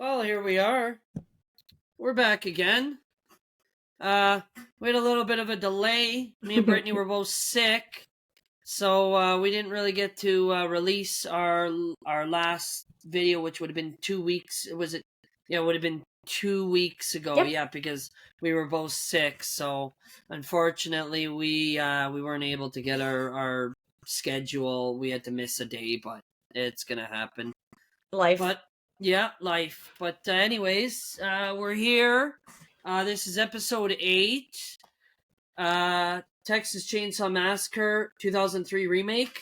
Well, here we are. We're back again. We had a little bit of a delay. Me and Brittany were both sick, so we didn't really get to release our last video, which would have been 2 weeks. Was it? Yeah, it would have been 2 weeks ago. Yep. Yeah, because we were both sick. So unfortunately, we weren't able to get our schedule. We had to miss a day, but it's gonna happen. Life. But yeah, life. But anyways, we're here. This is episode 8. Texas Chainsaw Massacre 2003 remake.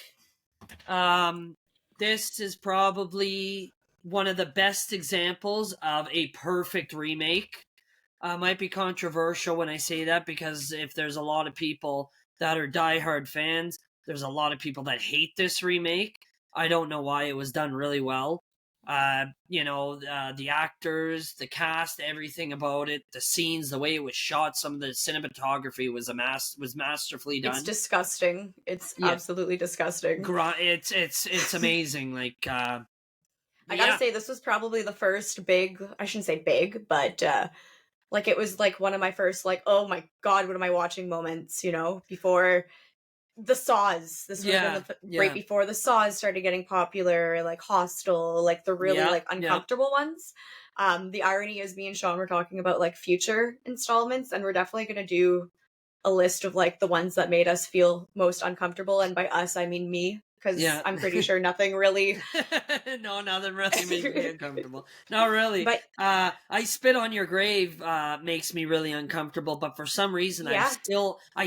This is probably one of the best examples of a perfect remake. Might be controversial when I say that, because if there's a lot of people that are diehard fans, there's a lot of people that hate this remake. I don't know why. It was done really well. The actors, the cast, everything about it, the scenes, the way it was shot, some of the cinematography was masterfully done. It's disgusting. It's absolutely disgusting. It's amazing. I gotta say, this was probably the first big, I shouldn't say big, but it was like one of my first, oh my god, what am I watching moments, before the Saws. This would have been right before the Saws started getting popular, like Hostel, the really uncomfortable ones. The irony is, me and Sean were talking about future installments, and we're definitely going to do a list of the ones that made us feel most uncomfortable, and by us I mean me, because I'm pretty sure nothing really no, nothing really makes me uncomfortable. Not really. But I Spit on Your Grave makes me really uncomfortable, but for some reason I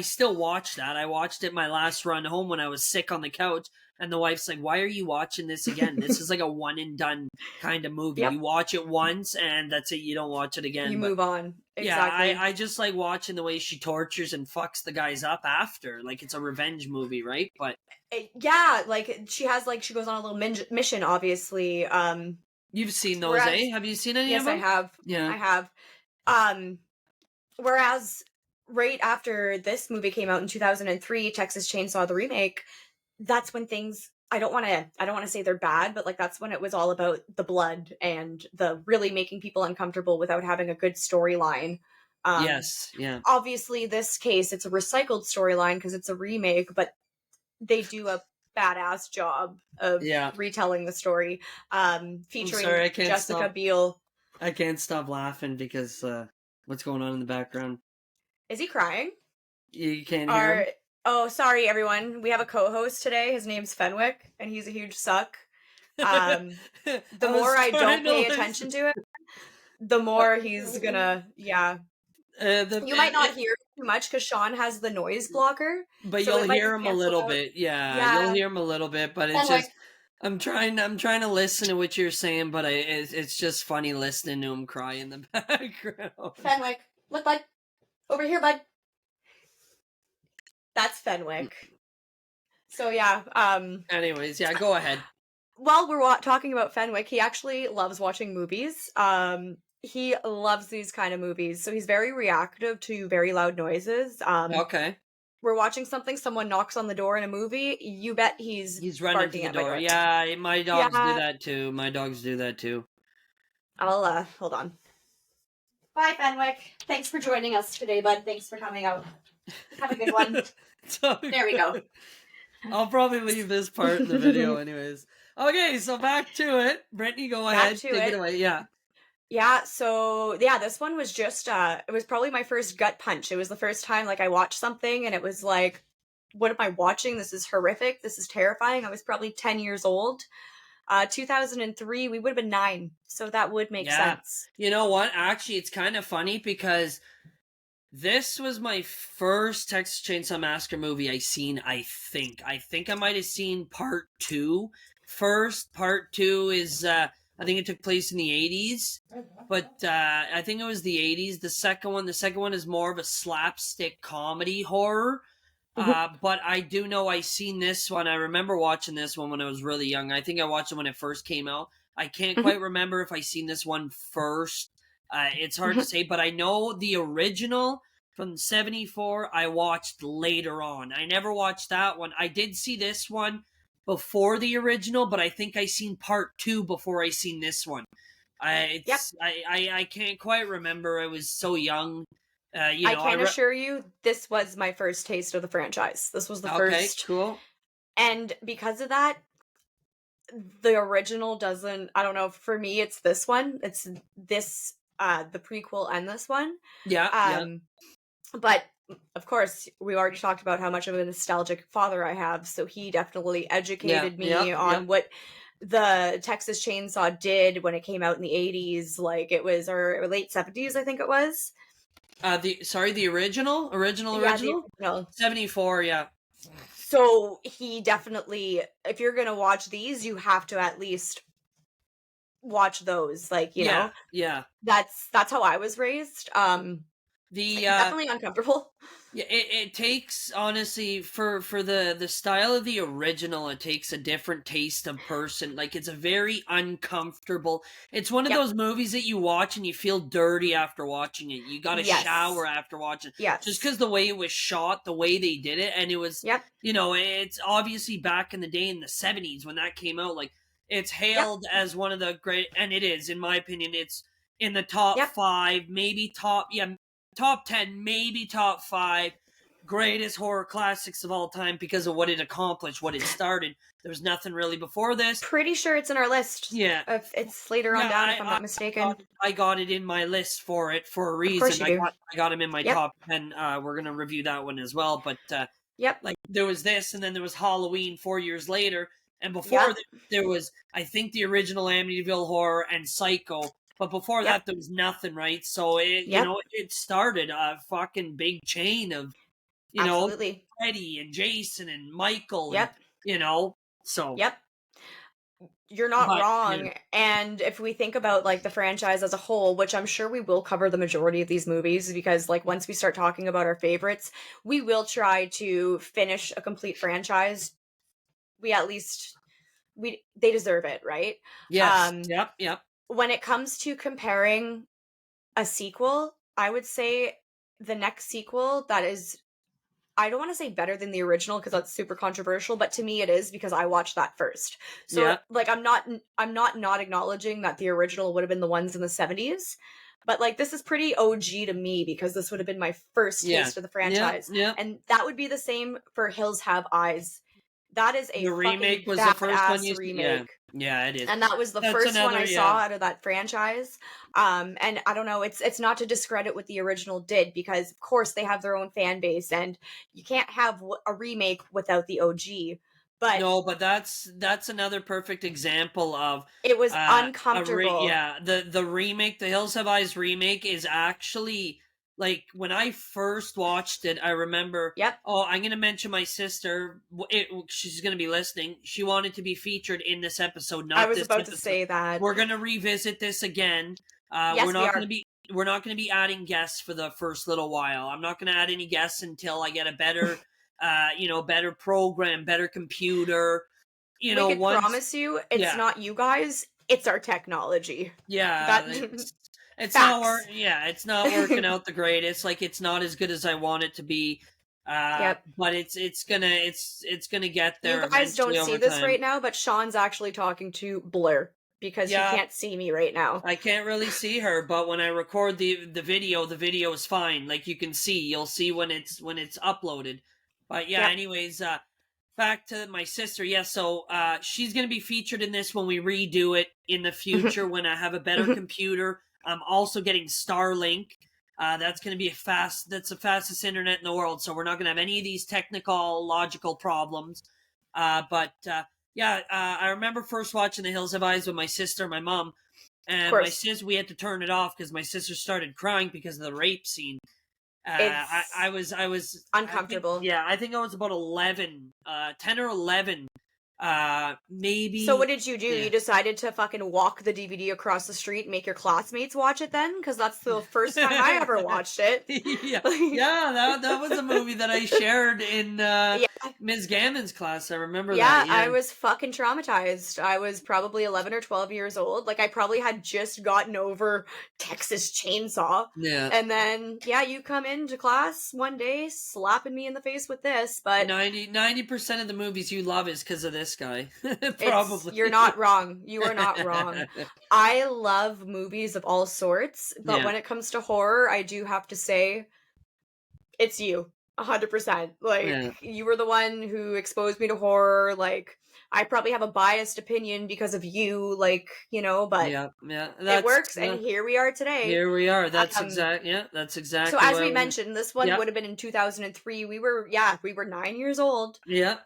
still watch that. I watched it my last run home when I was sick on the couch, and the wife's like, "Why are you watching this again? This is like a one and done kind of movie. You watch it once and that's it. You don't watch it again. You move on." Exactly. Yeah, I just like watching the way she tortures and fucks the guys up after. It's a revenge movie, right? But she has she goes on a little mission, obviously. You've seen those, eh? Have you seen any of them? Yes, I have. Yeah, I have. Whereas right after this movie came out in 2003, Texas Chainsaw the remake, that's when things, I don't want to say they're bad, but that's when it was all about the blood and the really making people uncomfortable without having a good storyline. Yes, yeah. Obviously, this case, it's a recycled storyline because it's a remake, but they do a badass job of retelling the story. Featuring Jessica Biel. I can't stop laughing because what's going on in the background? Is he crying? You can't hear him? Oh, sorry, everyone. We have a co-host today. His name's Fenwick, and he's a huge suck. The more I don't pay attention to it, the more he's gonna, you might not hear too much because Sean has the noise blocker. But you'll hear him a little bit. Yeah, you'll hear him a little bit, but it's just... I'm trying to listen to what you're saying, but it's just funny listening to him cry in the background. Fenwick, look, bud. Over here, bud. That's Fenwick. So, anyways, go ahead. While we're talking about Fenwick, he actually loves watching movies. He loves these kind of movies, so he's very reactive to very loud noises. Okay. We're watching something, someone knocks on the door in a movie, you bet he's running to the door. Yeah, my dogs do that too. I'll, hold on. Bye, Fenwick. Thanks for joining us today, bud. Thanks for coming out. Have a good one. There we go. I'll probably leave this part in the video anyways. Okay, so back to it. Brittany, go ahead. Take it away. Yeah, so, this one was just, it was probably my first gut punch. It was the first time, I watched something, and it was like, what am I watching? This is horrific. This is terrifying. I was probably 10 years old. 2003, we would have been 9, so that would make sense. You know what? Actually, it's kind of funny because this was my first Texas Chainsaw Massacre movie I seen, I think. I think I might have seen part 2 first. Part 2 is... I think it took place in the 80s, but I think it was the 80s. The second one is more of a slapstick comedy horror. But I do know I seen this one. I remember watching this one when I was really young. I think I watched it when it first came out. I can't quite remember if I seen this one first. It's hard to say, but I know the original from 74 I watched later on. I never watched that one. I did see this one before the original, but I think I seen part 2 before I seen this one. Yep. I can't quite remember. I was so young. I can assure you, this was my first taste of the franchise. This was the Okay, first, cool. and because of that, the original doesn't. I don't know. For me, it's this one. It's this, the prequel and this one. Yeah, yeah, Um, but of course, we already talked about how much of a nostalgic father I have. So he definitely yeah, educated yeah, me yeah. on what the Texas Chainsaw did when it came out in the 80s. Like it was, or late 70s, I think it was. The Yeah, the original original. 74. Yeah, So he definitely, if you're gonna watch these, you have to at least watch those. Like, yeah, yeah. that's how I was raised. The Definitely uncomfortable. Yeah, it takes honestly for the style of the original, it takes a different taste of person. Like it's a very uncomfortable. It's one of Yep. those movies that you watch and you feel dirty after watching it. You got to shower Yes. after watching, just Yes. because the way it was shot, the way they did it, and it was, Yep. it's obviously back in the day in the 70s when that came out. Like it's Yep. hailed as one of the great, and it is, in my opinion, it's in the top Yep. five, maybe top 10, maybe top 5 greatest horror classics of all time because of what it accomplished, what it started. There was nothing really before this. Pretty sure it's in our list. Yeah. It's later on Yeah, down, if I'm not mistaken. I got it in my list for it for a Of course reason. you do. I got him in my Yep. top 10. We're gonna review that one as well. But Yep. like there was this, and then there was Halloween 4 years later, and before Yep. that, there was, I think, the original Amityville Horror and Psycho. But before Yep. that, there was nothing, right? So Yep. it started a fucking big chain of, Absolutely. Freddy and Jason and Michael and Yep. so. Yep. You're not But yeah, wrong. And if we think about like the franchise as a whole, which I'm sure we will cover the majority of these movies, because like once we start talking about our favorites, we will try to finish a complete franchise. We at least they deserve it, right? yes, Um yep. when it comes to comparing a sequel, I would say the next sequel that is, I don't want to say better than the original because that's super controversial, but to me it is because I watched that first. So Yeah, like I'm not acknowledging that the original would have been the ones in the 70s, but like this is pretty OG to me because this would have been my first yeah, taste of the yeah, franchise. yeah. And that would be the same for Hills Have Eyes. That is a The remake fucking was the first one badass you yeah. remake. Yeah, it is. And that was the That's first one another I saw out of that franchise. And I don't know, it's not to discredit what the original did because of course they have their own fan base and you can't have a remake without the OG. But No, but that's another perfect example of it was uncomfortable. the remake, the Hills Have Eyes remake is actually, like, when I first watched it, I remember, Yep. oh, I'm going to mention my sister. She's going to be listening. She wanted to be featured in this episode, I not was this about to episode. say that. We're going to revisit this again. Yes, we're we not going are. to be we're not going to be adding guests for the first little while. I'm not going to add any guests until I get a better better program, better computer. We could Once, promise you it's yeah, not you guys, it's our technology. yeah, That it's not facts. it's not working out the greatest. Like it's not as good as I want it to be. Yep. But it's gonna get You there guys don't eventually see over this time. right now, but Sean's actually talking to Blur because he Yeah, can't see me right now. I can't really see her, but when I record the video is fine. Like you can see, you'll see when it's uploaded. But yeah, Yep. anyways, back to my sister. Yeah, so she's gonna be featured in this when we redo it in the future when I have a better computer. I'm also getting Starlink. That's gonna be that's the fastest internet in the world. So we're not gonna have any of these technical logical problems. But yeah, I remember first watching The Hills Have Eyes with my sister, my mom, Of and my course. sister. We had to turn it off because my sister started crying because of the rape scene. It's I was, uncomfortable. I think I was about 11, 10 or 11, maybe. So what did you do? Yeah. You decided to fucking walk the DVD across the street and make your classmates watch it then? Because that's the first time I ever watched it. Yeah, that was a movie that I shared in Yeah, Ms. Gammon's class. I remember Yeah, that. I Yeah. was fucking traumatized. I was probably 11 or 12 years old. Like, I probably had just gotten over Texas Chainsaw. Yeah. And then, yeah, you come into class one day slapping me in the face with this, but 90% of the movies you love is because of this guy. Probably. you're not wrong. You are not wrong. I love movies of all sorts, but Yeah. when it comes to horror, I do have to say it's you. 100%. Like, Yeah. you were the one who exposed me to horror. Like, I probably have a biased opinion because of you, like, but Yeah. it works, and here we are today. Here we are. That's Um, that's so exactly as what we I was. mentioned, this one Yeah. would have been in 2003. We were 9 years old. Yeah.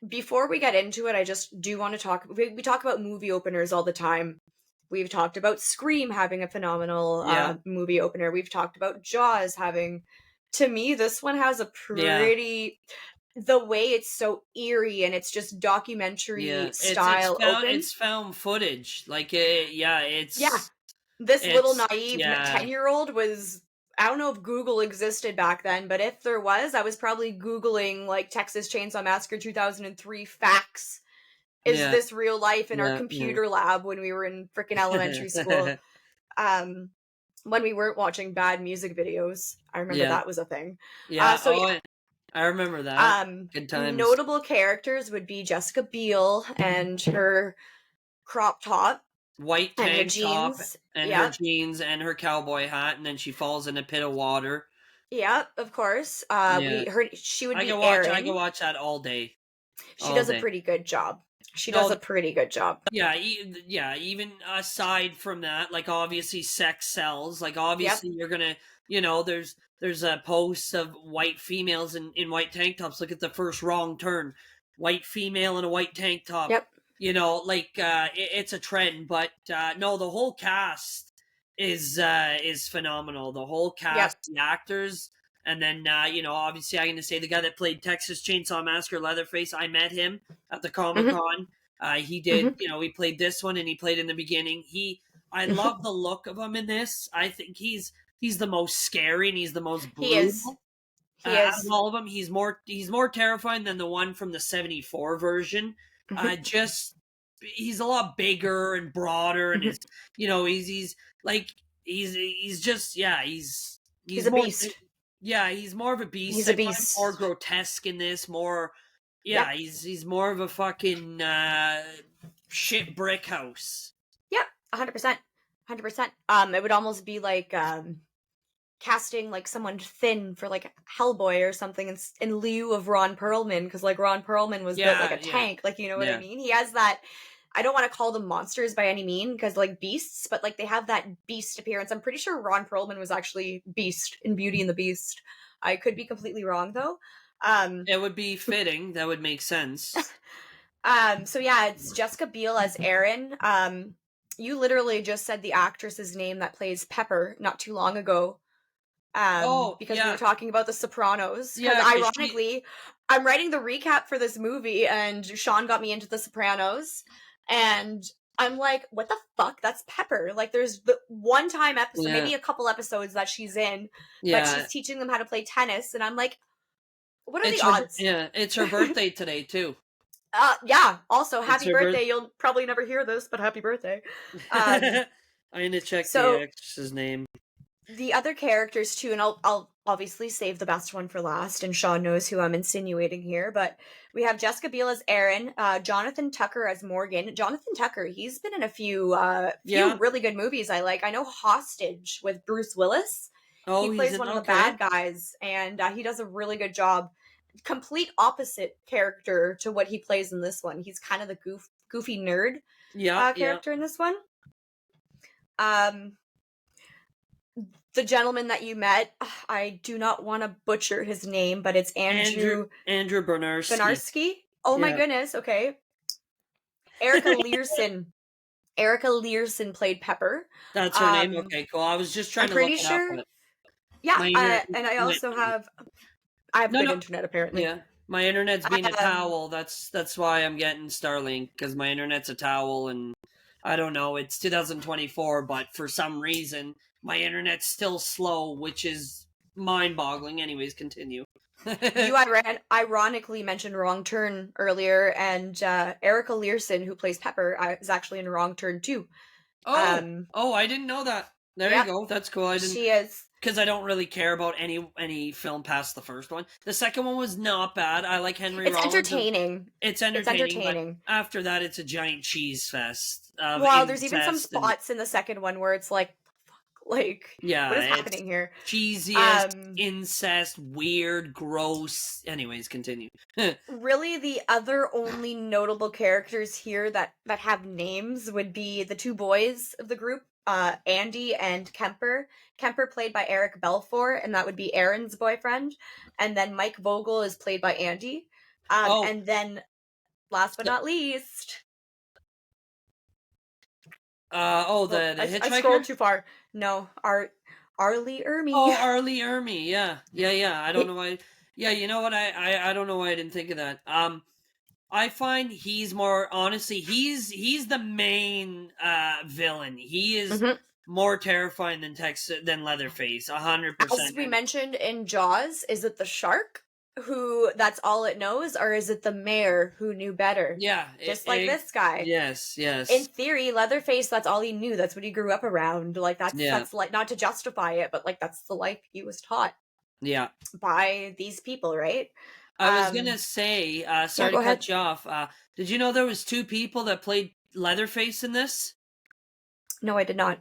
Before we get into it, I just do want to talk. We talk about movie openers all the time. We've talked about Scream having a phenomenal Yeah. movie opener. We've talked about Jaws having. To me, this one has a pretty. The way it's so eerie and it's just documentary style open. It's found footage. Like it's This little it's naive 10-year-old was. I don't know if Google existed back then, but if there was, I was probably Googling like Texas Chainsaw Massacre 2003 facts. Is this real life in our computer lab when we were in freaking elementary school? When we weren't watching bad music videos. I remember that was a thing. Yeah. I remember that. Good times. Notable characters would be Jessica Biel and her crop top. White tank top and her jeans and her cowboy hat, and then she falls in a pit of water. Yeah, of course. She would be Erin. I can watch that all day. She does a pretty good job. Yeah, even aside from that, like obviously sex sells. Like obviously you're gonna, there's a post of white females in white tank tops. Look at the first Wrong Turn, white female in a white tank top. Yep. It's a trend, but no, the whole cast is phenomenal. The whole cast, the actors, and then obviously I'm going to say the guy that played Texas Chainsaw Massacre, Leatherface. I met him at the Comic-Con. He did, he played this one, and he played in the beginning. I love the look of him in this. I think he's the most scary and he's the most brutal. He is. Out of all of them, he's more terrifying than the one from the '74 version. He's a lot bigger and broader, and he's he's a beast. Yeah, he's more of a beast. He's a beast. More grotesque in this. More, he's more of a fucking shit brick house. Yep, 100%. It would almost be like casting like someone thin for like Hellboy or something in lieu of Ron Perlman, because like Ron Perlman was built like a tank, like what I mean. He has that. I don't want to call them monsters by any mean, because like beasts, but like they have that beast appearance. I'm pretty sure Ron Perlman was actually Beast in Beauty and the Beast. I could be completely wrong though. It would be fitting. That would make sense. So yeah, it's Jessica Biel as Erin. You literally just said the actress's name that plays Pepper not too long ago. Because we were talking about The Sopranos. Because ironically, I'm writing the recap for this movie, and Sean got me into The Sopranos, and I'm like, what the fuck? That's Pepper. Like, there's the one time episode, maybe a couple episodes that she's in, but she's teaching them how to play tennis, and I'm like, what are the odds? It's her birthday today too. Also, happy birthday. You'll probably never hear this, but happy birthday. I'm gonna check the actress's name. The other characters too, and I'll obviously save the best one for last, and Sean knows who I'm insinuating here, but we have Jessica Biel as Erin, Jonathan Tucker as Morgan. Jonathan Tucker, he's been in a few really good movies I like. I know Hostage with Bruce Willis. He plays one of the bad guys, and he does a really good job. Complete opposite character to what he plays in this one. He's kind of the goofy nerd character in this one. The gentleman that you met, I do not want to butcher his name, but it's Andrew Bernarski. Oh my goodness, okay. Erica Learson played Pepper. That's her name? Okay, cool. I was just trying to look it up. Yeah, and I also have good internet apparently. Yeah. My internet's being a towel. That's why I'm getting Starlink, because my internet's a towel, and I don't know, it's 2024, but for some reason my internet's still slow, which is mind-boggling. Anyways, continue. You ironically mentioned Wrong Turn earlier, and Erica Learson, who plays Pepper, is actually in Wrong Turn too. Oh, Um, I didn't know that. There you yep, go. That's cool. I didn't, she is. because I don't really care about any film past the first one. The second one was not bad. I like Henry It's Rollins. entertaining. It's It's entertaining, but entertaining. after that, it's a giant cheese fest of Wow, there's even some incest and spots in the second one where it's like, what yeah, is it's happening here? cheesiest, incest, weird, gross. Anyways, continue. Really, the other only notable characters here that have names would be the two boys of the group, Andy and Kemper. Kemper played by Eric Belfour, and that would be Aaron's boyfriend. And then Mike Vogel is played by Andy. Oh, And then last but not least, the I hitchhiker. scrolled too far. No, Arlie Ermy. Oh, Arlie Ermy. Yeah. I don't know why. Yeah, you know what? I don't know why I didn't think of that. I find he's more honestly. He's the main villain. He is more terrifying than Leatherface. 100%. As we mentioned in Jaws, is it the shark who that's all it knows, or is it the mayor who knew better? Yeah, Just like this guy. Yes. In theory, Leatherface, that's all he knew. That's what he grew up around. Like that's like, not to justify it, but like that's the life he was taught. Yeah. By these people, right? I was gonna say, sorry to cut you off. Did you know there was two people that played Leatherface in this? No, I did not.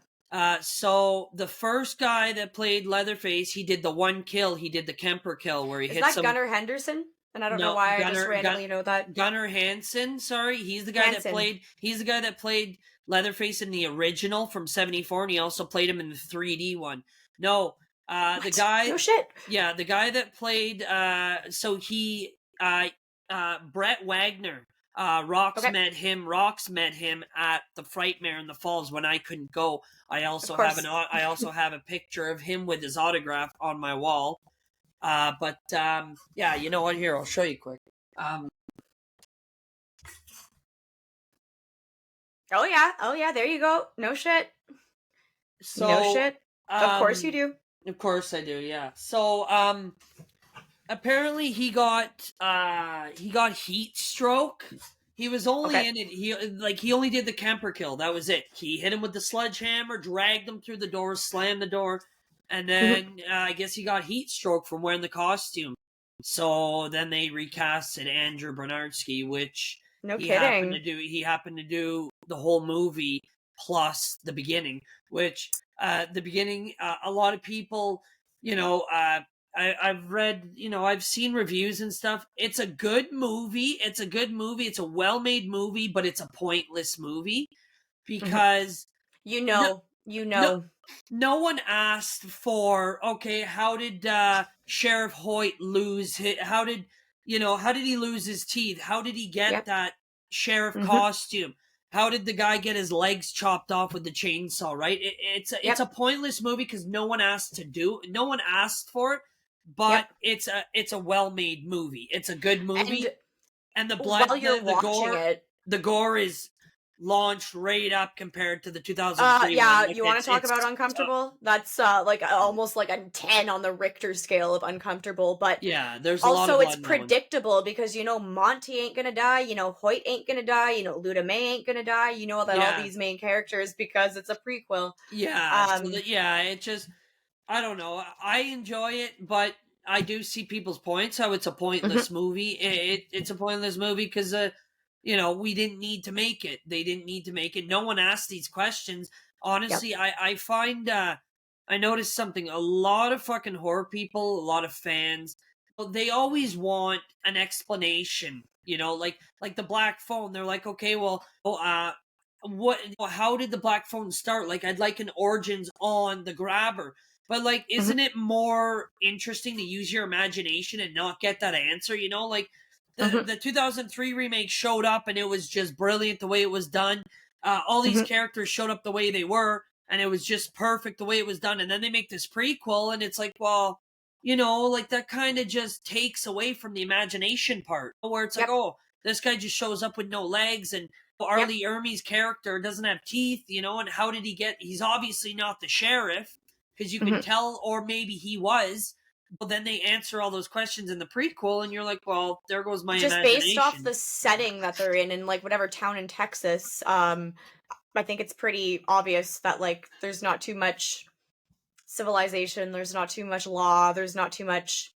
So the first guy that played Leatherface, he did the one kill. He did the Kemper kill where he hit some. Gunnar Henderson? And I don't know why I just randomly know that. Gunnar Hansen, sorry. He's the guy that played Leatherface in the original from 74, and he also played him in the 3D one. No, the guy. No shit. Yeah, the guy that played so he Brett Wagner. Rox met him at the Frightmare in the Falls when I couldn't go. I also have a picture of him with his autograph on my wall. Yeah, you know what? Here, I'll show you quick. Oh yeah, there you go. No shit. So no shit. Of course you do. Of course I do, yeah. So apparently he got heat stroke. He was only in it. He only did the Kemper kill. That was it. He hit him with the sledgehammer, dragged him through the door, slammed the door, and then I guess he got heat stroke from wearing the costume. So then they recasted Andrew Bernardsky, which he happened to do the whole movie plus the beginning. Which the beginning, a lot of people, I've read, I've seen reviews and stuff. It's a good movie. It's a well-made movie, but it's a pointless movie because no one asked for, okay, how did Sheriff Hoyt lose how did he lose his teeth? How did he get that sheriff costume? How did the guy get his legs chopped off with the chainsaw, right? It's a pointless movie because no one asked for it, but it's a well-made movie. It's a good movie. And the blood, the gore is launched right up compared to the 2003 one. You want to talk about uncomfortable? That's almost like a 10 on the Richter scale of uncomfortable, but yeah, there's also it's predictable because Monty ain't gonna die, Hoyt ain't gonna die, Luda May ain't gonna die, that all these main characters, because it's a prequel. It just, I don't know, I enjoy it, but I do see people's points how it's a pointless movie. It's a pointless movie because we didn't need to make it. They didn't need to make it. No one asked these questions. Honestly, I find I noticed something. A lot of fucking horror people, a lot of fans, they always want an explanation. Like the black phone. They're like, okay, well, how did the black phone start? Like, I'd like an origins on the grabber. But like, isn't it more interesting to use your imagination and not get that answer? Like the 2003 remake showed up and it was just brilliant the way it was done. All these characters showed up the way they were, and it was just perfect the way it was done. And then they make this prequel, and it's like, well, like that kind of just takes away from the imagination part, where it's like, oh, this guy just shows up with no legs, and Arlie Ermey's character doesn't have teeth, and how did he get? He's obviously not the sheriff, because you can tell, or maybe he was, Well, then they answer all those questions in the prequel, and you're like, well, there goes my just based off imagination. the setting that they're in like whatever town in Texas. I think it's pretty obvious that like there's not too much civilization, there's not too much law, there's not too much,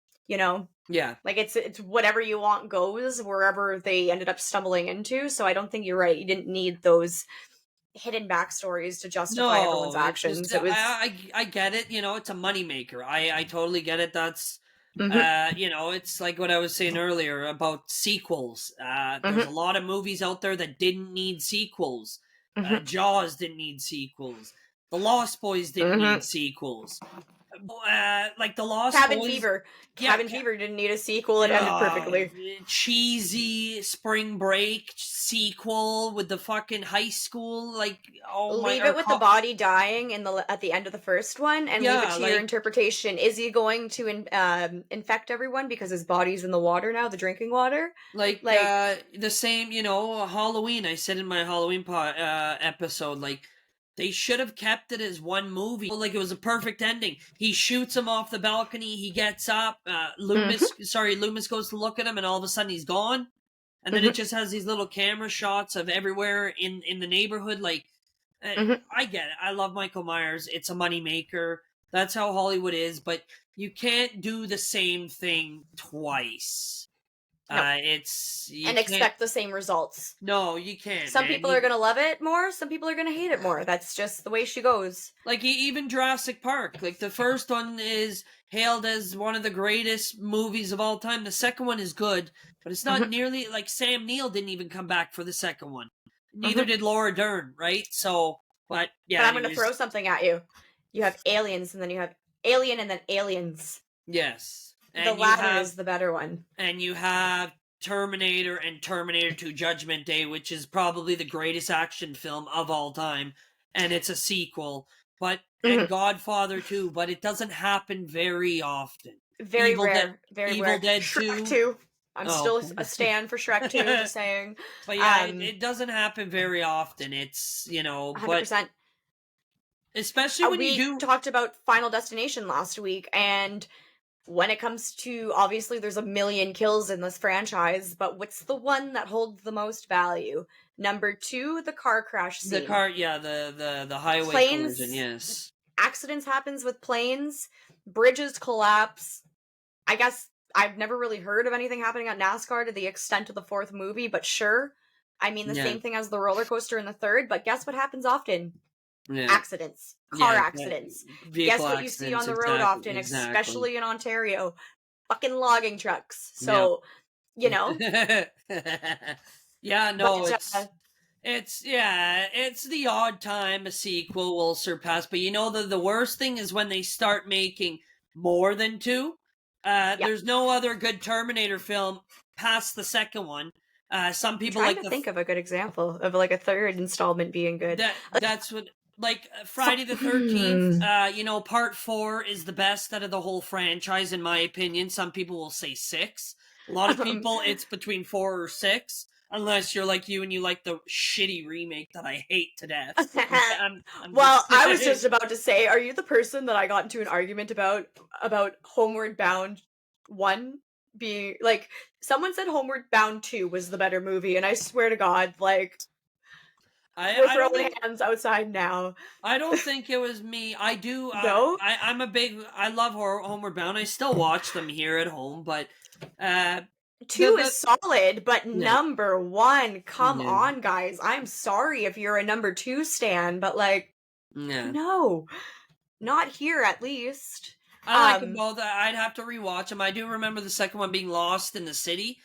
Yeah. like it's whatever you want goes wherever they ended up stumbling into. So I don't think you're right. You didn't need those hidden backstories to justify everyone's No, it's just actions. It was I get it. It's a moneymaker. I totally get it. That's mhm, it's like what I was saying earlier about sequels. There's mhm, a lot of movies out there that didn't need sequels. mhm, Jaws didn't need sequels. The Lost Boys didn't mhm. need sequels. Like the Lost Cabin Boys. Fever. Yeah, Cabin Fever didn't need a sequel. It ended uh, perfectly. cheesy Spring Break sequel with the fucking high school, like, oh my, Leave or it with the body dying at the end of the first one, and leave it yeah, to your like interpretation. Is he going to infect everyone because his body's in the water now, the drinking water? Like, the same, Halloween. I said in my Halloween episode, like they should have kept it as one movie. Like it was a perfect ending. He shoots him off the balcony. He gets up. mhm, Loomis goes to look at him, and all of a sudden he's gone. And then it mhm, just has these little camera shots of everywhere in the neighborhood. Like, mhm. I get it. I love Michael Myers. It's a moneymaker. That's how Hollywood is. But you can't do the same thing twice. No, It's you and can't. expect the same results. No, you can't, Some man. people are gonna love it more. Some people are gonna hate it more. That's just the way she goes. Like even Jurassic Park. Like the first one is hailed as one of the greatest movies of all time. The second one is good, but it's not Mhm, nearly like Sam Neill didn't even come back for the second one. Neither mhm. did Laura Dern, right? So, but But yeah, I'm gonna throw anyways, something at you. You have aliens, and then you have Alien, and then Aliens. yes, The latter is the better one. and you have Terminator and Terminator 2 Judgment Day, which is probably the greatest action film of all time, and it's a sequel. But and Mhm. Godfather 2, but it doesn't happen very often. Very Evil Dead rare. Very Evil rare. Dead Shrek 2. 2. I'm Oh. still a stan for Shrek 2, just saying. But yeah, Um, it doesn't happen very often. It's, but 100%. especially when you We do. talked about Final Destination last week, and when it comes to, obviously, there's a million kills in this franchise, but what's the one that holds the most value? Number 2, the car crash The scene. car, yeah, the highway collision, Planes, yes. accidents happens with planes, bridges collapse. I guess I've never really heard of anything happening at NASCAR to the extent of the fourth movie, but sure. I mean, the Yeah, same thing as the roller coaster in the third, but guess what happens often? yeah, Accidents, car yeah. accidents. Guess Vehicle what you see on accidents, the road exactly, often, exactly. especially in Ontario? Fucking logging trucks. Yeah. So, you know, Yeah, but no, it's the odd time a sequel will surpass, but the worst thing is when they start making more than two. yeah. There's no other good Terminator film past the second one. Some I'm people trying like to think of a good example of like a third installment being good. that's what, like, So, Friday the 13th. Part 4 is the best out of the whole franchise in my opinion. Some people will say 6. A lot of um, people it's between 4 or 6, unless you're like you and you like the shitty remake that I hate to death. I'm well, just I was just about to say, are you the person that I got into an argument about Homeward Bound 1 being like someone said Homeward Bound 2 was the better movie, and I swear to God, like we're I don't throwing think hands outside now. I don't think it was me. I do. No? I'm a big. I love Homeward Bound. I still watch them here at home, but uh, 2 the is solid, but yeah, number 1, come yeah, on, guys. I'm sorry if you're a number 2 stan, but like yeah. no, not here at least. I like them Um both. I'd have to rewatch them. I do remember the second one being Lost in the City.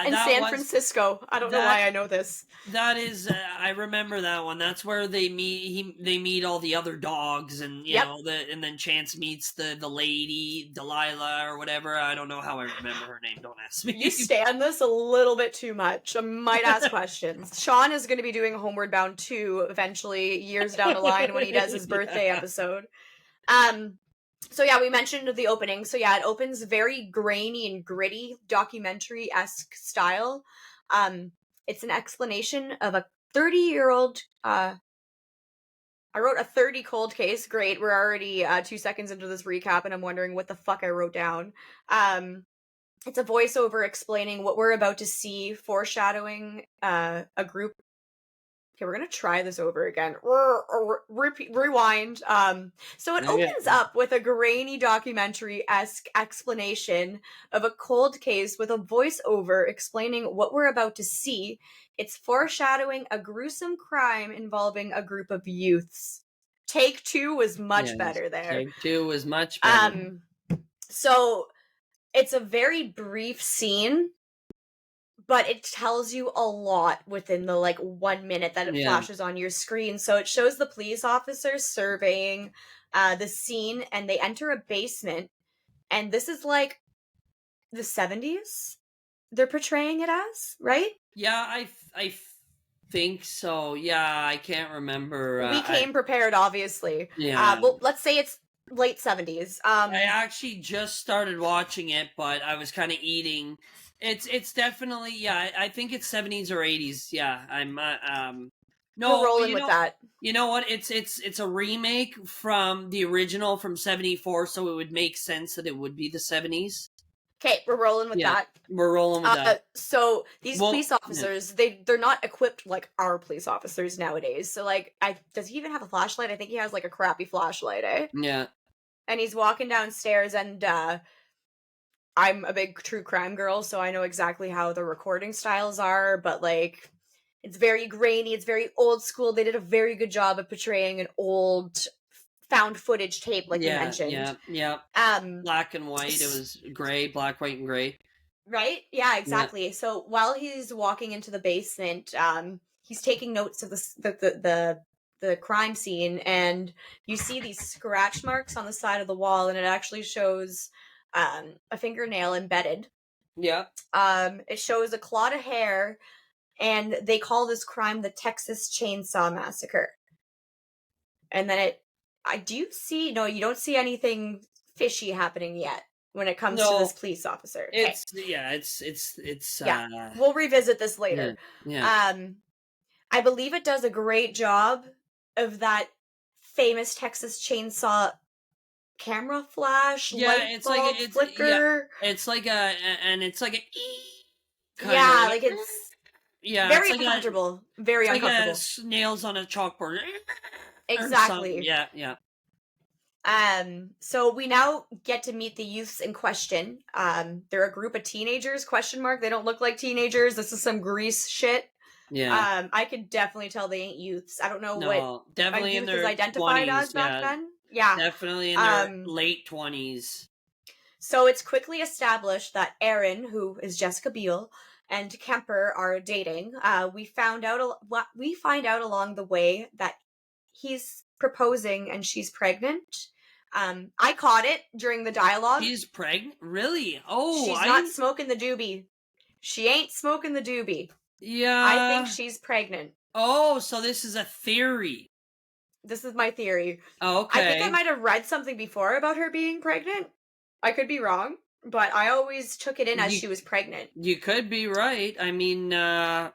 in That San was Francisco. I don't know that why I know this. that is. I remember that one. That's where they meet. They meet all the other dogs, and Yep. and then Chance meets the lady Delilah or whatever. I don't know how I remember her name. Don't ask You me. stand this a little bit too much. I might ask questions. Sean is going to be doing Homeward Bound 2 eventually, years down the line when he does his birthday Yeah. episode. Um, so yeah, we mentioned the opening. So yeah, it opens very grainy and gritty, documentary-esque style. It's an explanation of a 30-year-old I wrote a 30 cold case. Great. We're already 2 seconds into this recap, and I'm wondering what the fuck I wrote down. It's a voiceover explaining what we're about to see, foreshadowing a group. Okay, we're gonna try this over again. Rewind. So it opens up with a grainy documentary-esque explanation of a cold case with a voiceover explaining what we're about to see. It's foreshadowing a gruesome crime involving a group of youths. Take two was much better there. Take two was much better. So it's a very brief scene, but it tells you a lot within the 1 minute that it flashes on your screen. So it shows the police officers surveying the scene, and they enter a basement, and this is like the 70s they're portraying it as, right? Yeah, I think so. Yeah, I can't remember. We came prepared, obviously. Yeah. Well, let's say it's late 70s. I actually just started watching it, but I was kind of eating. It's definitely, yeah. I think it's 70s or 80s. Yeah, I'm no, we're rolling with that. You know what? It's a remake from the original from 74, so it would make sense that it would be the 70s. Okay, we're rolling with that. We're rolling with that. So these police officers, they're not equipped like our police officers nowadays. So does he even have a flashlight? I think he has like a crappy flashlight, eh? Yeah. And he's walking downstairs, and I'm a big true crime girl, so I know exactly how the recording styles are, but it's very grainy, it's very old school. They did a very good job of portraying an old found footage tape, like you mentioned. Yeah. Black and white. It was gray, black, white, and gray. Right? Yeah, exactly. Yeah. So while he's walking into the basement, he's taking notes of the crime scene, and you see these scratch marks on the side of the wall, and it actually shows a fingernail embedded. Yeah. It shows a clot of hair, and they call this crime the Texas Chainsaw Massacre. And then you don't see anything fishy happening yet when it comes to this police officer. It's we'll revisit this later. Yeah. I believe it does a great job of that famous Texas Chainsaw camera flash, light bulb flicker. Yeah, it's like a it's very uncomfortable. Very uncomfortable. Like nails on a chalkboard. Exactly. Yeah. So we now get to meet the youths in question. They're a group of teenagers, ? They don't look like teenagers. This is some Grease shit. Yeah. I could definitely tell they ain't youths. I don't know what definitely a youth in their is identified 20s, as back then. Yeah. Definitely in their late 20s. So it's quickly established that Erin, who is Jessica Biel, and Kemper are dating. We find out along the way that he's proposing and she's pregnant. I caught it during the dialogue. She's pregnant? Really? Oh, she's not smoking the doobie. She ain't smoking the doobie. Yeah. I think she's pregnant. Oh, so this is a theory. This is my theory. Okay. I think I might have read something before about her being pregnant. I could be wrong, but I always took it in as she was pregnant. You could be right. I mean, How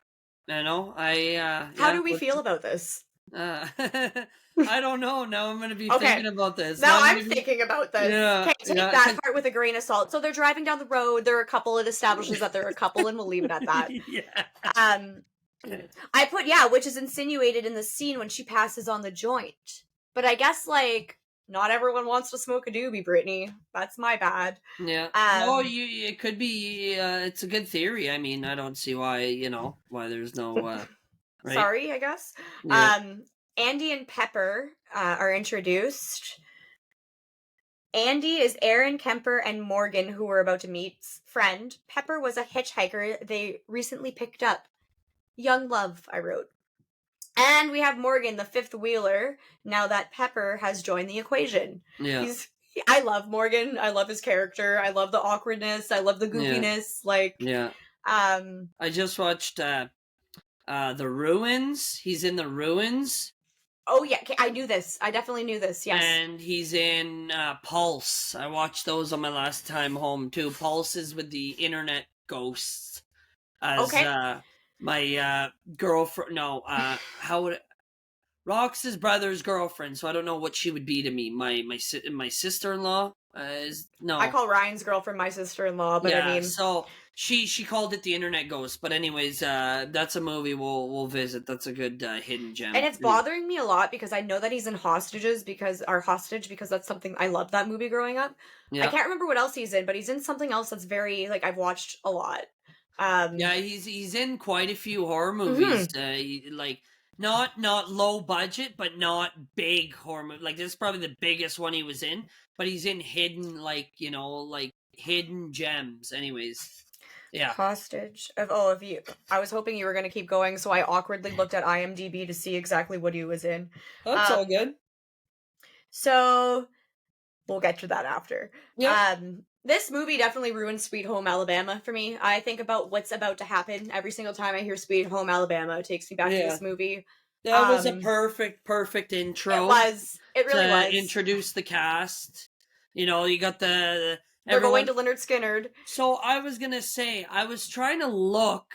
do we feel about this? I don't know. Now I'm going to be thinking about this. Now I'm thinking about this. Okay, take that part with a grain of salt. So they're driving down the road. There are a couple. It establishes that they're a couple, and we'll leave it at that. I put, which is insinuated in the scene when she passes on the joint. But I guess, not everyone wants to smoke a doobie, Brittany. That's my bad. Yeah. It could be, it's a good theory. I mean, I don't see why, why there's no, right? Sorry, I guess. Yeah. Andy and Pepper are introduced. Andy is Erin, Kemper, and Morgan, who we're about to meet's friend. Pepper was a hitchhiker they recently picked up. Young love, I wrote. And we have Morgan, the fifth wheeler, now that Pepper has joined the equation. Yeah. I love Morgan. I love his character. I love the awkwardness. I love the goofiness. I just watched The Ruins. He's in The Ruins. Oh, yeah. I knew this. I definitely knew this, yes. And he's in Pulse. I watched those on my last time home, too. Pulse is with the internet ghosts. As, my girlfriend... No, how would it... Rox's brother's girlfriend, so I don't know what she would be to me. My sister-in-law is no. I call Ryan's girlfriend my sister-in-law, but I Yeah, mean, so she called it the Internet Ghost, but anyways, that's a movie we'll visit. That's a good hidden gem. and it's bothering me a lot because I know that he's in Hostages because that's something I loved that movie growing up. I Yeah, can't remember what else he's in, but he's in something else that's very like I've watched a lot. yeah, he's in quite a few horror movies. Mhm. Like not low budget, but not big horror movie. Like this is probably the biggest one he was in, but he's in hidden like hidden gems. Anyways, yeah, Hostage of you. I was hoping you were going to keep going, so I awkwardly looked at IMDb to see exactly what he was in. that's all good. So we'll get to that after. Yep. This movie definitely ruined Sweet Home Alabama for me. I think about what's about to happen every single time I hear Sweet Home Alabama. It takes me back to Yeah. this movie. That was a perfect intro. It was. It really to was. introduce the cast. You know, you got the They're everyone. going to Leonard Skinner. So I was gonna say, I was trying to look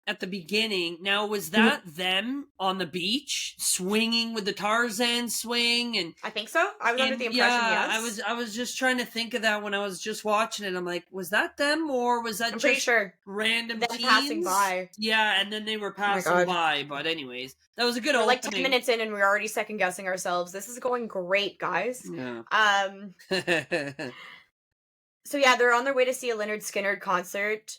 at the beginning. Now, was that them on the beach swinging with the Tarzan swing? And I think so. I was under the impression, yes. I was just trying to think of that when I was just watching it. I'm like, was that them or was that I'm just pretty sure random them teens passing by? Yeah, and then they were passing God. by. But anyways, that was a good We're opening. like 10 minutes in and we're already second guessing ourselves. This is going great, guys. Yeah. So yeah, they're on their way to see a Leonard Skinner concert.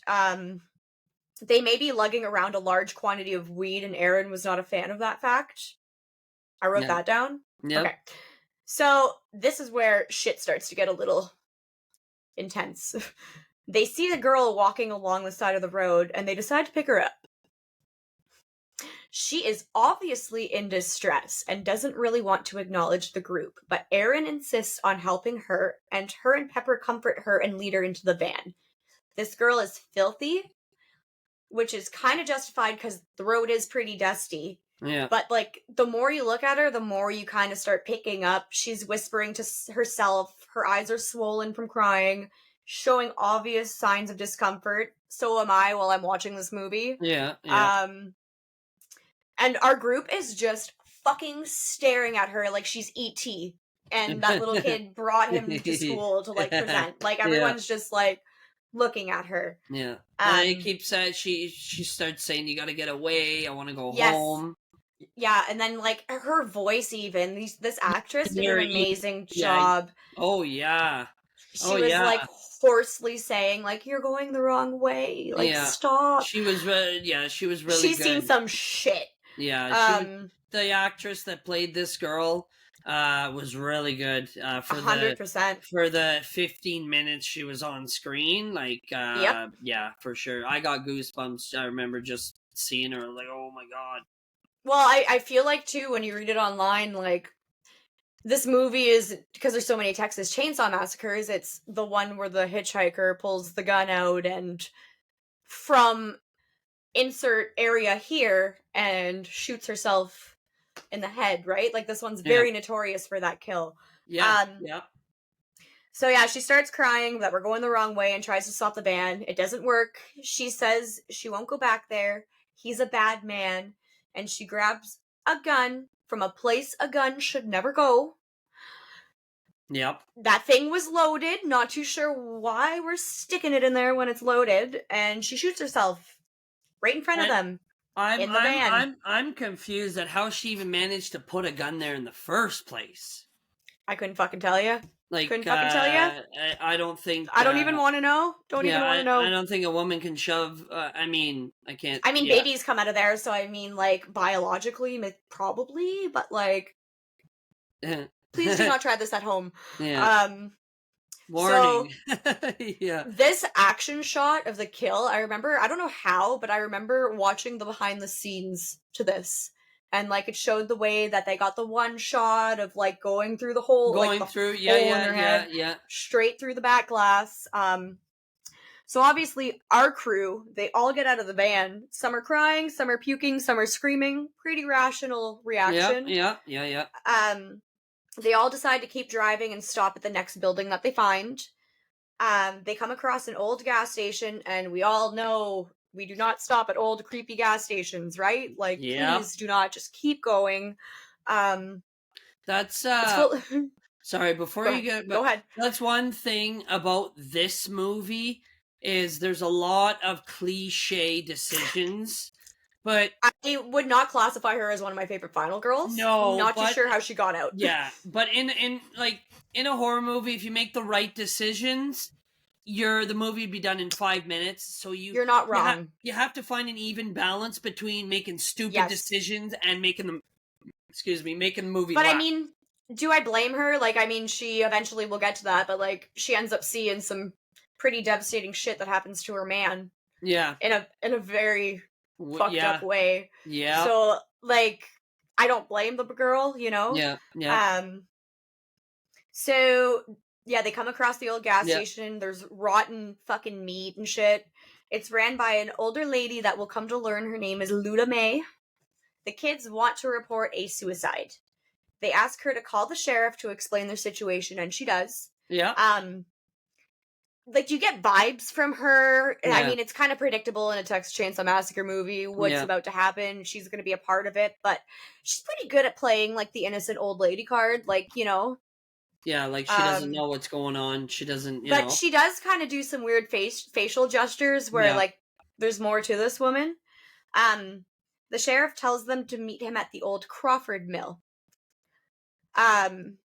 They may be lugging around a large quantity of weed, and Aaron was not a fan of that fact. I wrote that down. Yep. Okay. So this is where shit starts to get a little intense. They see the girl walking along the side of the road, and they decide to pick her up. She is obviously in distress and doesn't really want to acknowledge the group, but Aaron insists on helping her, and her and Pepper comfort her and lead her into the van. This girl is filthy, which is kind of justified because the road is pretty dusty. Yeah. But, like, the more you look at her, the more you kind of start picking up. She's whispering to herself. Her eyes are swollen from crying, showing obvious signs of discomfort. So am I while I'm watching this movie. Yeah. And our group is just fucking staring at her like she's E.T. And that little kid brought him to school to, like, present. Like, everyone's just, like, looking at her. Yeah. It keeps saying, she starts saying, you gotta get away, I want to go home. Yeah, and then, like, her voice even, this actress did an amazing job. Oh, yeah. She was, like, hoarsely saying, like, you're going the wrong way. Like, stop. She was, she was really She's good. seen some shit. Yeah, the actress that played this girl was really good for 100%. for the 15 minutes she was on screen. Like, yeah, for sure. I got goosebumps. I remember just seeing her, like, oh my god. Well, I feel like, too, when you read it online, like, this movie is, because there's so many Texas Chainsaw Massacres, it's the one where the hitchhiker pulls the gun out and from insert area here and shoots herself in the head, right? Like, this one's very notorious for that kill. Yeah, So yeah, she starts crying that we're going the wrong way and tries to stop the van. It doesn't work. She says she won't go back there. He's a bad man. And she grabs a gun from a place a gun should never go. Yep. That thing was loaded. Not too sure why we're sticking it in there when it's loaded. And she shoots herself right in front of them. In the van. I'm confused at how she even managed to put a gun there in the first place. I couldn't fucking tell you. Like, couldn't fucking tell you. I don't think. I don't even want to know. Don't even want to know. I don't think a woman can shove. I mean, I can't. I mean, babies come out of there, so I mean, like, biologically, probably, but like, please do not try this at home. Yeah. Warning. So, this action shot of the kill, I remember. I don't know how, but I remember watching the behind the scenes to this. And, like, it showed the way that they got the one shot of, like, going through the hole. Going like, through, straight through the back glass. So, obviously, our crew, they all get out of the van. Some are crying, some are puking, some are screaming. Pretty rational reaction. Yeah. They all decide to keep driving and stop at the next building that they find. They come across an old gas station, and we all know we do not stop at old creepy gas stations, right? Like, please do not, just keep going. That's It's full. sorry, before Go you ahead. get, Go but ahead. that's one thing about this movie is there's a lot of cliche decisions, but I would not classify her as one of my favorite final girls. no, Not too but sure how she got out. yeah, but in like in a horror movie, if you make the right decisions, the movie would be done in 5 minutes. So You're not you have wrong. you have to find an even balance between making stupid Yes. decisions and making the movie But I last. mean, do I blame her? Like, I mean, she eventually will get to that, but like, she ends up seeing some pretty devastating shit that happens to her man Yeah, in a very fucked up yeah, way. yeah, So, like, I don't blame the girl, you know. yeah, yeah, Um. So yeah, they come across the old gas yeah, station. There's rotten fucking meat and shit. It's ran by an older lady that will come to learn her name is Luda May. The kids want to report a suicide. They ask her to call the sheriff to explain their situation, and she does. yeah, Um, like you get vibes from her. I yeah, mean, it's kind of predictable in a Texas Chainsaw Massacre movie what's yeah, about to happen. She's going to be a part of it, but she's pretty good at playing like the innocent old lady card. Like yeah. Like she doesn't um, know what's going on. She doesn't, but she does kind of do some weird facial gestures where Yeah, like there's more to this woman. Um, the sheriff tells them to meet him at the old Crawford mill. Um,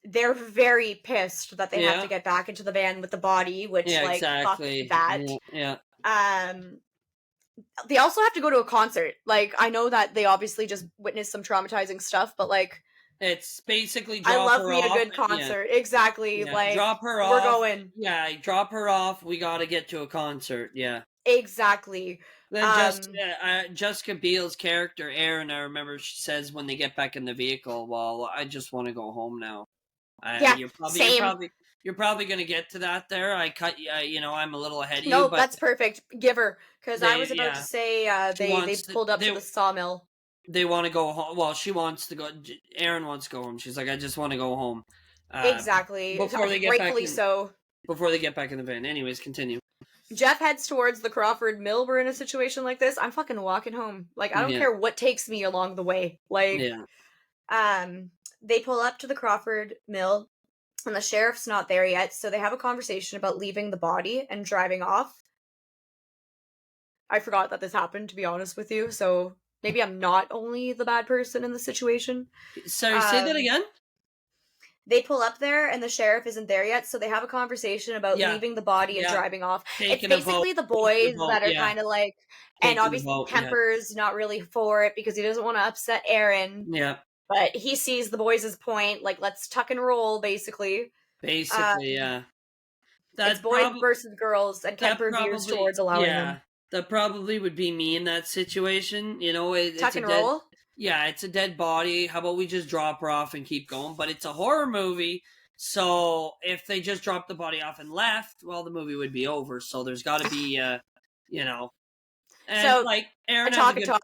they're very pissed that they have to yeah, get back into the van with the body, which yeah. like fuck Exactly. that. Yeah, yeah. Um, they also have to go to a concert. Like I know that they obviously just witnessed some traumatizing stuff, but like It's basically I drop love her me a off. good Yeah, concert. Exactly. yeah. Like Drop her we're off. going. Yeah, drop her off. We got to get to a concert. Yeah. Exactly. Then Um, Jessica Biel's character, Erin, I remember she says when they get back in the vehicle, "Well, I just want to go home now." yeah, You're probably you're same. probably you're probably gonna get to that there. I cut you. I'm a little ahead of you, No, but that's perfect. Give her, because I they was about to yeah say she they wants to, pulled up to the sawmill. they want to go home. Well, she wants to go. Erin wants to go home. She's like, I just want to go home. Uh, Exactly. before they get back Rightfully in so. the van. Anyways, continue. Jeff heads towards the Crawford Mill. We're in a situation like this. I'm fucking walking home. Like I don't Yeah, care what takes me along the way. Like yeah. they pull up to the Crawford Mill and the sheriff's not there yet, so they have a conversation about leaving the body and driving off. I forgot that this happened, to be honest with you, so maybe I'm not only the bad person in the situation. Sorry, say that Um again. they pull up there and the sheriff isn't there yet, so they have a conversation about Yeah, leaving the body and yeah. driving off. It's Taking a vote. basically the Taking a boys vote. that are Yeah, kind of like, and taking a obviously vote. Yeah, Kemper's not really for it because he doesn't want to upset Aaron, yeah. but he sees the boys' point, like let's tuck and roll, basically. Basically, Um, yeah. it's That boys probably versus girls, and Kemper veers towards allowing yeah. them. That probably would be me in that situation. It's Tuck a and dead roll? yeah, it's a dead body. How about we just drop her off and keep going? But it's a horror movie, so if they just dropped the body off and left, well, the movie would be over. So there's got to be, you know, and So like I Aaron has a talk a good talk,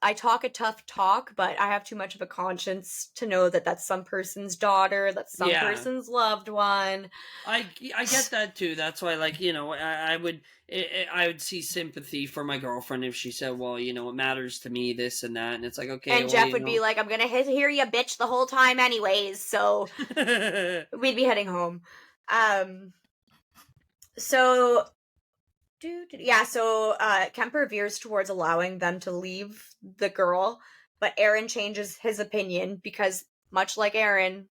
I talk a tough talk, but I have too much of a conscience to know that that's some person's daughter, that's some yeah. person's loved one. I get that too. That's why, like, I would see sympathy for my girlfriend if she said, "Well, it matters to me this and that," and it's like, okay, And well, Jeff would be like, "I'm gonna hear you bitch the whole time, anyways." So we'd be heading home. Um. So yeah. So Kemper veers towards allowing them to leave the girl, but Aaron changes his opinion because, much like Aaron,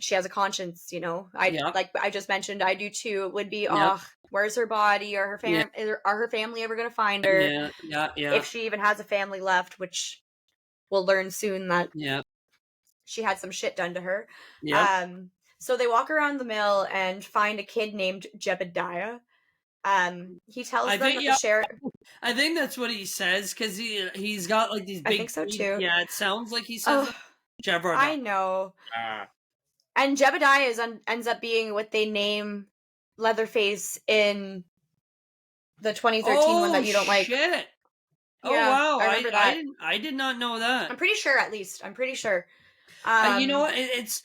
she has a conscience, I yeah, like I just mentioned, I do too. It would be, yeah, oh, where's her body, or yeah, are her family ever gonna find her, yeah, yeah, if yeah, she even has a family left, which we'll learn soon that yeah, she had some shit done to her. yeah. So they walk around the mill and find a kid named Jebediah. He tells I them think that the yeah, sheriff. I think that's what he says because he's got like these I big think so teeth. too. Yeah, it sounds like he says Oh, that. Jevrada. I know. Ah. And Jebediah ends up being what they name Leatherface in the 2013 one Oh that you don't like. shit! Oh Yeah, wow, I I remember I that. didn't I did not know that. I'm pretty sure, at least. I'm pretty sure. You know Um, what? It's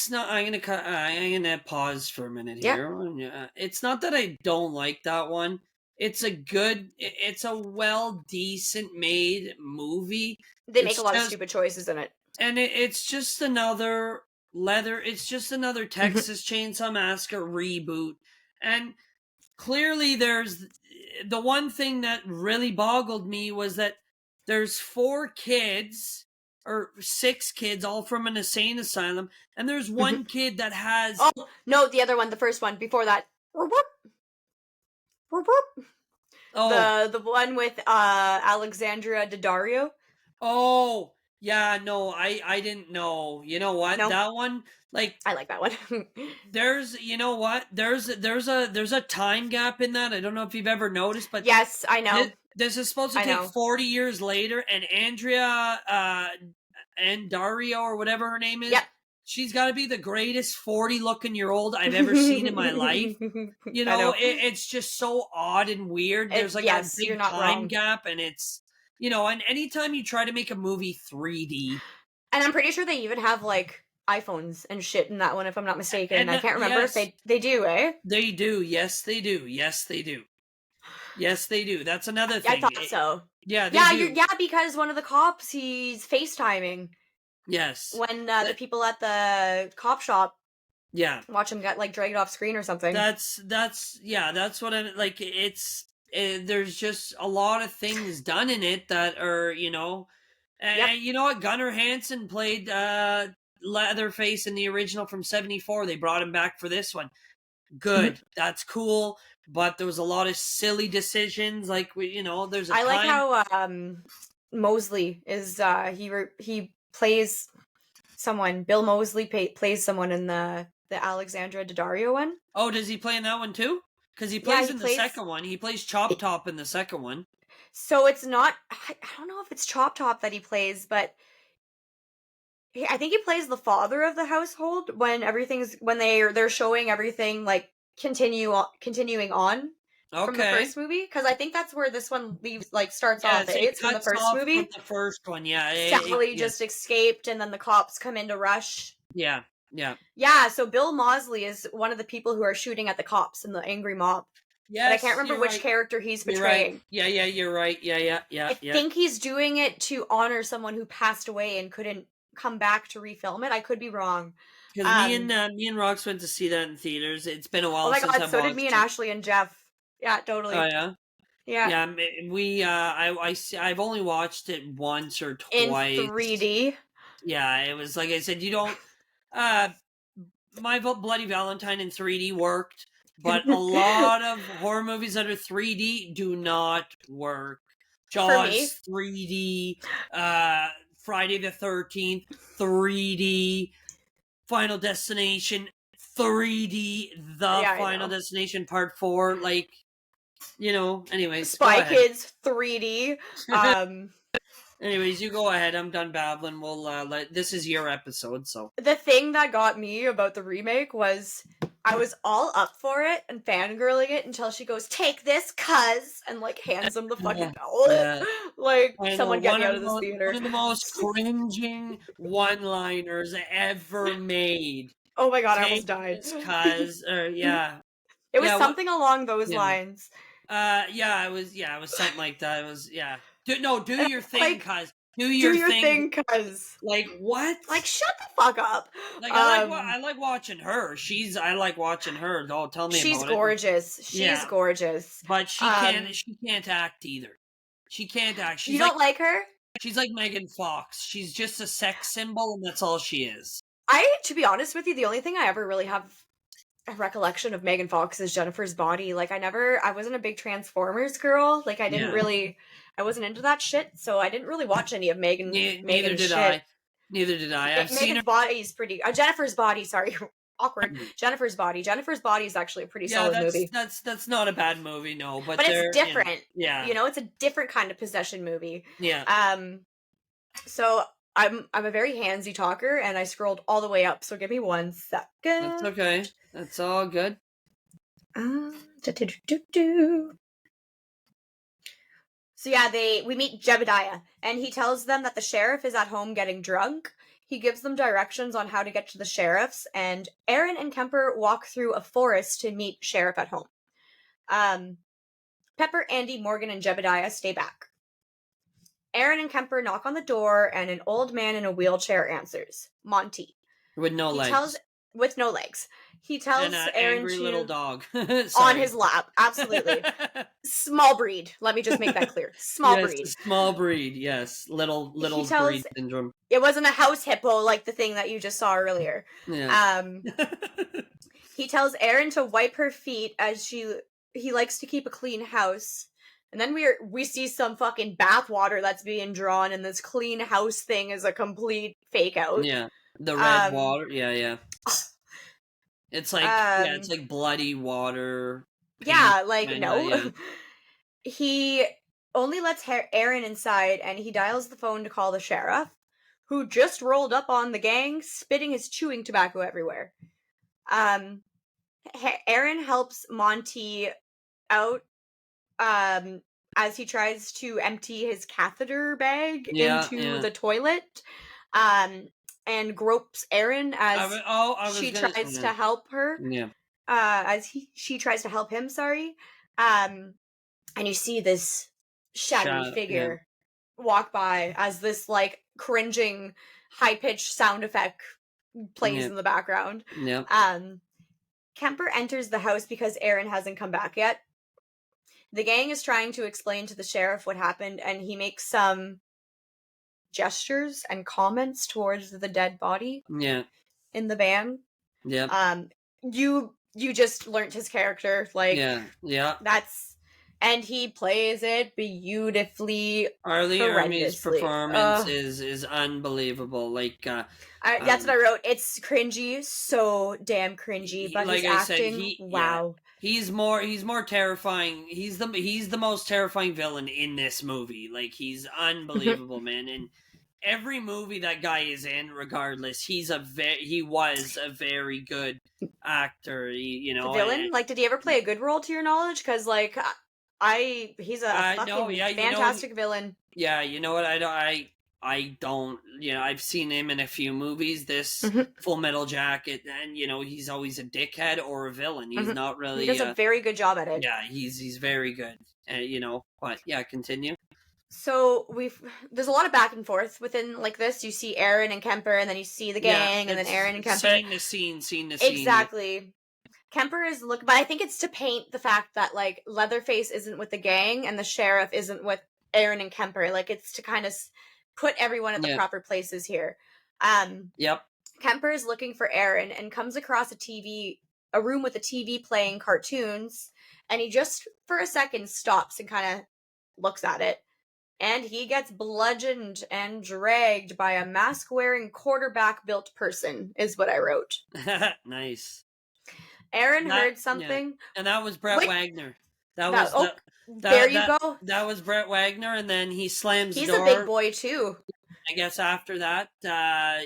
not. I'm gonna cut. I'm gonna pause for a minute yeah. here. It's not that I don't like that one. it's a well decent made movie. They make a It's lot of just stupid choices in it. and it's just another it's just another Texas Chainsaw Massacre reboot. And clearly there's the one thing that really boggled me was that there's 4 kids or 6 kids all from an insane asylum, and there's one kid that has Oh no, the other one, the first one before that. oh The one with Alexandra Daddario. oh yeah, no, I didn't know. You know what? No, That one, like, I like that one. there's you know what? There's a time gap in that. I don't know if you've ever noticed, but Yes, I know. this is supposed to I take know. 40 years later, and Andrea and Dario or whatever her name is, Yep. she's got to be the greatest 40-looking-year-old I've ever seen in my life. You I know, know. it's just so odd and weird. There's like a Yes, you're big not time wrong. gap, and it's and anytime you try to make a movie 3D, And I'm pretty sure they even have like iPhones and shit in that one, if I'm not mistaken. and I can't remember if yes, they do, eh? they do. Yes, they do. Yes, they do. Yes, they do. That's another I thing. thought so. Yeah, they Yeah, do. because one of the cops, he's FaceTiming Yes. when the people at the cop shop Yeah. watch him get like dragged off screen or something. That's what I'm like. There's just a lot of things done in it that are and, Yep. and you know what, Gunnar Hansen played Leatherface in the original from '74. They brought him back for this one. Good, that's cool, but there was a lot of silly decisions. Like there's a I like time. how Mosley is he plays someone. Bill Mosley plays someone in the Alexandra Daddario one. Oh, does he play in that one too? Because he Yeah, plays he in the plays. second one. He plays Chop Top in the second one. So it's not. I don't know if it's Chop Top that he plays, but I think he plays the father of the household when they're showing everything like continuing on from the Okay. first movie, because I think that's where this one starts Yeah, off. so It's it from the cuts first off from movie. the first one. Yeah. Sally Yes. just escaped, and then the cops come in to rush. Yeah. Yeah. Yeah, so Bill Mosley is one of the people who are shooting at the cops and the angry mob. But I can't Yes, remember you're which right. character he's You're right. portraying. Yeah, you're right. Yeah. I think he's doing it to honor someone who passed away and couldn't come back to refilm it. I could be wrong. Because me and Rox went to see that in theaters. It's been a Oh while my since god, I've so did me and watched it. Ashley and Jeff. Yeah, Oh totally. yeah. Yeah. Yeah, I've only watched it once or In twice. 3D. Yeah, it was like I said, you don't My Bloody Valentine in 3D worked, but a lot of horror movies that are 3D do not work. For me. Jaws 3D, Friday the 13th 3D, Final Destination 3D, Final Destination Part 4, anyways, Spy Kids 3D. Anyways, you go ahead. I'm done babbling. We'll this is your episode, so. The thing that got me about the remake was I was all up for it and fangirling it until she goes, "Take this, cuz," and like hands him the fucking like, someone get me out of this theater. One of the most cringing one-liners ever made. Oh my god, I almost died. Cuz, yeah. It was something along those lines. It was something like that. It was, yeah. Do your thing, cuz. Do Do your your thing, thing. cuz. Like, what? Like, shut the fuck up. Like, I like watching her. I like watching her. Don't tell me about it. She's gorgeous. She's gorgeous. But she can't act either. She can't act. She's you don't like her? She's like Megan Fox. She's just a sex symbol, and that's all she is. To be honest with you, the only thing I ever really have a recollection of Megan Fox is Jennifer's Body. Like, I wasn't a big Transformers girl. Like, I wasn't into that shit, so I didn't really watch any of Megan's Neither did shit. I. I've seen her. Body's pretty. Jennifer's Body, sorry. Awkward. Jennifer's Body. Jennifer's Body is actually a pretty solid movie. That's not a bad movie, no. But it's different. Yeah. It's a different kind of possession movie. Yeah. So I'm a very handsy talker, and I scrolled all the way up. So give me 1 second. That's okay. That's all good. So yeah, we meet Jebediah, and he tells them that the sheriff is at home getting drunk. He gives them directions on how to get to the sheriff's, and Aaron and Kemper walk through a forest to meet Sheriff at home. Pepper, Andy, Morgan, and Jebediah stay back. Aaron and Kemper knock on the door, and an old man in a wheelchair answers. Monty. With no He legs. tells with no legs. He tells And an Aaron angry to little dog. on his lap. Absolutely. Small breed. Let me just make that clear. Small yes, breed. Small breed, yes. Little breed syndrome. It wasn't a house hippo like the thing that you just saw earlier. Yeah. He tells Aaron to wipe her feet as he likes to keep a clean house. And then we see some fucking bathwater that's being drawn, and this clean house thing is a complete fake out. Yeah. The red water. Yeah. It's like it's like bloody water. Yeah, like kinda, no. Yeah. He only lets Aaron inside, and he dials the phone to call the sheriff, who just rolled up on the gang, spitting his chewing tobacco everywhere. Aaron helps Monty out as he tries to empty his catheter bag into the toilet, and gropes Aaron as she tries to help her. Yeah. As she tries to help him. Sorry. And you see this shadowy figure walk by as this like cringing, high pitched sound effect plays in the background. Yeah. Kemper enters the house because Aaron hasn't come back yet. The gang is trying to explain to the sheriff what happened, and he makes some gestures and comments towards the dead body. Yeah. In the van. Yeah. You just learned his character, like that's, and he plays it beautifully. Arlie Ermey's performance is unbelievable. Like that's what I wrote. It's cringy, so damn cringy, but like his acting, wow. He's more terrifying. He's the most terrifying villain in this movie. Like he's unbelievable, man. And every movie that guy is in, regardless, he was a very good actor. You know, the villain. Like, did he ever play a good role to your knowledge? Because like, he's a fucking fantastic villain. Yeah, you know what? I don't. You know, I've seen him in a few movies. This Full Metal Jacket, and you know, he's always a dickhead or a villain. He's not really. He does a very good job at it. Yeah, he's very good. You know, but yeah, continue. So there's a lot of back and forth within like this. You see Aaron and Kemper, and then you see the gang, and then Aaron and Kemper. Seeing the scene. Exactly. Kemper is but I think it's to paint the fact that like Leatherface isn't with the gang, and the sheriff isn't with Aaron and Kemper. Like it's to kind of put everyone at the proper places here. Yep. Kemper is looking for Aaron and comes across a room with a TV playing cartoons, and he just for a second stops and kind of looks at it. And he gets bludgeoned and dragged by a mask-wearing quarterback-built person, is what I wrote. Nice. Aaron heard something. Yeah. And that was Brett Wagner. There you go. That was Brett Wagner, and then he slams He's door. He's a big boy, too. I guess after that,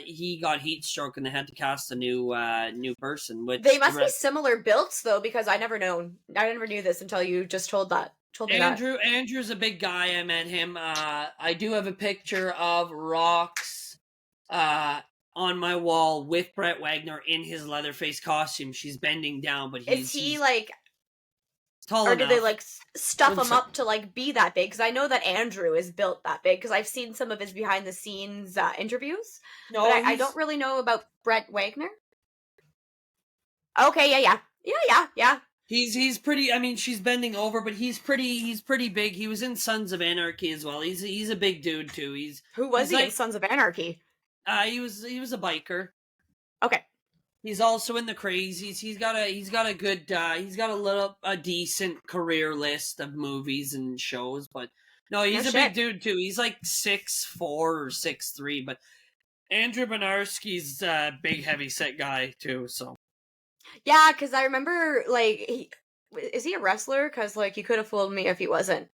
he got heat stroke, and they had to cast a new person. Which they must be similar builds, though, because I never knew this until you just told me Andrew's a big guy. I met him. I do have a picture of Rox on my wall with Brett Wagner in his Leatherface costume. She's bending down, but he's like tall or enough. Do they like stuff him up to like be that big? Because I know that Andrew is built that big because I've seen some of his behind the scenes interviews. No, but I don't really know about Brett Wagner. Okay, yeah. He's pretty. I mean, she's bending over, but he's pretty big. He was in Sons of Anarchy as well. He's a big dude too. Who was he in Sons of Anarchy? He was a biker. Okay. He's also in the Crazies. He's got a good. He's got a decent career list of movies and shows. But no, he's big dude too. He's like 6'4" or 6'3". But Andrew Benarski's a big heavy set guy too. So. Yeah, because I remember, like, is he a wrestler? Because, like, you could have fooled me if he wasn't.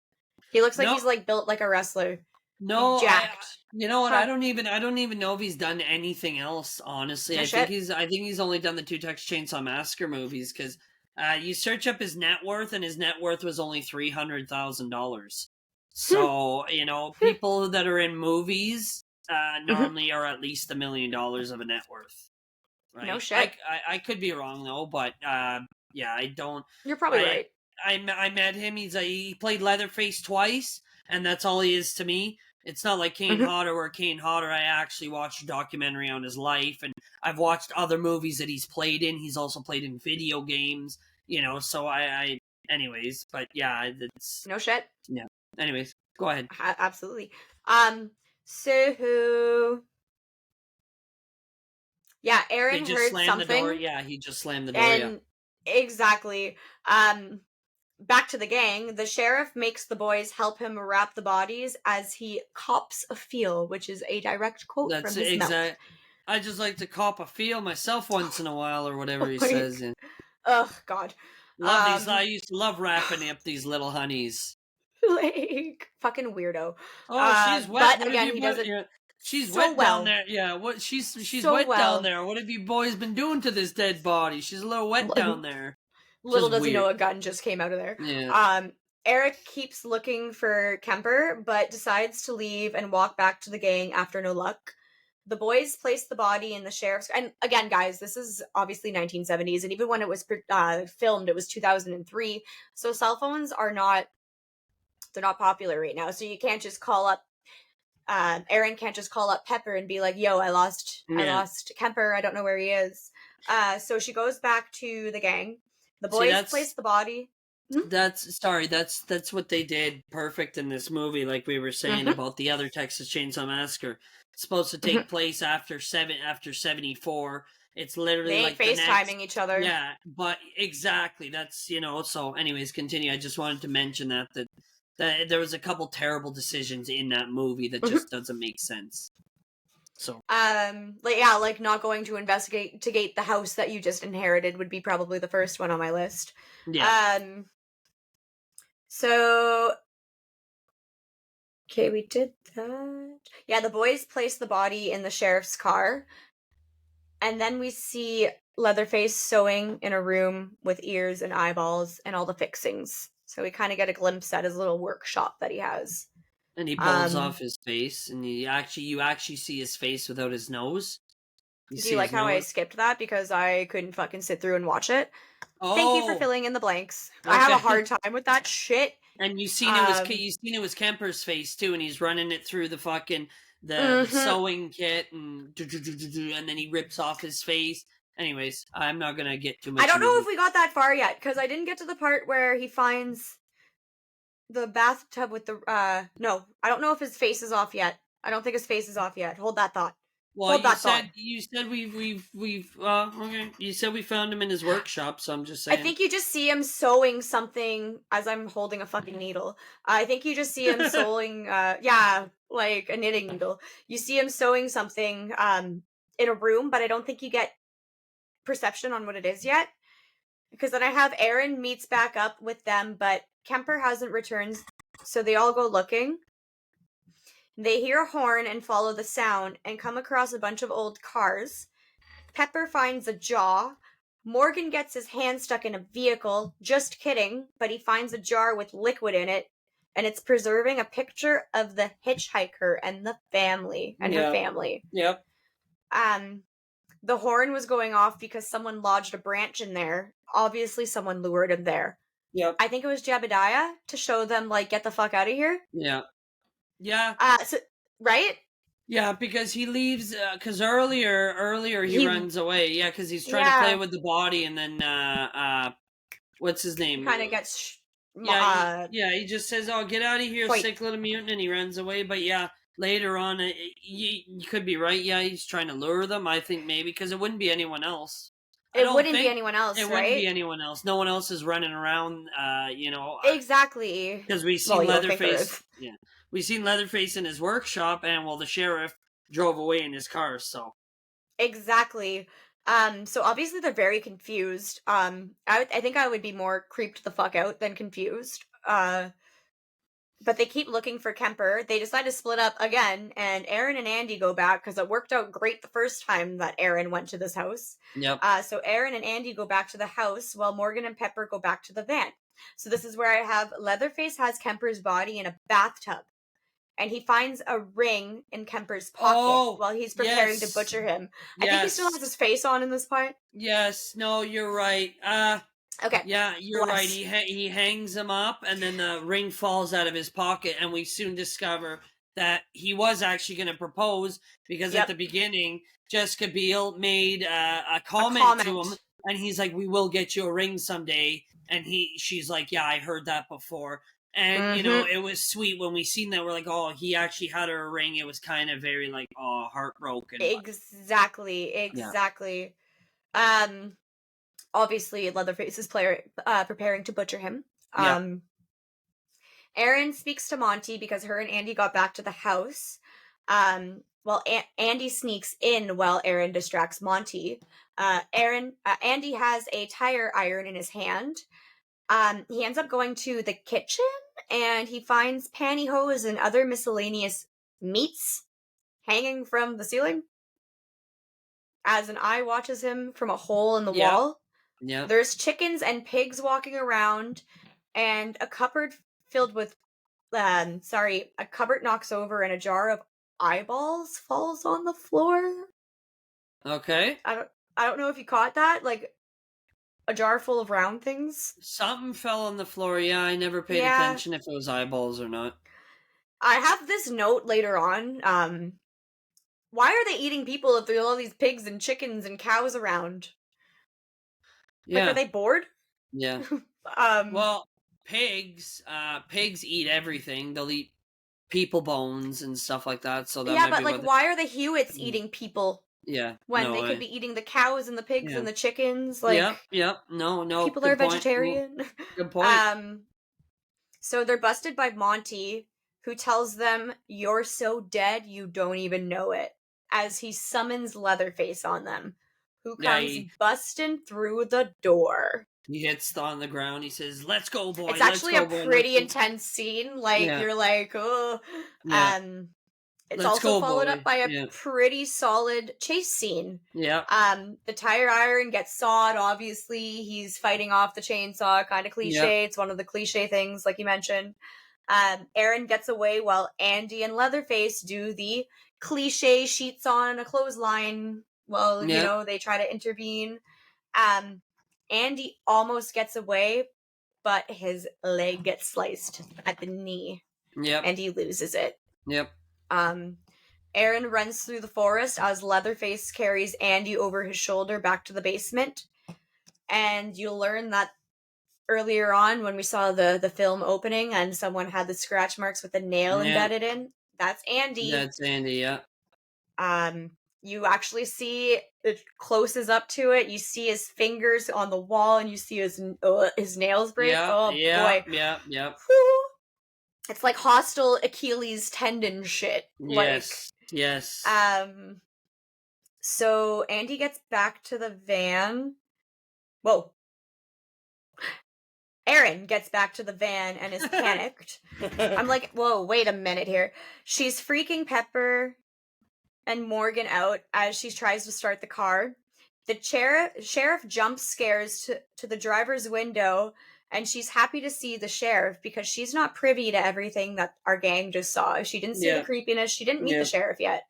He looks like he's, like, built like a wrestler. No, jacked. You know what? Huh. I don't even know if he's done anything else, honestly. I think he's only done the 2 Texas Chainsaw Massacre movies, because you search up his net worth, and his net worth was only $300,000. So, you know, people that are in movies normally are at least $1 million of a net worth. Right? No shit. I could be wrong though, but yeah, I don't. You're probably right. I met him. He played Leatherface twice, and that's all he is to me. It's not like Kane Hodder, where Kane Hodder, I actually watched a documentary on his life, and I've watched other movies that he's played in. He's also played in video games, so anyways, but yeah, it's... No shit. Yeah. Anyways, go ahead. Absolutely. So... Yeah, Aaron heard something. The door. Yeah, he just slammed the door, and exactly. Back to the gang, the sheriff makes the boys help him wrap the bodies as he cops a feel, which is a direct quote from his mouth. I just like to cop a feel myself once in a while, or whatever he says. Yeah. Oh, God. Love these. I used to love wrapping up these little honeys. Like, fucking weirdo. Oh, she's wet. But again, he does it She's so wet well. down there. Yeah, what she's so wet well. down there. What have you boys been doing to this dead body? She's a little wet down there. Little does he know a gun just came out of there. Yeah. Eric keeps looking for Kemper, but decides to leave and walk back to the gang after no luck. The boys place the body in the sheriff's... And again, guys, this is obviously 1970s, and even when it was filmed, it was 2003. So cell phones are not... They're not popular right now, so you can't just call up... Aaron can't just call up Pepper and be like, yo, I lost Kemper, I don't know where he is. So she goes back to the gang. The boys place the body. That's what they did perfect in this movie, like we were saying about the other Texas Chainsaw Massacre. It's supposed to take place after 74. It's literally they like FaceTiming each other. Yeah, but exactly. That's so anyways, continue. I just wanted to mention that there was a couple terrible decisions in that movie that just doesn't make sense. So like not going to investigate the house that you just inherited would be probably the first one on my list. Yeah. So okay, we did that. Yeah, the boys place the body in the sheriff's car, and then we see Leatherface sewing in a room with ears and eyeballs and all the fixings. So we kind of get a glimpse at his little workshop that he has. And he pulls off his face, and you actually see his face without his nose. Do you like how I skipped that because I couldn't fucking sit through and watch it? Oh. Thank you for filling in the blanks. Okay. I have a hard time with that shit. And you seen it was Kemper's face too, and he's running it through the fucking the sewing kit, and then he rips off his face. Anyways, I'm not gonna get too much. I don't know if we got that far yet, because I didn't get to the part where he finds the bathtub with the no, I don't know if his face is off yet. I don't think his face is off yet. Hold that thought. Well, you said we've okay. You said we found him in his workshop, so I'm just saying. I think you just see him sewing something as I'm holding a fucking needle. I think you just see him sewing like a knitting needle. You see him sewing something in a room, but I don't think you get perception on what it is yet. Because then I have Aaron meets back up with them, but Kemper hasn't returned, so they all go looking. They hear a horn and follow the sound and come across a bunch of old cars. Pepper finds a jaw. Morgan gets his hand stuck in a vehicle. Just kidding, but he finds a jar with liquid in it, and it's preserving a picture of the hitchhiker and the family and her family. Yep. The horn was going off because someone lodged a branch in there. Obviously, someone lured him there. Yep. I think it was Jebediah to show them, like, get the fuck out of here. Yeah. Yeah. Right? Yeah, because he leaves, because earlier he runs away. Yeah, because he's trying to play with the body, and then, what's his name? Kind of gets... he just says, oh, get out of here, sick little mutant, and he runs away. But yeah, later on, you could be right. Yeah, he's trying to lure them, I think, maybe, because it wouldn't be anyone else. It wouldn't be anyone else, It wouldn't be anyone else. No one else is running around, Exactly. Because we see Leatherface. Yeah. We seen Leatherface in his workshop, and the sheriff drove away in his car. So exactly. So obviously they're very confused. I think I would be more creeped the fuck out than confused. But they keep looking for Kemper. They decide to split up again, and Aaron and Andy go back because it worked out great the first time that Aaron went to this house. Yep. So Aaron and Andy go back to the house while Morgan and Pepper go back to the van. So this is where I have Leatherface has Kemper's body in a bathtub. And he finds a ring in Kemper's pocket while he's preparing to butcher him. I think he still has his face on in this part. Yes. No, you're right. Okay. Yeah, you're right. Bless. He hangs him up, and then the ring falls out of his pocket, and we soon discover that he was actually going to propose because at Yep. the beginning, Jessica Biel made a A comment to him, comment. and he's like, "We will get you a ring someday," and she's like, "Yeah, I heard that before." And Mm-hmm. it was sweet when we seen that. We're like, "Oh, he actually had her a ring." It was kind of very like, "Oh, heartbroken." But Exactly. yeah, Exactly. Um, obviously, Leatherface is preparing to butcher him. yeah, Erin speaks to Monty because her and Andy got back to the house. Well, Andy sneaks in while Erin distracts Monty. Andy has a tire iron in his hand. He ends up going to the kitchen and he finds pantyhose and other miscellaneous meats hanging from the ceiling as an eye watches him from a hole in the yeah, wall. yeah. There's chickens and pigs walking around, and a cupboard filled with a cupboard knocks over and a jar of eyeballs falls on the floor. Okay. I don't know if you caught that, like a jar full of round things. Something fell on the floor. Yeah, I never paid Yeah. attention if it was eyeballs or not. I have this note later on. Why are they eating people if there's all these pigs and chickens and cows around? Like, are Yeah, they bored? yeah. um Well, pigs eat everything. They'll eat people bones and stuff like that. So that yeah, might but be like what. why are the Hewitts eating people Yeah. when No. they could be eating the cows and the pigs Yeah. and the chickens? Yep. Like, Yep. No. No. people are Good point. Mm, vegetarian. good point. um So they're busted by Monty, who tells them, "You're so dead you don't even know it," as he summons Leatherface on them, who Yeah. comes busting through the door. He hits on the ground. He says, "Let's go, boy. It's Let's actually a go, boy. Let's pretty go." intense scene. Like, Yeah. you're like, oh. Yeah. It's Let's also go, followed up boy. by a Yeah. pretty solid chase scene. Yeah. The tire iron gets sawed, obviously. He's fighting off the chainsaw, kind of Yeah. cliche. It's one of the cliche things, like you mentioned. Erin gets away while Andy and Leatherface do the cliche sheets on a clothesline. Well, Yeah. they try to intervene. Um, Andy almost gets away, but his leg gets sliced at the knee, Yep. and he loses it. Yep. Um, Erin runs through the forest as Leatherface carries Andy over his shoulder back to the basement. And you'll learn that earlier on when we saw the film opening and someone had the scratch marks with a nail Yeah. embedded in. That's Andy. That's Andy. Yeah. You actually see it closes up to it. You see his fingers on the wall, and you see his nails break. Yeah. Oh Yeah. boy, Yeah. Yeah. whew. It's like hostile Achilles tendon shit. Yes. Yes. So Andy gets back to the van. Whoa. Erin gets back to the van and is panicked. I'm like, whoa, wait a minute here. She's freaking Pepper and Morgan out as she tries to start the car. The sheriff jumps scares to the driver's window, and she's happy to see the sheriff because she's not privy to everything that our gang just saw. She didn't see the Yeah. creepiness. She didn't meet Yeah. the sheriff yet.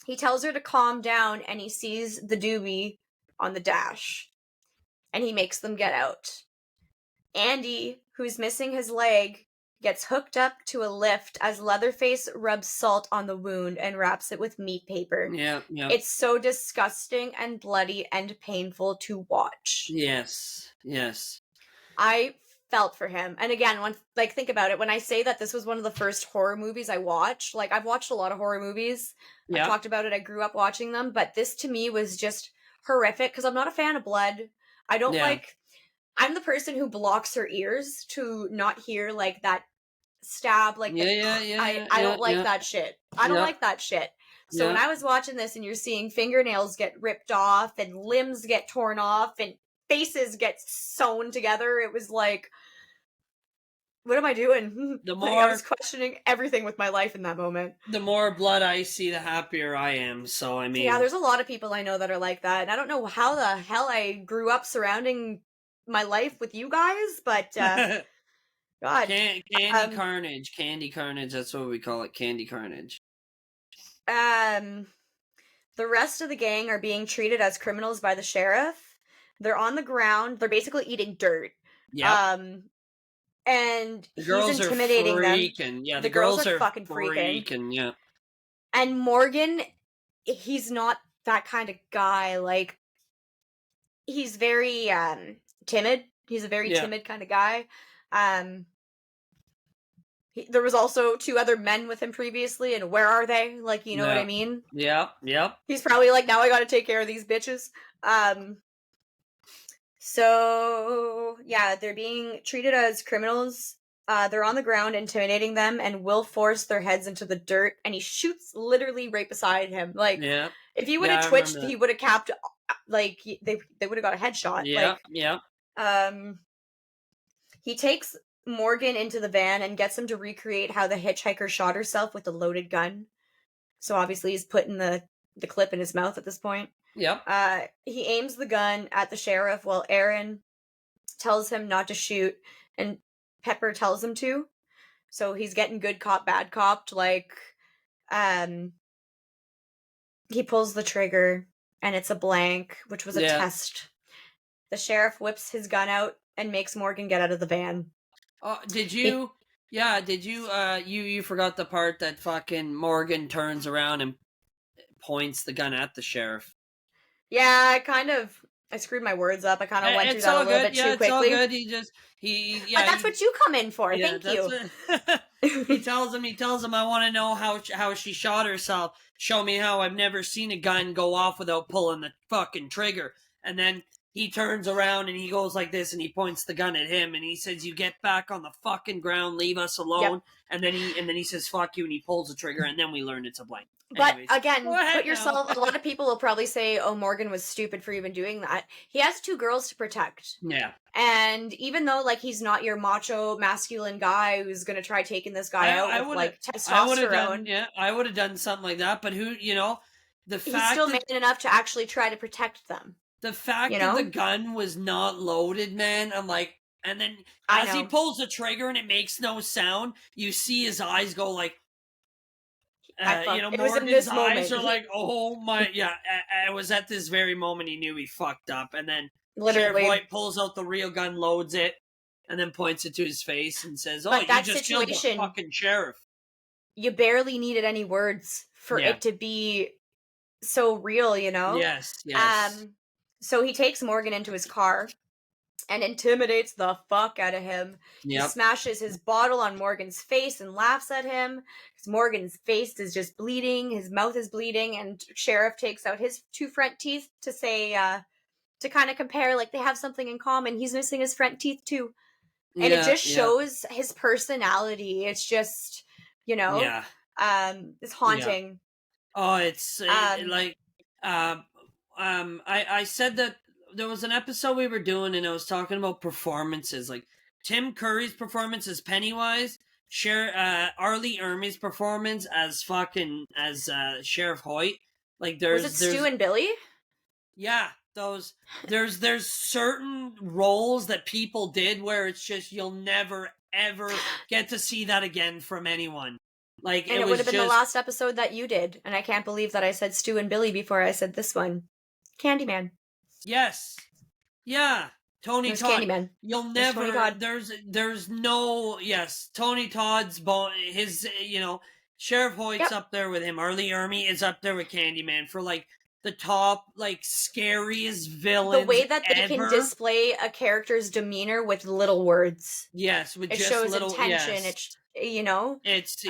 He tells her to calm down, and he sees the doobie on the dash, and he makes them get out. Andy, who's missing his leg, gets hooked up to a lift as Leatherface rubs salt on the wound and wraps it with meat paper. Yeah. Yeah. It's so disgusting and bloody and painful to watch. Yes. Yes. I felt for him. And again, think about it, when I say that this was one of the first horror movies I watched, like, I've watched a lot of horror movies. I've Yeah. talked about it. I grew up watching them, but this to me was just horrific because I'm not a fan of blood. I don't Yeah. I'm the person who blocks her ears to not hear like that stab, like the Yeah. Yeah. I don't like that shit. I don't like that shit. So when Yeah. I was watching this and you're seeing fingernails get ripped off and limbs get torn off and faces get sewn together, it was like, what am I doing? The Like, I was more questioning everything with my life in that moment. the more blood I see, the happier I am. So I Yeah, mean, there's a lot of people I know that are like that, and I don't know how the hell I grew up surrounding my life with you guys, but God. Candy Um, Carnage, Candy Carnage. That's what we call it, Candy Carnage. um, the rest of the gang are being treated as criminals by the sheriff. They're on the ground. They're basically eating dirt. Yep. And The he's girls are intimidating them. freaking. Yeah, The the girls are girls are fucking freaking. freaking. Yeah. And Morgan, he's not that kind of guy. Like, he's very timid. He's a very Yeah. timid kind of guy. Um there was also 2 other men with him previously, and where are they? Like, you know what I Yeah. mean? Yep. Yep. He's probably like, now I got to take care of these bitches. So yeah, they're being treated as criminals. They're on the ground intimidating them and will force their heads into the dirt, and he shoots literally right beside him. Like, Yeah. if he would Yeah, have I remember twitched, that. he would have capped, like, they would have got a headshot. Yep. Like, Yep. he takes Morgan into the van and gets him to recreate how the hitchhiker shot herself with a loaded gun. So obviously he's putting the clip in his mouth at this point. Yep. He aims the gun at the sheriff while Aaron tells him not to shoot, and Pepper tells him to. So he's getting good cop, bad copped. Like, he pulls the trigger, and it's a blank, which was a Yeah. test. The sheriff whips his gun out and makes Morgan get out of the van. Did you? Yeah. Did you? You forgot the part that fucking Morgan turns around and points the gun at the sheriff. Yeah, I screwed my words up. I kind of went through that a little bit too quickly. It's all good. But that's what you come in for. Yeah, Thank you. He tells him, I want to know how she shot herself. Show me how. I've never seen a gun go off without pulling the fucking trigger. And then he turns around and he goes like this and he points the gun at him and he says, "You get back on the fucking ground, leave us alone." Yep. And then he says, "Fuck you," and he pulls the trigger and then we learn it's a blank. But Anyways, again, go ahead put yourself. now. A lot of people will probably say, "Oh, Morgan was stupid for even doing that." He has 2 girls to protect. Yeah. And even though, like, he's not your macho, masculine guy who's gonna try taking this guy out with, like, testosterone. I would have done something like that. But who, the fact he's still man enough to actually try to protect them. The fact that the gun was not loaded, man, I'm like, and then as he pulls the trigger and it makes no sound, you see his eyes go like, Morgan's eyes are like, oh my, yeah. It was at this very moment he knew he fucked up, and then Sheriff White pulls out the real gun, loads it, and then points it to his face and says, "Oh, you just killed the fucking sheriff." You barely needed any words for it to be so real, you know? Yes. So he takes Morgan into his car and intimidates the fuck out of him. Yep. He smashes his bottle on Morgan's face and laughs at him. Morgan's face is just bleeding, his mouth is bleeding, and Sheriff takes out his 2 front teeth to say, to kind of compare, like, they have something in common. He's missing his front teeth too. And it just shows his personality. It's just, it's haunting. Oh, it's I said that there was an episode we were doing and I was talking about performances, like Tim Curry's performance as Pennywise, Arlie Ermey's performance as Sheriff Hoyt. Like there's Stu and Billy? Yeah, there's certain roles that people did where it's just you'll never ever get to see that again from anyone. Like, and it would have been the last episode that you did, and I can't believe that I said Stu and Billy before I said this one. Candyman. Yes. Yeah. Tony Todd. Candyman. You'll never. There's no. Yes. Tony Todd's his. Sheriff Hoyt's up there with him. Arlie Ermey is up there with Candyman for like the top, like, scariest villains. The way that they can display a character's demeanor with little words. Yes, with it just shows little intention. Yes. It's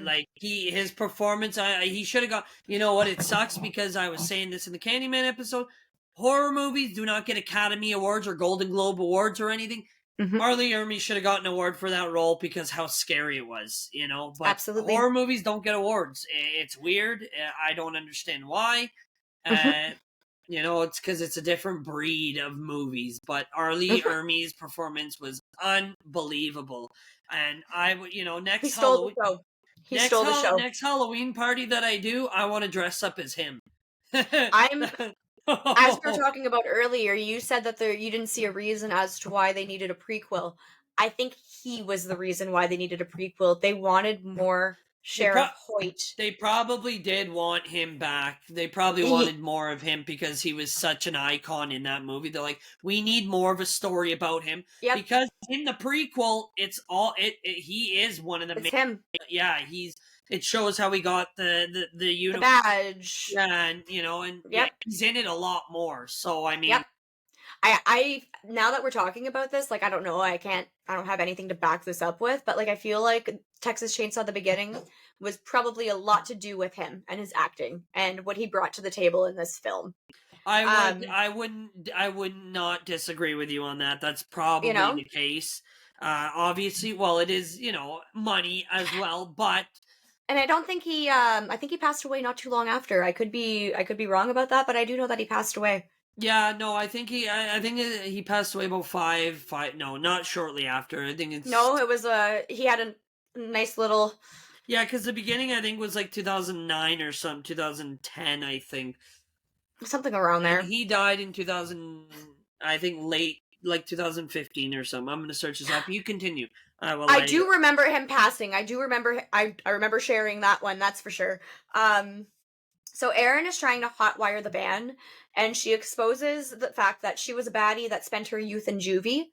like his performance. He should have got. You know what? It sucks because I was saying this in the Candyman episode. Horror movies do not get Academy Awards or Golden Globe Awards or anything. Mm-hmm. Arlie Ermey should have gotten an award for that role because how scary it was, But absolutely, horror movies don't get awards. It's weird. I don't understand why. Mm-hmm. It's because it's a different breed of movies. But Arlie Ermey's performance was unbelievable, and I would, next Halloween, he stole the show. Next Halloween party that I do, I want to dress up as him. As we were talking about earlier, you said that you didn't see a reason as to why they needed a prequel. I think he was the reason why they needed a prequel. They wanted more Sheriff Hoyt. They probably did want him back. They probably wanted more of him because he was such an icon in that movie. They're like, we need more of a story about him. Yep. Because in the prequel, it's all he is one of the main. Him. Yeah, it shows how he got the the badge. Yeah, and he's in it a lot more. So I mean, yep. I now that we're talking about this, like I don't know, I don't have anything to back this up with, but like I feel like Texas Chainsaw the beginning was probably a lot to do with him and his acting and what he brought to the table in this film. I would not disagree with you on that. That's probably the case. Obviously, well, it is, money as well, but and I don't think I think he passed away not too long after. I could be wrong about that, but I do know that he passed away. Yeah, no, I think he passed away about five, no, not shortly after. I think it's... No, it was, he had a nice little... Yeah, because the beginning, I think, was like 2009 or something, 2010, I think. Something around there. And he died in 2000, I think, late, like 2015 or something. I'm going to search this up. You continue. I do remember him passing. I do remember, I remember sharing that one, that's for sure. So Erin is trying to hotwire the van, and she exposes the fact that she was a baddie that spent her youth in juvie.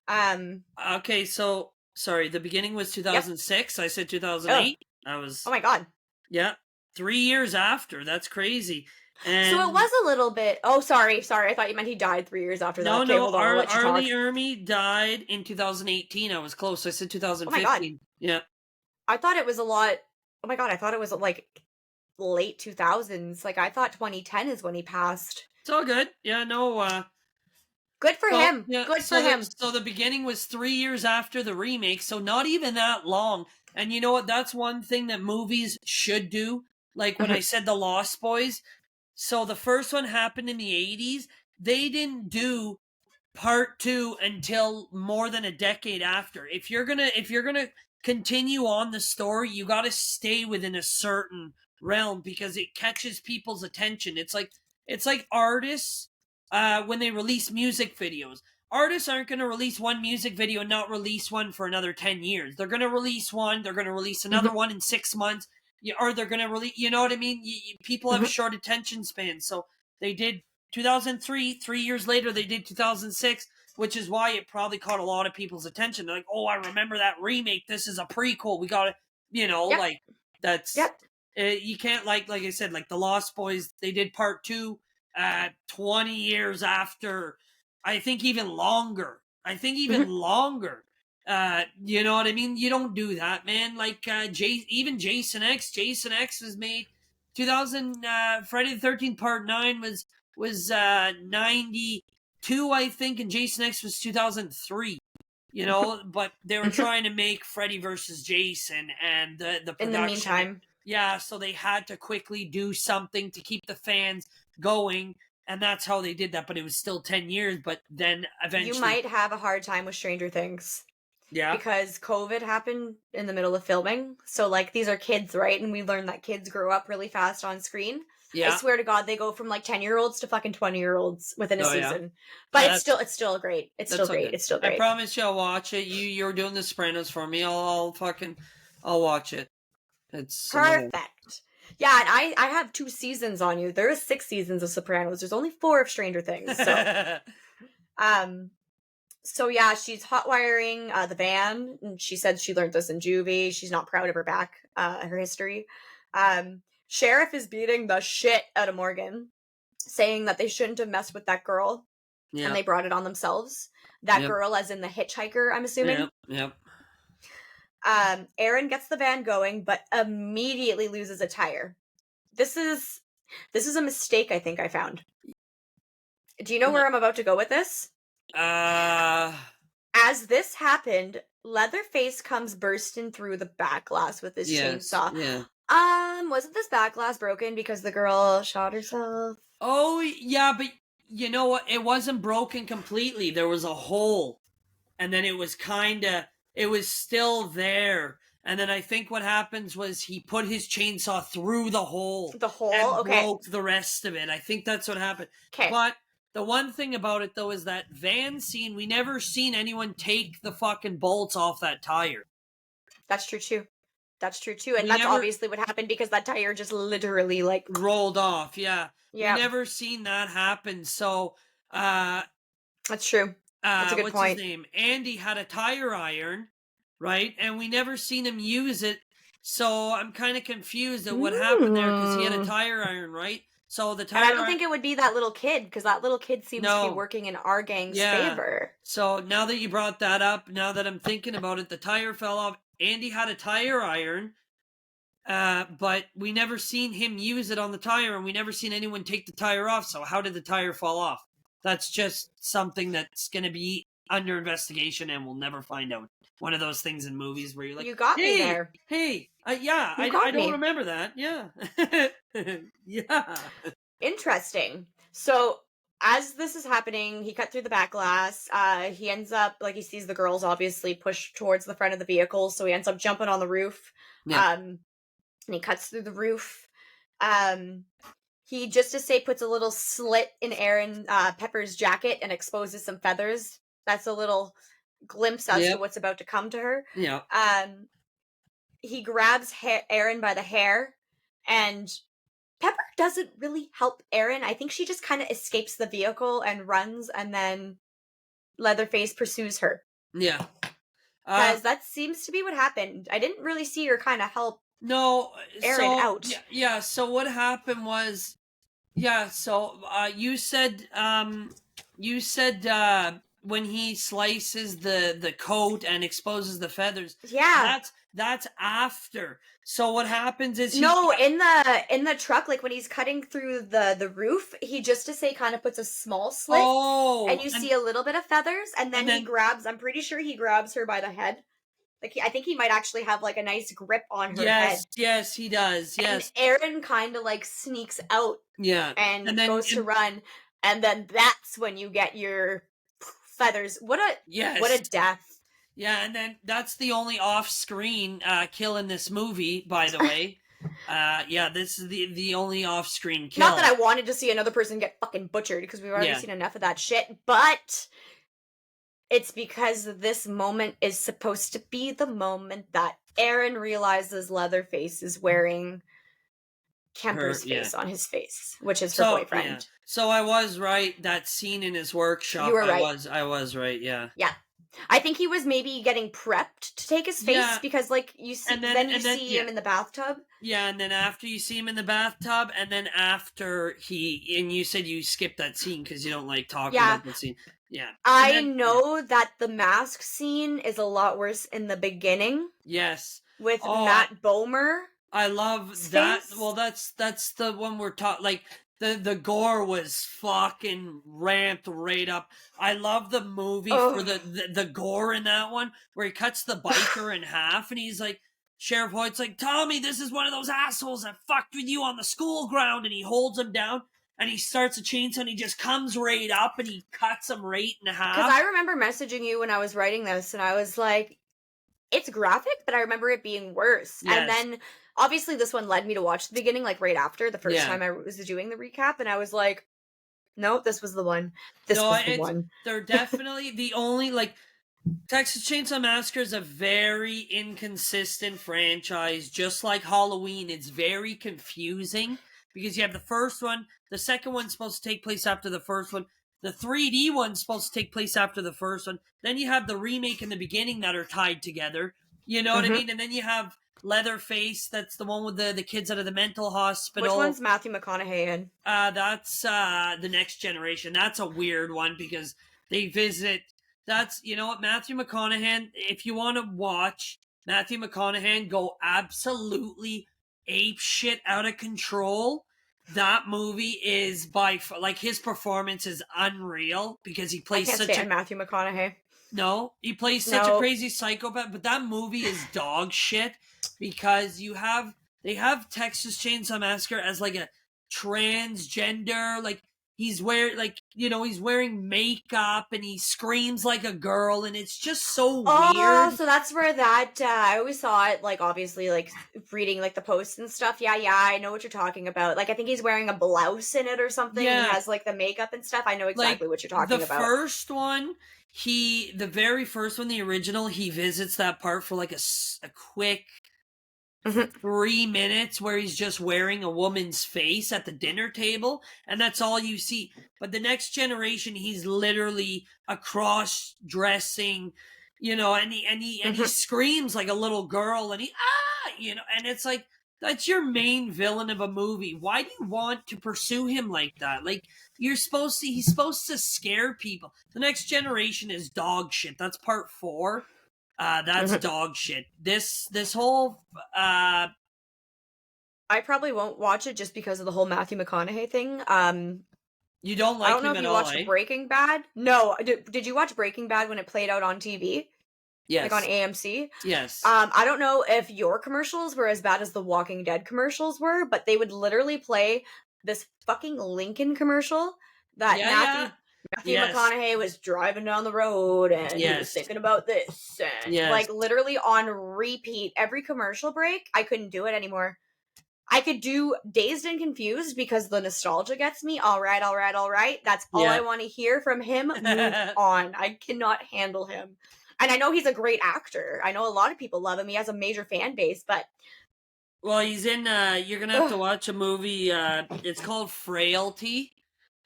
Okay, so sorry, the beginning was 2006. Yep. I said 2008. I was... Oh my god. Yeah, 3 years after. That's crazy. And so it was a little bit... Oh, sorry. I thought you meant he died 3 years after that. Okay, hold on, I'll let you talk. Arlie Ermy died in 2018. I was close. I said 2015. Oh my god. Yeah. I thought it was a lot... Oh my god, I thought it was like... late 2000s. Like I thought 2010 is when he passed. It's all good. Yeah, no, good for him. Yeah, good for him. So the beginning was 3 years after the remake, so not even that long. And you know what? That's one thing that movies should do. Like when I said The Lost Boys. So the first one happened in the 80s. They didn't do part 2 until more than a decade after. If you're gonna continue on the story, you got to stay within a certain realm because it catches people's attention. It's like artists when they release music videos. Artists aren't going to release one music video and not release one for another 10 years. They're going to release one, they're going to release another one in 6 months, or they're going to release, you know what I mean? People have short attention spans. So they did 2003, 3 years later they did 2006, which is why it probably caught a lot of people's attention. They're like, oh, I remember that remake. This is a prequel. We got to, like that's... Yep. You can't like I said, like The Lost Boys, they did part 2 20 years after. I think even longer. Longer. You know what I mean? You don't do that, man. Like even Jason X. Jason X was made 2000. Friday the 13th Part 9 was 92, I think, and Jason X was 2003. But they were trying to make Freddy versus Jason, and the production. In the meantime. Yeah, so they had to quickly do something to keep the fans going, and that's how they did that. But it was still 10 years, but then eventually... You might have a hard time with Stranger Things. Yeah. Because COVID happened in the middle of filming. So, like, these are kids, right? And we learned that kids grow up really fast on screen. Yeah. I swear to God, they go from, like, 10-year-olds to fucking 20years within a season. Yeah. But it's still great. It's still great. It's still great. I promise you I'll watch it. You're doing the Sopranos for me. I'll watch it. It's perfect. Yeah, and I have 2 seasons on you. There is 6 seasons of Sopranos. There's only 4 of Stranger Things. So, so yeah, she's hotwiring the van, and she said she learned this in juvie. She's not proud of her history. Sheriff is beating the shit out of Morgan, saying that they shouldn't have messed with that girl, and they brought it on themselves. That girl, as in the hitchhiker, I'm assuming. Yep. Erin gets the van going, but immediately loses a tire. This is a mistake I think I found. Do you know where I'm about to go with this? As this happened, Leatherface comes bursting through the back glass with his chainsaw. Yeah. Wasn't this back glass broken because the girl shot herself? Oh, yeah, but you know what? It wasn't broken completely. There was a hole. And then it was still there. And then I think what happens was he put his chainsaw through the hole. The hole? And broke the rest of it. I think that's what happened. Okay. But the one thing about it, though, is that van scene, we never seen anyone take the fucking bolts off that tire. That's true, too. That's true too, and We that's never obviously what happened because that tire just literally like rolled off. Yeah, we yeah, never seen that happen. So, that's true. That's a good what's his point. name? Andy had a tire iron, right? And we never seen him use it. So I'm kind of confused at what happened there because he had a Mm. tire iron, right? So the And I tire don't iron, think it would be that little kid because that little kid seems to be no, working in our gang's yeah. favor. So now that you brought that up, now that I'm thinking about it, the tire fell off. Andy had a tire iron, but we never seen him use it on the tire, and we never seen anyone take the tire off. So how did the tire fall off? That's just something that's going to be under investigation, and we'll never find out. One of those things in movies where you're like, You got me "Hey, there. hey, yeah, You I got don't me. remember that." Yeah, yeah, Interesting. So as this is happening, he cut through the back glass. He ends up like he sees the girls obviously push towards the front of the vehicle, so he ends up jumping on the roof. yeah, And he cuts through the roof. Um, he just to say puts a little slit in Aaron Pepper's jacket and exposes some feathers. That's a little glimpse as to yep, what's about to come to her. yeah. He grabs Aaron by the hair, and Pepper doesn't really help Aaron. I think she just kind of escapes the vehicle and runs, and then Leatherface pursues her. Yeah. Because that seems to be what happened. I didn't really see her kind of help No, Aaron so out. yeah, so what happened was so you said when he slices the coat and exposes the feathers, Yeah. that's after. So what happens is No, in the truck, like when he's cutting through the roof, he just to say kind of puts a small slit, and you see a little bit of feathers, and then he grabs. I'm pretty sure he grabs her by the head. Like I think he might actually have like a nice grip on her head. Yes, he does. Yes. And Aaron kind of like sneaks out Yeah. and then goes to run, and then that's when you get your feathers. What a death. Yeah, and then that's the only off-screen kill in this movie, by the way. Yeah, this is the only off-screen kill. Not that I wanted to see another person get fucking butchered because we've already seen enough of that shit, but it's because this moment is supposed to be the moment that Aaron realizes Leatherface is wearing Kemper's face on his face, which is her boyfriend. Yeah. So I was right. That scene in his workshop. You were right. I was right. Yeah. Yeah. I think he was maybe getting prepped to take his face because, like, you see, then you see him in the bathtub. Yeah, and then after you see him in the bathtub, and then after and you said you skipped that scene because you don't like talking about the scene. Yeah. I know that the mask scene is a lot worse in the beginning. Yes. With Matt Bomer. I love that. Well, that's the one we're talking. Like the gore was fucking ramped right up. I love the movie for the gore in that one where he cuts the biker in half, and he's like, Sheriff Hoyt's like, Tommy, this is one of those assholes that fucked with you on the school ground, and he holds him down. And he starts a chainsaw and he just comes right up and he cuts him right in half. Because I remember messaging you when I was writing this, and I was like, it's graphic, but I remember it being worse. Yes. And then, obviously, this one led me to watch the beginning, like, right after the first time I was doing the recap, and I was like, nope, this was the one. This was the one. They're definitely the only, like, Texas Chainsaw Massacre is a very inconsistent franchise, just like Halloween. It's very confusing. Because you have the first one, the second one's supposed to take place after the first one, the 3D one's supposed to take place after the first one, then you have the remake in the beginning that are tied together, you know what I mean? And then you have Leatherface, that's the one with the kids out of the mental hospital. Which one's Matthew McConaughey in? That's The Next Generation. That's a weird one because they visit, that's, you know what, Matthew McConaughey, if you want to watch Matthew McConaughey go absolutely ape shit out of control, that movie is like his performance is unreal because he plays such a Matthew McConaughey. No, he plays such a crazy psychopath, but that movie is dog shit because they have Texas Chainsaw Massacre as like a transgender, like he's wearing makeup and he screams like a girl and it's just so weird. So that's where that I always saw it, like, obviously, like, reading like the posts and stuff. Yeah, I know what you're talking about. Like, I think he's wearing a blouse in it or something. Yeah. He has like the makeup and stuff. I know exactly what you're talking about. The first one, the very first one, the original, he visits that part for like a quick 3 minutes where he's just wearing a woman's face at the dinner table, and that's all you see. But the next generation, he's literally a cross-dressing, and he screams like a little girl, and and it's like, that's your main villain of a movie. Why do you want to pursue him like that? Like, he's supposed to scare people. The next generation is dog shit. That's part 4. That's dog shit. This whole I probably won't watch it just because of the whole Matthew McConaughey thing. You don't I like don't know him if at you all, watched eh? Breaking Bad. No, did you watch Breaking Bad when it played out on TV? Like on Yes. AMC? Yes. I don't know if your commercials were as bad as the Walking Dead commercials were, but they would literally play this fucking Lincoln commercial that Yeah. Matthew Yes. McConaughey was driving down the road and he was Yes. thinking about this and Yes. like literally on repeat every commercial break. I couldn't do it anymore. I could do Dazed and Confused because the nostalgia gets me. All right, all right, all right. That's all Yeah. I want to hear from him. Move on. I cannot handle him. And I know he's a great actor. I know a lot of people love him. He has a major fan base, but Well, he's in. You're gonna have to watch a movie. It's called Frailty.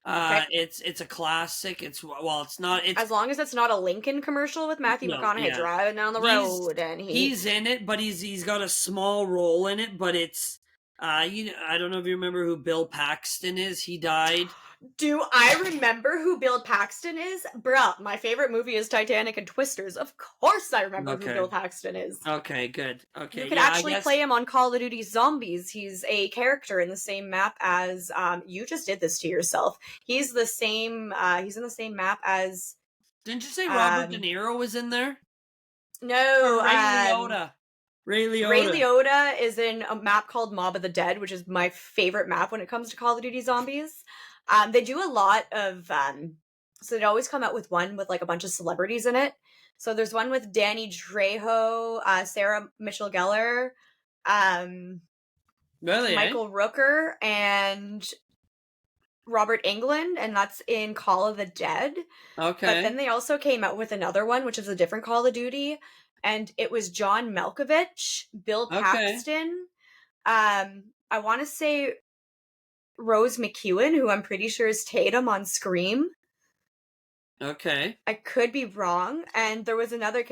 okay. It's a classic. It's not. It's As long as it's not a Lincoln commercial with Matthew no, McConaughey yeah. driving down the road and he's in it, but he's got a small role in it. But it's I don't know if you remember who Bill Paxton is. He died. Do I remember who Bill Paxton is? Bruh, my favorite movie is Titanic and Twisters. Of course I remember who Bill Paxton is. Okay, good. Okay. You can actually play him on Call of Duty Zombies. He's a character in the same map as you just did this to yourself. He's the same he's in the same map as Didn't you say Robert De Niro was in there? No, Ray Liotta. Ray Liotta is in a map called Mob of the Dead, which is my favorite map when it comes to Call of Duty Zombies. They do a lot of so they always come out with one with like a bunch of celebrities in it. So there's one with Danny Trejo, Sarah Michelle Gellar, really, Michael Rooker, and Robert Englund, and that's in Call of the Dead. Okay. But then they also came out with another one, which is a different Call of Duty, and it was John Malkovich, Bill Paxton, I want to say Rose McEwen, who I'm pretty sure is Tatum on Scream. Okay. I could be wrong. And there was another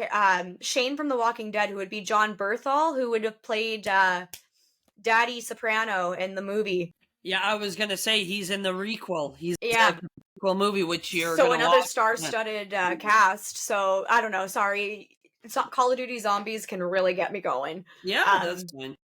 Shane from The Walking Dead, who would be John Berthal, who would have played Daddy Soprano in the movie. Yeah, I was gonna say he's in the requel. He's in the prequel movie, which you're so gonna another watch. star-studded cast. So I don't know. Sorry, it's not Call of Duty Zombies can really get me going. Yeah, that's fine.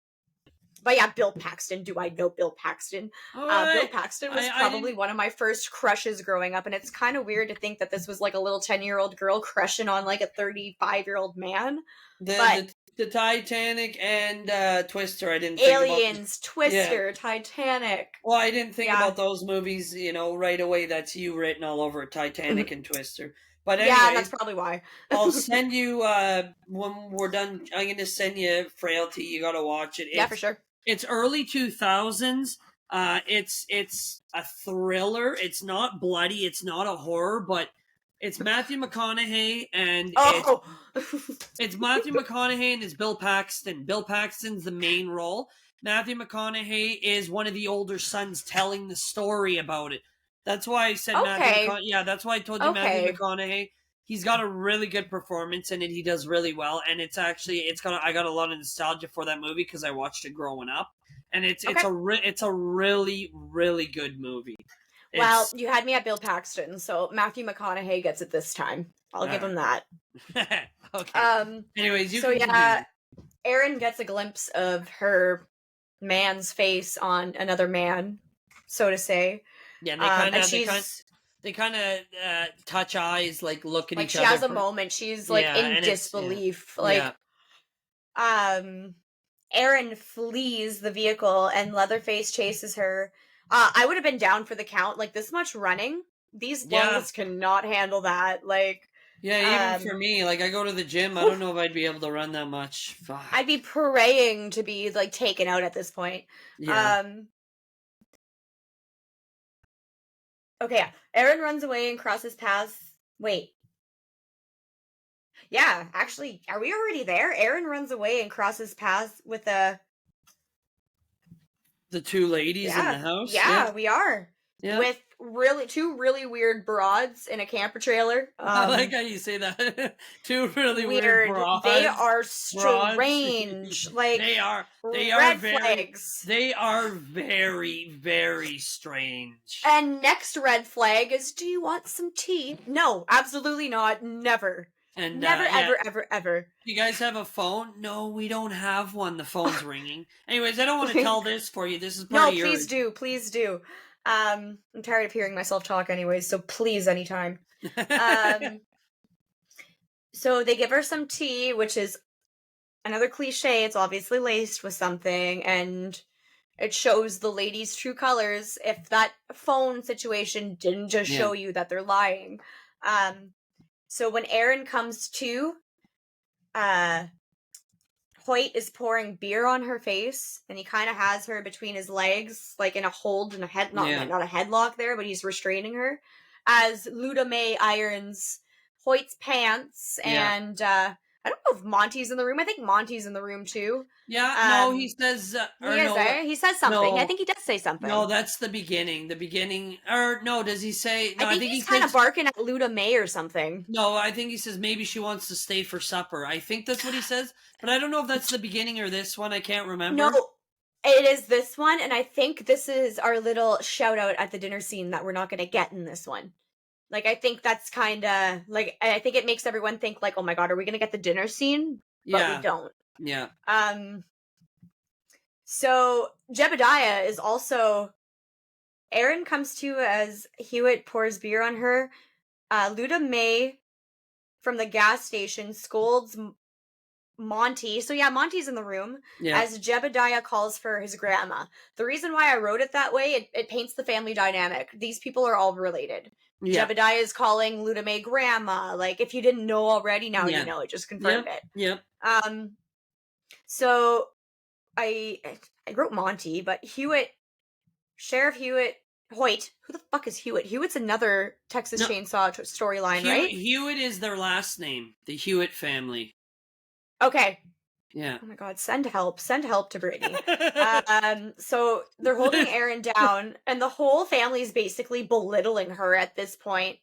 But yeah, Bill Paxton. Do I know Bill Paxton? Bill Paxton was probably one of my first crushes growing up, and it's kind of weird to think that this was like a little 10-year-old girl crushing on like a 35-year-old man. The Titanic and Twister, I didn't Aliens, Twister, Titanic. Well, I didn't think about those movies, right away. That's you written all over Titanic and Twister. But anyway, yeah, that's probably why. I'll send you when we're done. I'm going to send you Frailty. You got to watch it. Yeah, for sure. It's early 2000s. It's a thriller. It's not bloody. It's not a horror, but it's Matthew McConaughey and it's Matthew McConaughey and it's Bill Paxton. Bill Paxton's the main role. Matthew McConaughey is one of the older sons telling the story about it. That's why I said Matthew McConaughey. Yeah, that's why I told you Matthew McConaughey. He's got a really good performance in it. He does really well, and I got a lot of nostalgia for that movie because I watched it growing up, and it's a really, really good movie. Well, you had me at Bill Paxton, so Matthew McConaughey gets it this time. I'll give him that. Okay. Anyways, Erin gets a glimpse of her man's face on another man, so to say. Yeah, they kind of touch eyes, like look at each other. She has a moment. She's like in disbelief. Erin flees the vehicle and Leatherface chases her. I would have been down for the count. Like this much running, these lungs cannot handle that. Like even for me, like I go to the gym, I don't know if I'd be able to run that much. Fuck. I'd be praying to be like taken out at this point. Okay, Erin runs away and crosses paths. Wait. Yeah, actually, are we already there? Erin runs away and crosses paths with a The two ladies in the house? Yeah, we are. Yeah. With two really weird broads in a camper trailer. I like how you say that. Two really weird Weird. broads. They are Broads. strange. Like, they are red very flags. they are very, very strange. And next red flag is, do you want some tea? No, absolutely not. Never. And Never, ever. You guys have a phone? No, we don't have one. The phone's ringing. Anyways, I don't want to tell this for you. This is part of yours. No, please do. I'm tired of hearing myself talk anyways, so please, anytime. So they give her some tea, which is another cliche. It's obviously laced with something, and it shows the lady's true colors if that phone situation didn't just show you that they're lying. So when Erin comes to, Hoyt is pouring beer on her face, and he kind of has her between his legs, like in a hold and a not a headlock there, but he's restraining her as Luda May irons Hoyt's pants, and I don't know if Monty's in the room. I think Monty's in the room too. Yeah, no, he says... he says something. No, I think he does say something. No, that's the beginning. The beginning... Or, no, does he say... No, I think he's kind of barking at Luda May or something. No, I think he says maybe she wants to stay for supper. I think that's what he says, but I don't know if that's the beginning or this one. I can't remember. No, it is this one, and I think this is our little shout-out at the dinner scene that we're not going to get in this one. Like, I think that's kind of, like, I think it makes everyone think, like, oh my god, are we going to get the dinner scene? But we don't. Yeah. So, Jebediah is also, Erin comes to as Hewitt pours beer on her. Luda May from the gas station scolds Monty. So yeah, Monty's in the room as Jebediah calls for his grandma. The reason why I wrote it that way, it paints the family dynamic. These people are all related. Yeah. Jebediah is calling Luda May grandma. Like, if you didn't know already, now you know. It just confirmed it. Yep. So I wrote Monty, but Sheriff Hoyt. Who the fuck is Hewitt? Hewitt's another Texas Chainsaw storyline, right? Hewitt is their last name. The Hewitt family. Okay. Yeah. Oh my god, send help to Brittany. So they're holding Erin down, and the whole family's basically belittling her at this point.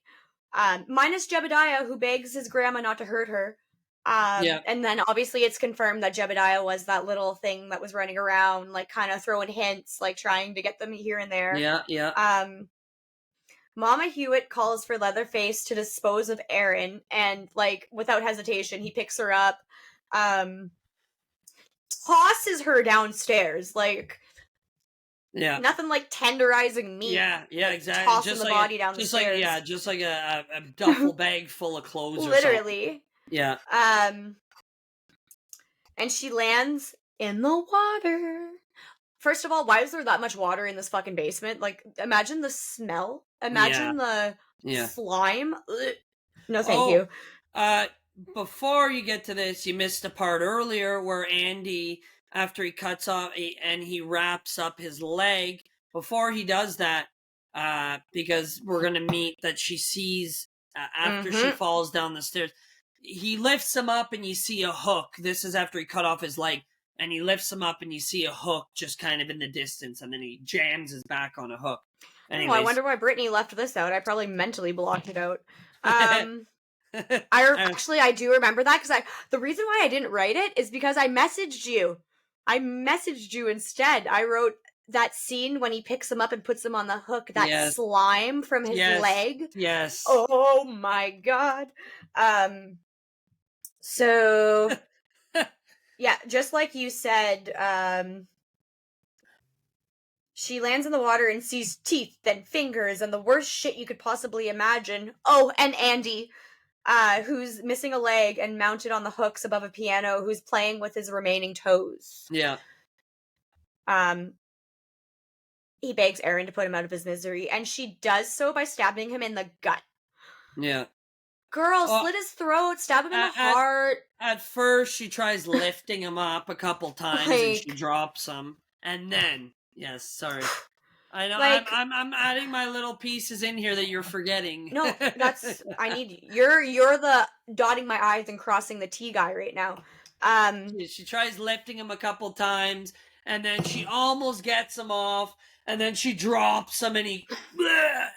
Minus Jebediah, who begs his grandma not to hurt her. And then obviously it's confirmed that Jebediah was that little thing that was running around, like kind of throwing hints, like trying to get them here and there. Yeah. Mama Hewitt calls for Leatherface to dispose of Erin, and like without hesitation, he picks her up. Tosses her downstairs, like nothing like tenderizing meat. Yeah, exactly. Tossing just the body down the stairs. Just like a duffel bag full of clothes. Literally. Yeah. And she lands in the water. First of all, why is there that much water in this fucking basement? Like, imagine the smell. Imagine the slime. Ugh. No, thank you. Before you get to this, you missed a part earlier where Andy, after he cuts off and he wraps up his leg, before he does that, because we're going to meet that she sees after she falls down the stairs, he lifts him up and you see a hook. This is after he cut off his leg, and he lifts him up and you see a hook just kind of in the distance, and then he jams his back on a hook. Anyways. I wonder why Brittany left this out. I probably mentally blocked it out. I do remember that, because the reason why I didn't write it is because I messaged you. Instead. I wrote that scene when he picks him up and puts him on the hook, that slime from his leg. Yes. Oh my god. So yeah, just like you said, she lands in the water and sees teeth and fingers and the worst shit you could possibly imagine. Oh, and Andy, who's missing a leg and mounted on the hooks above a piano, who's playing with his remaining toes. Yeah. He begs Erin to put him out of his misery, and she does so by stabbing him in the gut. Yeah. Girl, slit his throat, stab him in the heart. At first, she tries lifting him up a couple times, and she drops him. And then, sorry. I know, I'm adding my little pieces in here that you're forgetting. No, you're the dotting my I's and crossing the T guy right now. She tries lifting him a couple times, and then she almost gets him off, and then she drops him, and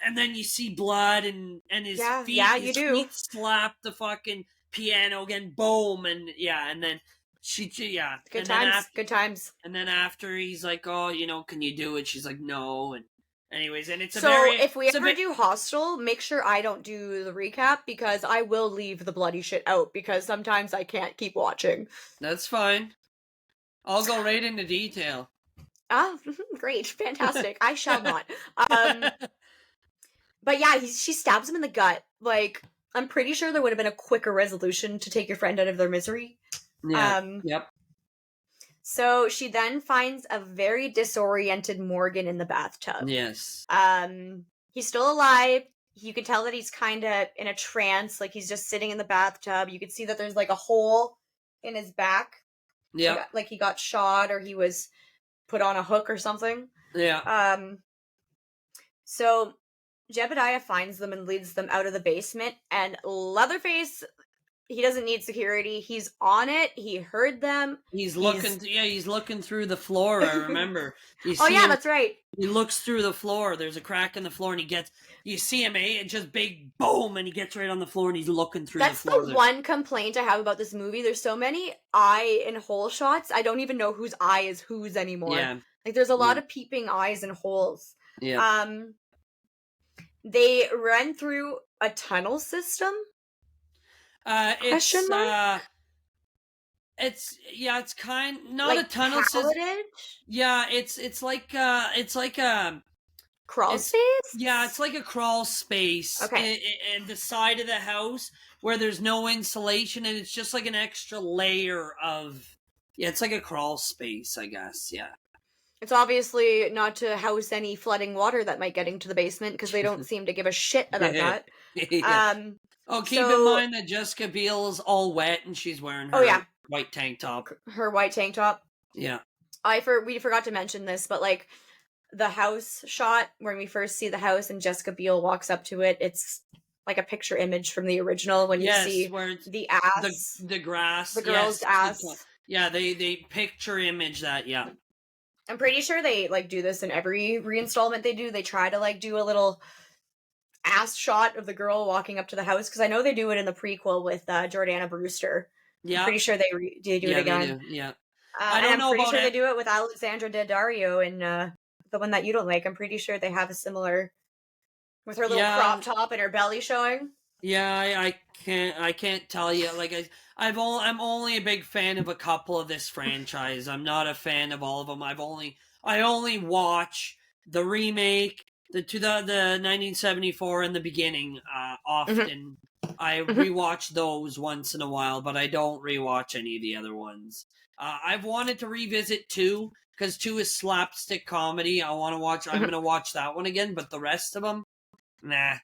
and then you see blood, and his Yeah, you his do. feet slap the fucking piano again, boom, and then Good times. Good times. and then after he's like, oh, can you do it? She's like, no, and anyways, and So if we ever do Hostel, make sure I don't do the recap because I will leave the bloody shit out because sometimes I can't keep watching. That's fine. I'll go right into detail. Ah, great, fantastic. I shall not. But yeah, she stabs him in the gut. Like, I'm pretty sure there would have been a quicker resolution to take your friend out of their misery. Yeah. Yep. So she then finds a very disoriented Morgan in the bathtub. Yes. He's still alive. You can tell that he's kind of in a trance, like he's just sitting in the bathtub. You can see that there's like a hole in his back. Yeah. Like he got shot or he was put on a hook or something. Yeah. So Jebediah finds them and leads them out of the basement, and Leatherface, he doesn't need security. He's on it. He heard them. He's looking through the floor, I remember. That's right. He looks through the floor. There's a crack in the floor, and you see him, and just big boom, and he gets right on the floor, and he's looking through the floor. That's the one complaint I have about this movie. There's so many eye and hole shots. I don't even know whose eye is whose anymore. Yeah. Like, there's a lot of peeping eyes and holes. Yeah. They ran through a tunnel system. Question mark? It's kind not like a tunnel system. Yeah, it's like a crawl space. Yeah, it's like a crawl space. Okay. And the side of the house where there's no insulation, and it's just like an extra layer of. Yeah, it's like a crawl space, I guess. Yeah. It's obviously not to house any flooding water that might get into the basement because they don't seem to give a shit about that. Yeah. Keep in mind that Jessica Biel is all wet and she's wearing her white tank top. Her white tank top. Yeah. We forgot to mention this, but like the house shot when we first see the house and Jessica Biel walks up to it, it's like a picture image from the original when you see the ass, the grass, the girl's ass. Yeah, they picture image that. Yeah. I'm pretty sure they like do this in every reinstallment they do. They try to like do a little ass shot of the girl walking up to the house because I know they do it in the prequel with Jordana Brewster. Yeah, I'm pretty sure they do it again. They do. Yeah, I don't know. I'm pretty sure they do it with Alexandra Daddario and the one that you don't like. I'm pretty sure they have a similar with her little crop top and her belly showing. Yeah, I can't tell you. Like I'm only a big fan of a couple of this franchise. I'm not a fan of all of them. I only watch the remake, the 1974 and the beginning often. I rewatch those once in a while, but I don't rewatch any of the other ones. I've wanted to revisit 2 because 2 is slapstick comedy. I'm gonna watch that one again, but the rest of them, nah.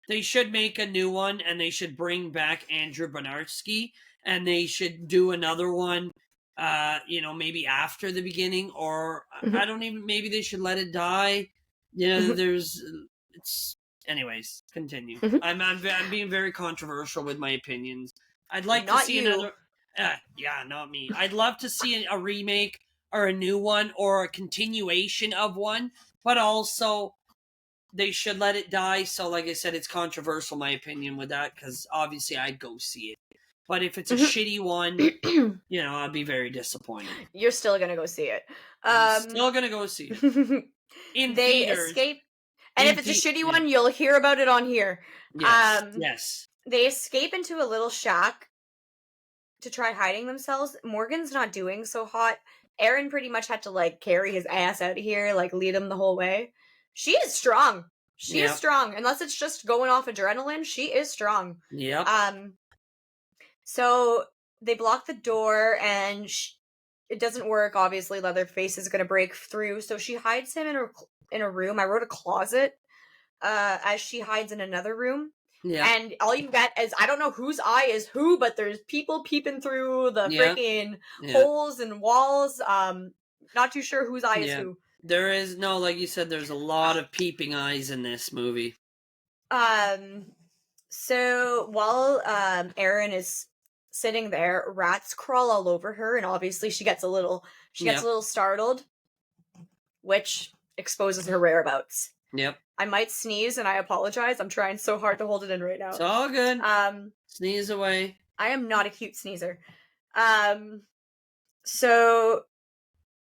They should make a new one, and they should bring back Andrew Bernarski, and they should do another one, maybe after the beginning, or maybe they should let it die. Anyways, continue. I'm being very controversial with my opinions. I'd like to see another. Not me. I'd love to see a remake or a new one or a continuation of one, but also they should let it die. So, like I said, it's controversial, my opinion, with that, because obviously I'd go see it. But if it's a shitty one, I'd be very disappointed. You're still gonna go see it. I'm still gonna go see it. They escape, and if it's a shitty one, you'll hear about it on here. Yes. They escape into a little shack to try hiding themselves. Morgan's not doing so hot. Aaron pretty much had to like carry his ass out of here, like lead him the whole way. She is strong. She is strong. Unless it's just going off adrenaline, she is strong. Yep. So they block the door and it doesn't work. Obviously, Leatherface is going to break through. So she hides him in a room. I wrote a closet as she hides in another room. Yeah. And all you get is, I don't know whose eye is who, but there's people peeping through the freaking holes and walls. Not too sure whose eye is who. There is like you said, there's a lot of peeping eyes in this movie. So while Aaron is sitting there. Rats crawl all over her, and obviously she gets a little startled, which exposes her whereabouts. Yep. I might sneeze, and I apologize. I'm trying so hard to hold it in right now. It's all good. Sneeze away. I am not a cute sneezer. So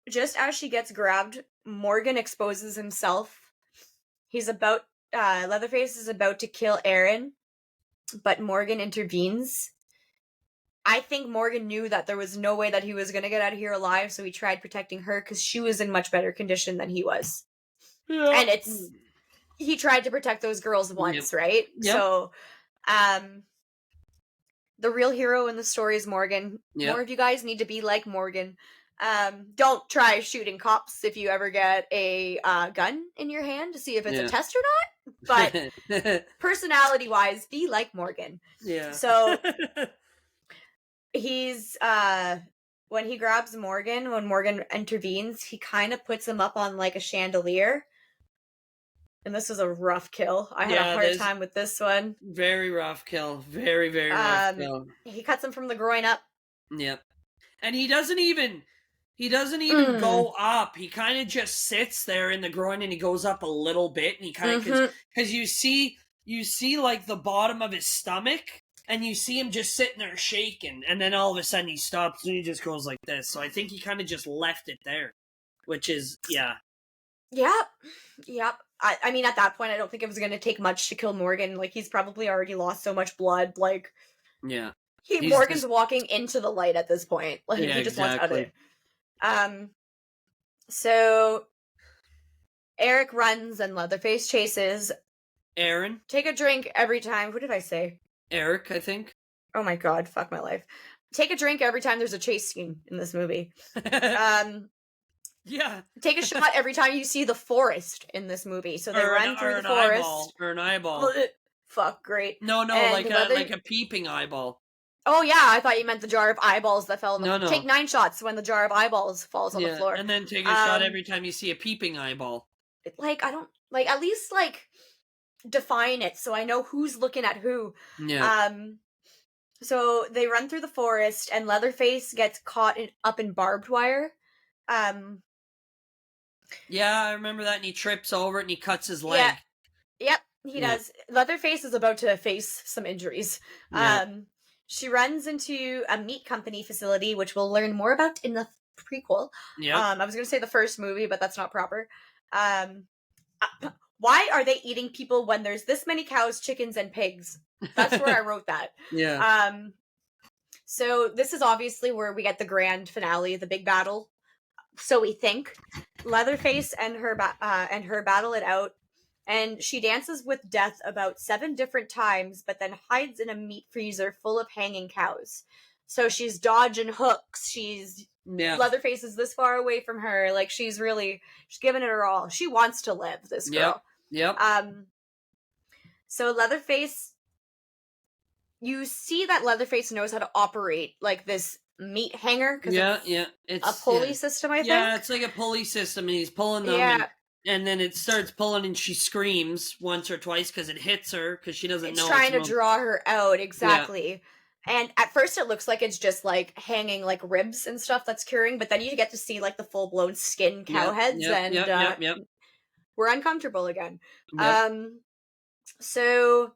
just as she gets grabbed, Morgan exposes himself. Leatherface is about to kill Aaron, but Morgan intervenes. I think Morgan knew that there was no way that he was going to get out of here alive, so he tried protecting her because she was in much better condition than he was. Yeah. And he tried to protect those girls once, right? Yep. So, the real hero in the story is Morgan. Yep. More of you guys need to be like Morgan. Don't try shooting cops if you ever get a gun in your hand to see if it's a test or not. But personality-wise, be like Morgan. Yeah. So he's when he grabs Morgan, when Morgan intervenes, he kind of puts him up on like a chandelier. And this was a rough kill. I had a hard time with this one. Very rough kill. Very, very rough kill. He cuts him from the groin up. Yep. And he doesn't even go up. He kind of just sits there in the groin, and he goes up a little bit, and he kind of because you see like the bottom of his stomach, and you see him just sitting there shaking, and then all of a sudden he stops and he just goes like this. So I think he kind of just left it there, which is Yep. I mean, at that point, I don't think it was going to take much to kill Morgan. Like, he's probably already lost so much blood. Like, yeah, Morgan's walking into the light at this point. Like, he just wants out of it. So Eric runs and Leatherface chases. Aaron, take a drink every time. What did I say? Eric, I think. Oh my god, fuck my life. Take a drink every time there's a chase scene in this movie. Yeah. Take a shot every time you see the forest in this movie. So they run through the forest. Or an eyeball. Fuck, great. No, like a peeping eyeball. Oh yeah, I thought you meant the jar of eyeballs that fell on the floor. No. Take 9 shots when the jar of eyeballs falls on the floor. And then take a shot every time you see a peeping eyeball. Like, I don't... Like, at least, like, define it so I know who's looking at who. Yeah. So they run through the forest, and Leatherface gets caught up in barbed wire. Yeah, I remember that, and he trips over it, and he cuts his leg. Yeah. Yep, he does. Leatherface is about to face some injuries. Yeah. She runs into a meat company facility, which we'll learn more about in the prequel. Yeah. I was going to say the first movie, but that's not proper. Why are they eating people when there's this many cows, chickens, and pigs? That's where I wrote that. Yeah. So this is obviously where we get the grand finale, the big battle. So we think. Leatherface and her battle it out, and she dances with death about 7 different times, but then hides in a meat freezer full of hanging cows. So she's dodging hooks. Leatherface is this far away from her. Like, she's giving it her all. She wants to live, this girl. Yep. So Leatherface, you see that Leatherface knows how to operate, like, this meat hanger. It's a pulley system, I think. Yeah, it's like a pulley system, and he's pulling them, and then it starts pulling, and she screams once or twice because it hits her, because she doesn't know. It's trying to draw her out, exactly. Yeah. And at first it looks like it's just, like, hanging, like, ribs and stuff that's curing, but then you get to see, like, the full-blown skin cow heads, and we're uncomfortable again. Yep. So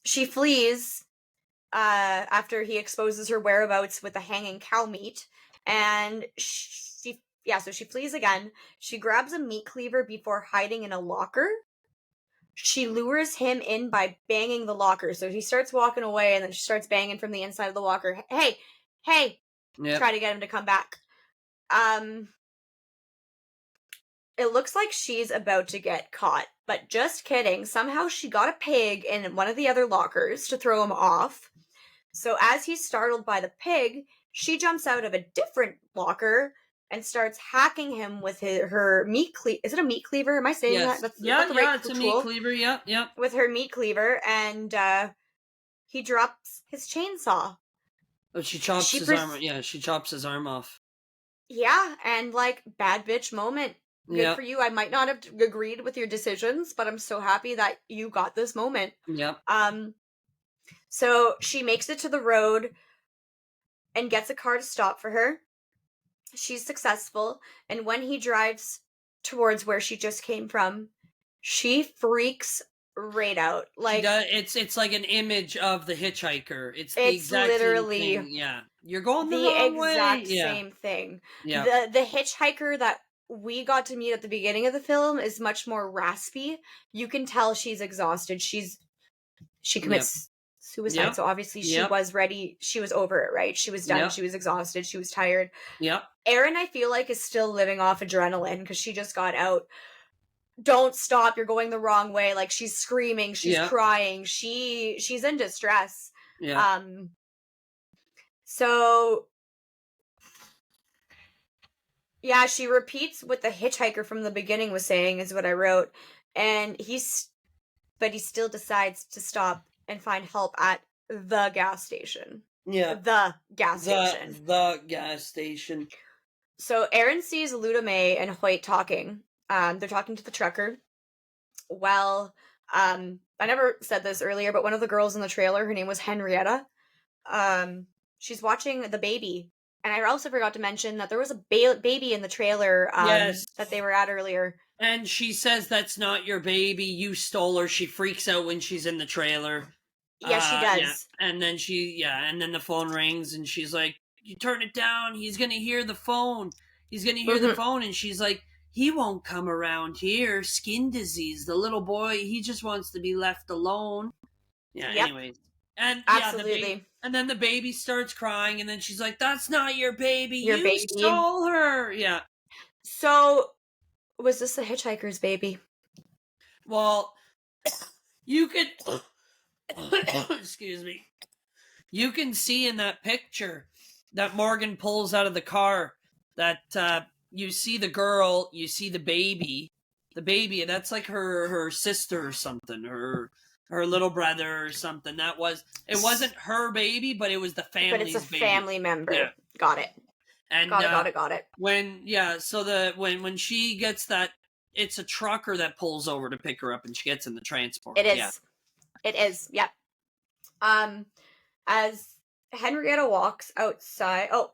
she flees after he exposes her whereabouts with the hanging cow meat, and so she flees again. She grabs a meat cleaver before hiding in a locker. She lures him in by banging the locker. So he starts walking away, and then she starts banging from the inside of the locker. Hey! Yep. Try to get him to come back. It looks like she's about to get caught, but just kidding. Somehow she got a pig in one of the other lockers to throw him off. So as he's startled by the pig, she jumps out of a different locker and starts hacking him with her meat cleaver. Is it a meat cleaver? Am I saying that? That's it's a meat cleaver. Yep. With her meat cleaver, and he drops his chainsaw. Oh, she chops his arm. Yeah, she chops his arm off. Yeah, and like, bad bitch moment. Good for you. I might not have agreed with your decisions, but I'm so happy that you got this moment. Yep. So she makes it to the road. and gets a car to stop for her. She's successful, and when he drives towards where she just came from, she freaks right out. She Like, does. It's like an image of the hitchhiker. It's the it's exact same literally thing. Yeah, you're going the the wrong way. exact Yeah, same thing. yeah, The hitchhiker that we got to meet at the beginning of the film is much more raspy. You can tell she's exhausted. She yep, commits suicide. yep, So obviously she yep, was ready. She was over it, right? She was done. yep, She was exhausted. She was tired. yep. Erin, I feel like, is still living off adrenaline because she just got out. Don't stop, you're going the wrong way. Like, she's screaming, she's Yeah, crying, she's in distress. yeah, Um so yeah, she repeats what the hitchhiker from the beginning was saying, is what I wrote. And he still decides to stop and find help at the gas station. yeah. The gas station. The gas station. So Erin sees Luda May and Hoyt talking. They're talking to the trucker. Well, I never said this earlier, but one of the girls in the trailer, her name was Henrietta. She's watching the baby. And I also forgot to mention that there was a baby in the trailer Yes. that they were at earlier. And she says that's not your baby. You stole her. She freaks out when she's in the trailer. Yeah, she does. Yeah. And then and then the phone rings and she's like, "You turn it down. He's gonna hear the phone. He's gonna hear the phone." And she's like, "He won't come around here. Skin disease. The little boy, he just wants to be left alone." Yeah. Yep. Anyways, and absolutely. and then the baby starts crying, and then she's like, "That's not your baby. Your you baby stole her." Yeah. So, was this the hitchhiker's baby? Well, you could. Excuse me. You can see in that picture that Morgan pulls out of the car that you see the girl, you see the baby. The baby, that's like her sister or something, her little brother or something. It wasn't her baby, but it was the family's baby. But it's a family member. Yeah. Got it. And got it. When she gets that, it's a trucker that pulls over to pick her up, and she gets in the transport. It is. Yeah. It is. Yep. As Henrietta walks outside. So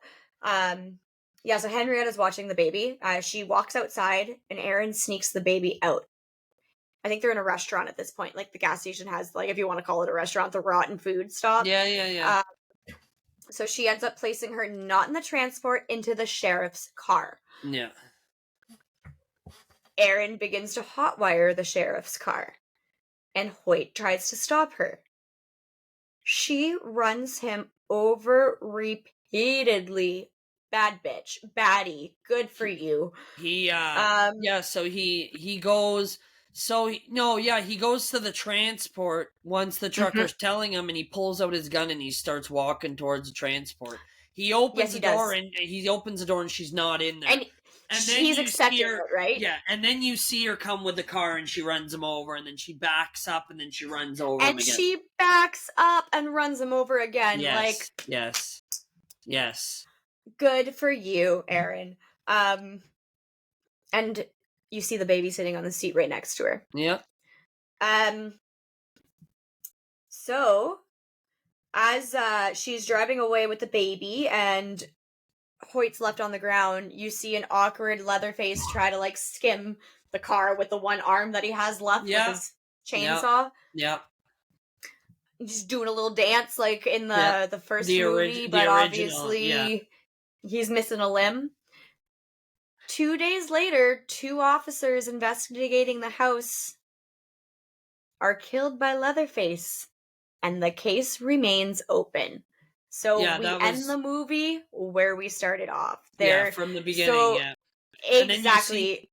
Henrietta's watching the baby. She walks outside, and Erin sneaks the baby out. I think they're in a restaurant at this point. Like, the gas station has, like, if you want to call it a restaurant, the rotten food stop. Yeah. So she ends up placing her not in the transport, into the sheriff's car. Yeah. Erin begins to hotwire the sheriff's car, and Hoyt tries to stop her. She runs him over repeatedly. Bad bitch. Baddie. Good for you. He goes to the transport once the trucker's telling him, and he pulls out his gun and he starts walking towards the transport. He opens the door and she's not in there. And then he's accepting it, right? Yeah, and then you see her come with the car and she runs him over, and then she backs up and then she runs over him again. And she backs up and runs him over again. Yes, yes. Good for you, Erin. And you see the baby sitting on the seat right next to her. Yep. So, as she's driving away with the baby and Hoyt's left on the ground, you see an awkward Leatherface try to, like, skim the car with the one arm that he has left with his chainsaw. Yep. Just doing a little dance, like in the first movie, but obviously he's missing a limb. 2 days later, 2 officers investigating the house are killed by Leatherface, and the case remains open. So we end the movie where we started off. There, from the beginning, so, exactly. And then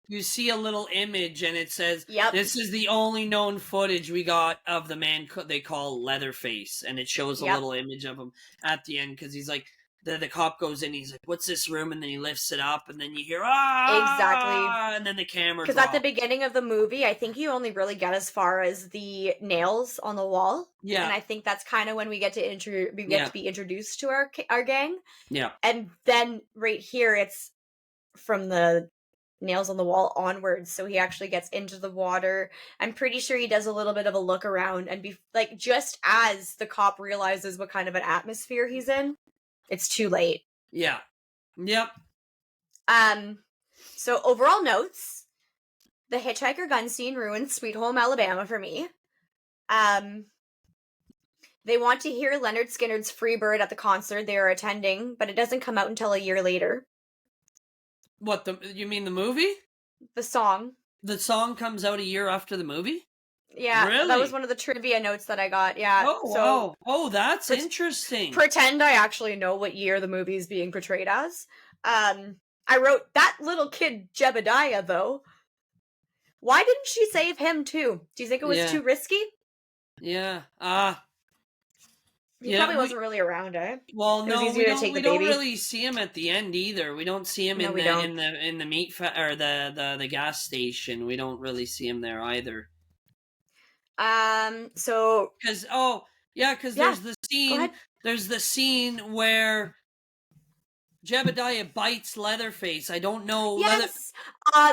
you see a little image, and it says, "This is the only known footage we got of the man they call Leatherface," and it shows a little image of him at the end, because he's like, the cop goes in, he's like, "What's this room?" And then he lifts it up, and then you hear, "Ah!" Exactly. And then the camera Because at the beginning of the movie, I think you only really get as far as the nails on the wall. Yeah. And I think that's kind of when we get to to be introduced to our gang. Yeah. And then right here, it's from the nails on the wall onwards, so he actually gets into the water. I'm pretty sure he does a little bit of a look around, and just as the cop realizes what kind of an atmosphere he's in, It's too late. Yeah. Yep. So overall notes, the hitchhiker gun scene ruins Sweet Home Alabama for me. They want to hear Leonard Skinnard's Freebird at the concert they are attending, but it doesn't come out until a year later. What, you mean the movie? The song. The song comes out a year after the movie? Yeah, really? That was one of the trivia notes that I got. Yeah. Oh, so wow. Oh, that's interesting. Pretend I actually know what year the movie is being portrayed as. I wrote that little kid Jebediah, though. Why didn't she save him too? Do you think it was too risky? Yeah. He probably wasn't really around, eh? Well, no, we don't really see him at the end either. We don't see him in the meat or the gas station. We don't really see him there either. So because there's the scene. There's the scene where Jebediah bites Leatherface. I don't know. Yes.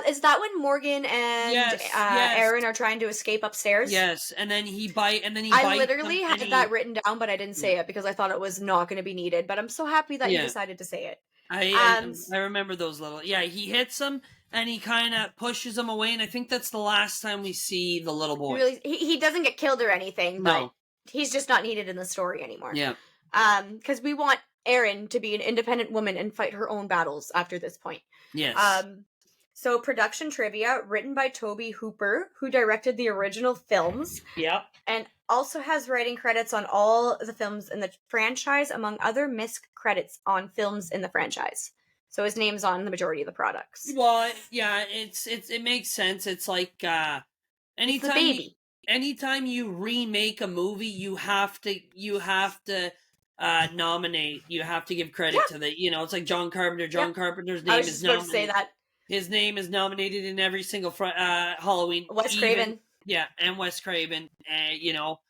Is that when Morgan and Aaron are trying to escape upstairs? Yes, and then he bites. I literally had that written down, but I didn't say it because I thought it was not going to be needed. But I'm so happy that you decided to say it. I remember those little. Yeah, he hits him and he kind of pushes him away, and I think that's the last time we see the little boy. Really, he doesn't get killed or anything, but he's just not needed in the story anymore. Yeah. Because we want Erin to be an independent woman and fight her own battles after this point. Yes. So production trivia, written by Toby Hooper, who directed the original films. Yep. And also has writing credits on all the films in the franchise, among other missed credits on films in the franchise. So his name's on the majority of the products. Well, yeah, it makes sense. It's like anytime you remake a movie, you have to nominate. You have to give credit to the. It's like John Carpenter. Carpenter's name is nominated. To say that. His name is nominated in every single Halloween. Wes Craven. Yeah, and Wes Craven. It's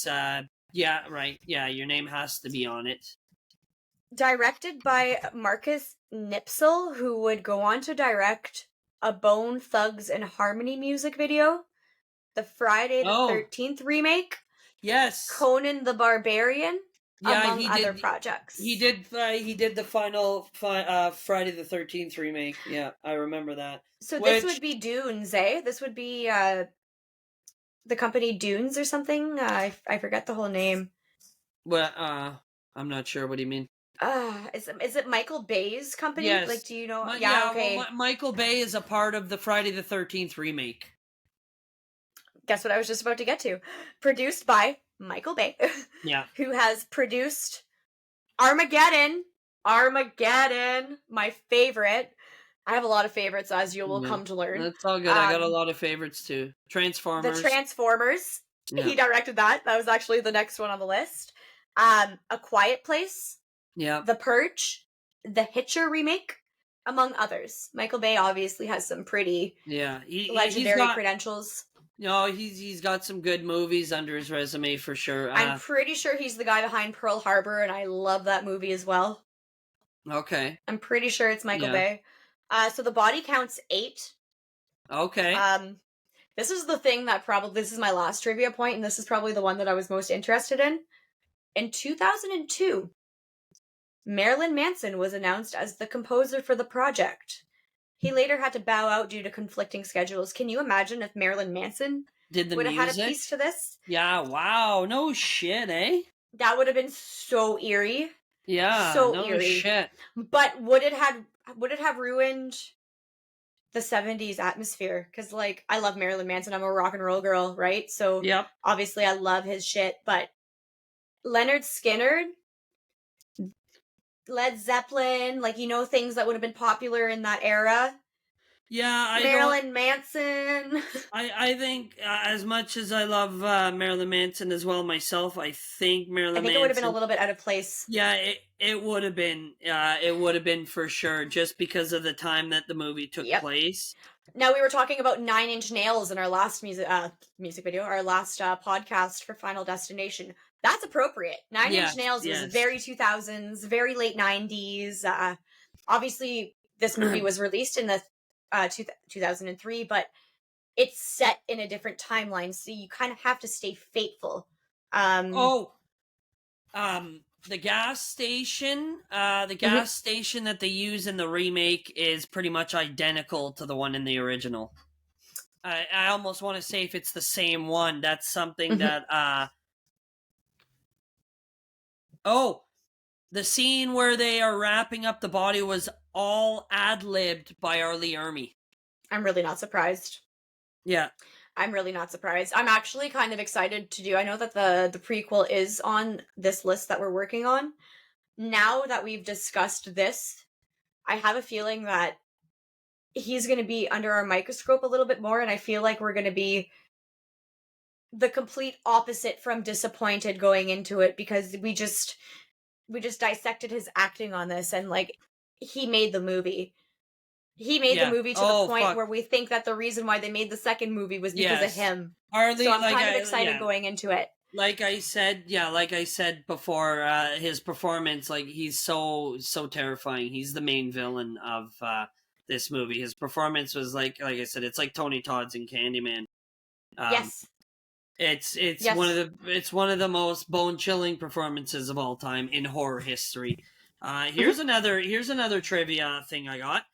right. Yeah, your name has to be on it. Directed by Marcus Nipsel, who would go on to direct a Bone Thugs and Harmony music video, the Friday the 13th remake. Yes. Conan the Barbarian. Among other projects. He did the final Friday the 13th remake. Yeah, I remember that. So this would be Dunes, eh? This would be the company Dunes or something. I forget the whole name. Well, I'm not sure. What do you mean? Is it Michael Bay's company? Yes. Like, do you know? Okay. Well, Michael Bay is a part of the Friday the 13th remake. Guess what I was just about to get to. Produced by Michael Bay. Yeah. Who has produced Armageddon, my favorite. I have a lot of favorites, as you will come to learn. That's all good. I got a lot of favorites too. Transformers. The Transformers. Yeah. He directed that. That was actually the next one on the list. A Quiet Place. Yeah. The Purge. The Hitcher remake. Among others. Michael Bay obviously has some pretty legendary credentials. No, he's got some good movies under his resume for sure. I'm pretty sure he's the guy behind Pearl Harbor, and I love that movie as well. Okay. I'm pretty sure it's Michael Bay. So the body count's 8. Okay. This is the thing that this is my last trivia point, and this is probably the one that I was most interested in. In 2002, Marilyn Manson was announced as the composer for the project. He later had to bow out due to conflicting schedules. Can you imagine if Marilyn Manson would have had a piece to this? Yeah, wow. No shit, eh? That would have been so eerie. Yeah, so eerie. Shit. But would it have ruined the 70s atmosphere? Because, like, I love Marilyn Manson. I'm a rock and roll girl, right? So, obviously I love his shit. But Leonard Skinnard, Led Zeppelin, like, things that would have been popular in that era. Yeah, Marilyn Manson. I think as much as I love Marilyn Manson as well myself, I think Marilyn Manson. It would have been a little bit out of place. Yeah, it would have been. It would have been for sure, just because of the time that the movie took place. Now, we were talking about 9 Inch Nails in our last music video, our last podcast for Final Destination. That's appropriate. 9 Inch Nails was very 2000s, very late 90s. Obviously, this movie was released in the 2003, but it's set in a different timeline, so you kind of have to stay faithful. the gas station that they use in the remake is pretty much identical to the one in the original. I almost want to say if it's the same one. That's something that the scene where they are wrapping up the body was all ad-libbed by R. Lee Ermey. I'm really not surprised. Yeah. I'm really not surprised. I'm actually kind of excited to do. I know that the prequel is on this list that we're working on. Now that we've discussed this, I have a feeling that he's going to be under our microscope a little bit more, and I feel like we're going to be the complete opposite from disappointed going into it, because we just dissected his acting on this, and like, he made the movie. He made the movie to the point where we think that the reason why they made the second movie was because of him. So I'm kind of excited going into it. Like I said before, his performance, like, he's so terrifying. He's the main villain of this movie. His performance was like I said, it's like Tony Todd's in Candyman. Yes. It's one of the most bone-chilling performances of all time in horror history. Here's another trivia thing I got.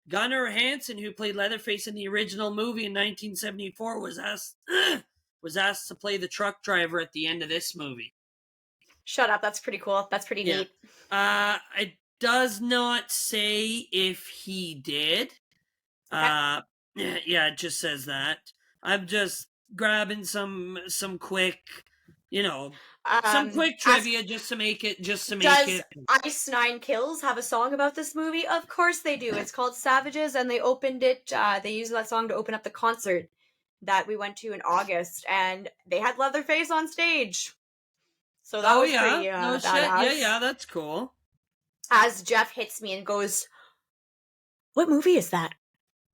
Gunnar Hansen, who played Leatherface in the original movie in 1974, was asked to play the truck driver at the end of this movie. Shut up! That's pretty cool. That's pretty neat. It does not say if he did. Okay. It just says that. I'm just grabbing some quick, some quick trivia just to make it. Does Ice Nine Kills have a song about this movie? Of course they do. It's called Savages, and they opened it. They used that song to open up the concert that we went to in August, and they had Leatherface on stage. So that was pretty badass. Yeah, that's cool. As Jeff hits me and goes, "What movie is that?"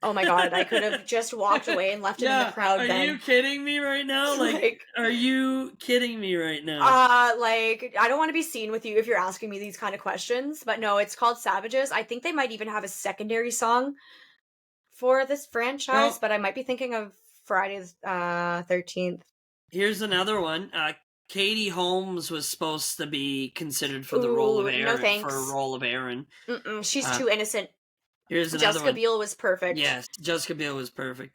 Oh my god, I could have just walked away and left it in the crowd. Are you kidding me right now? Like, are you kidding me right now? I don't want to be seen with you if you're asking me these kind of questions, but no, it's called Savages. I think they might even have a secondary song for this franchise, but I might be thinking of Friday the 13th. Here's another one. Katie Holmes was supposed to be considered for the role of Erin. No thanks. For a role of Erin. She's too innocent. Here's another Jessica Biel was perfect. Yes, Jessica Biel was perfect.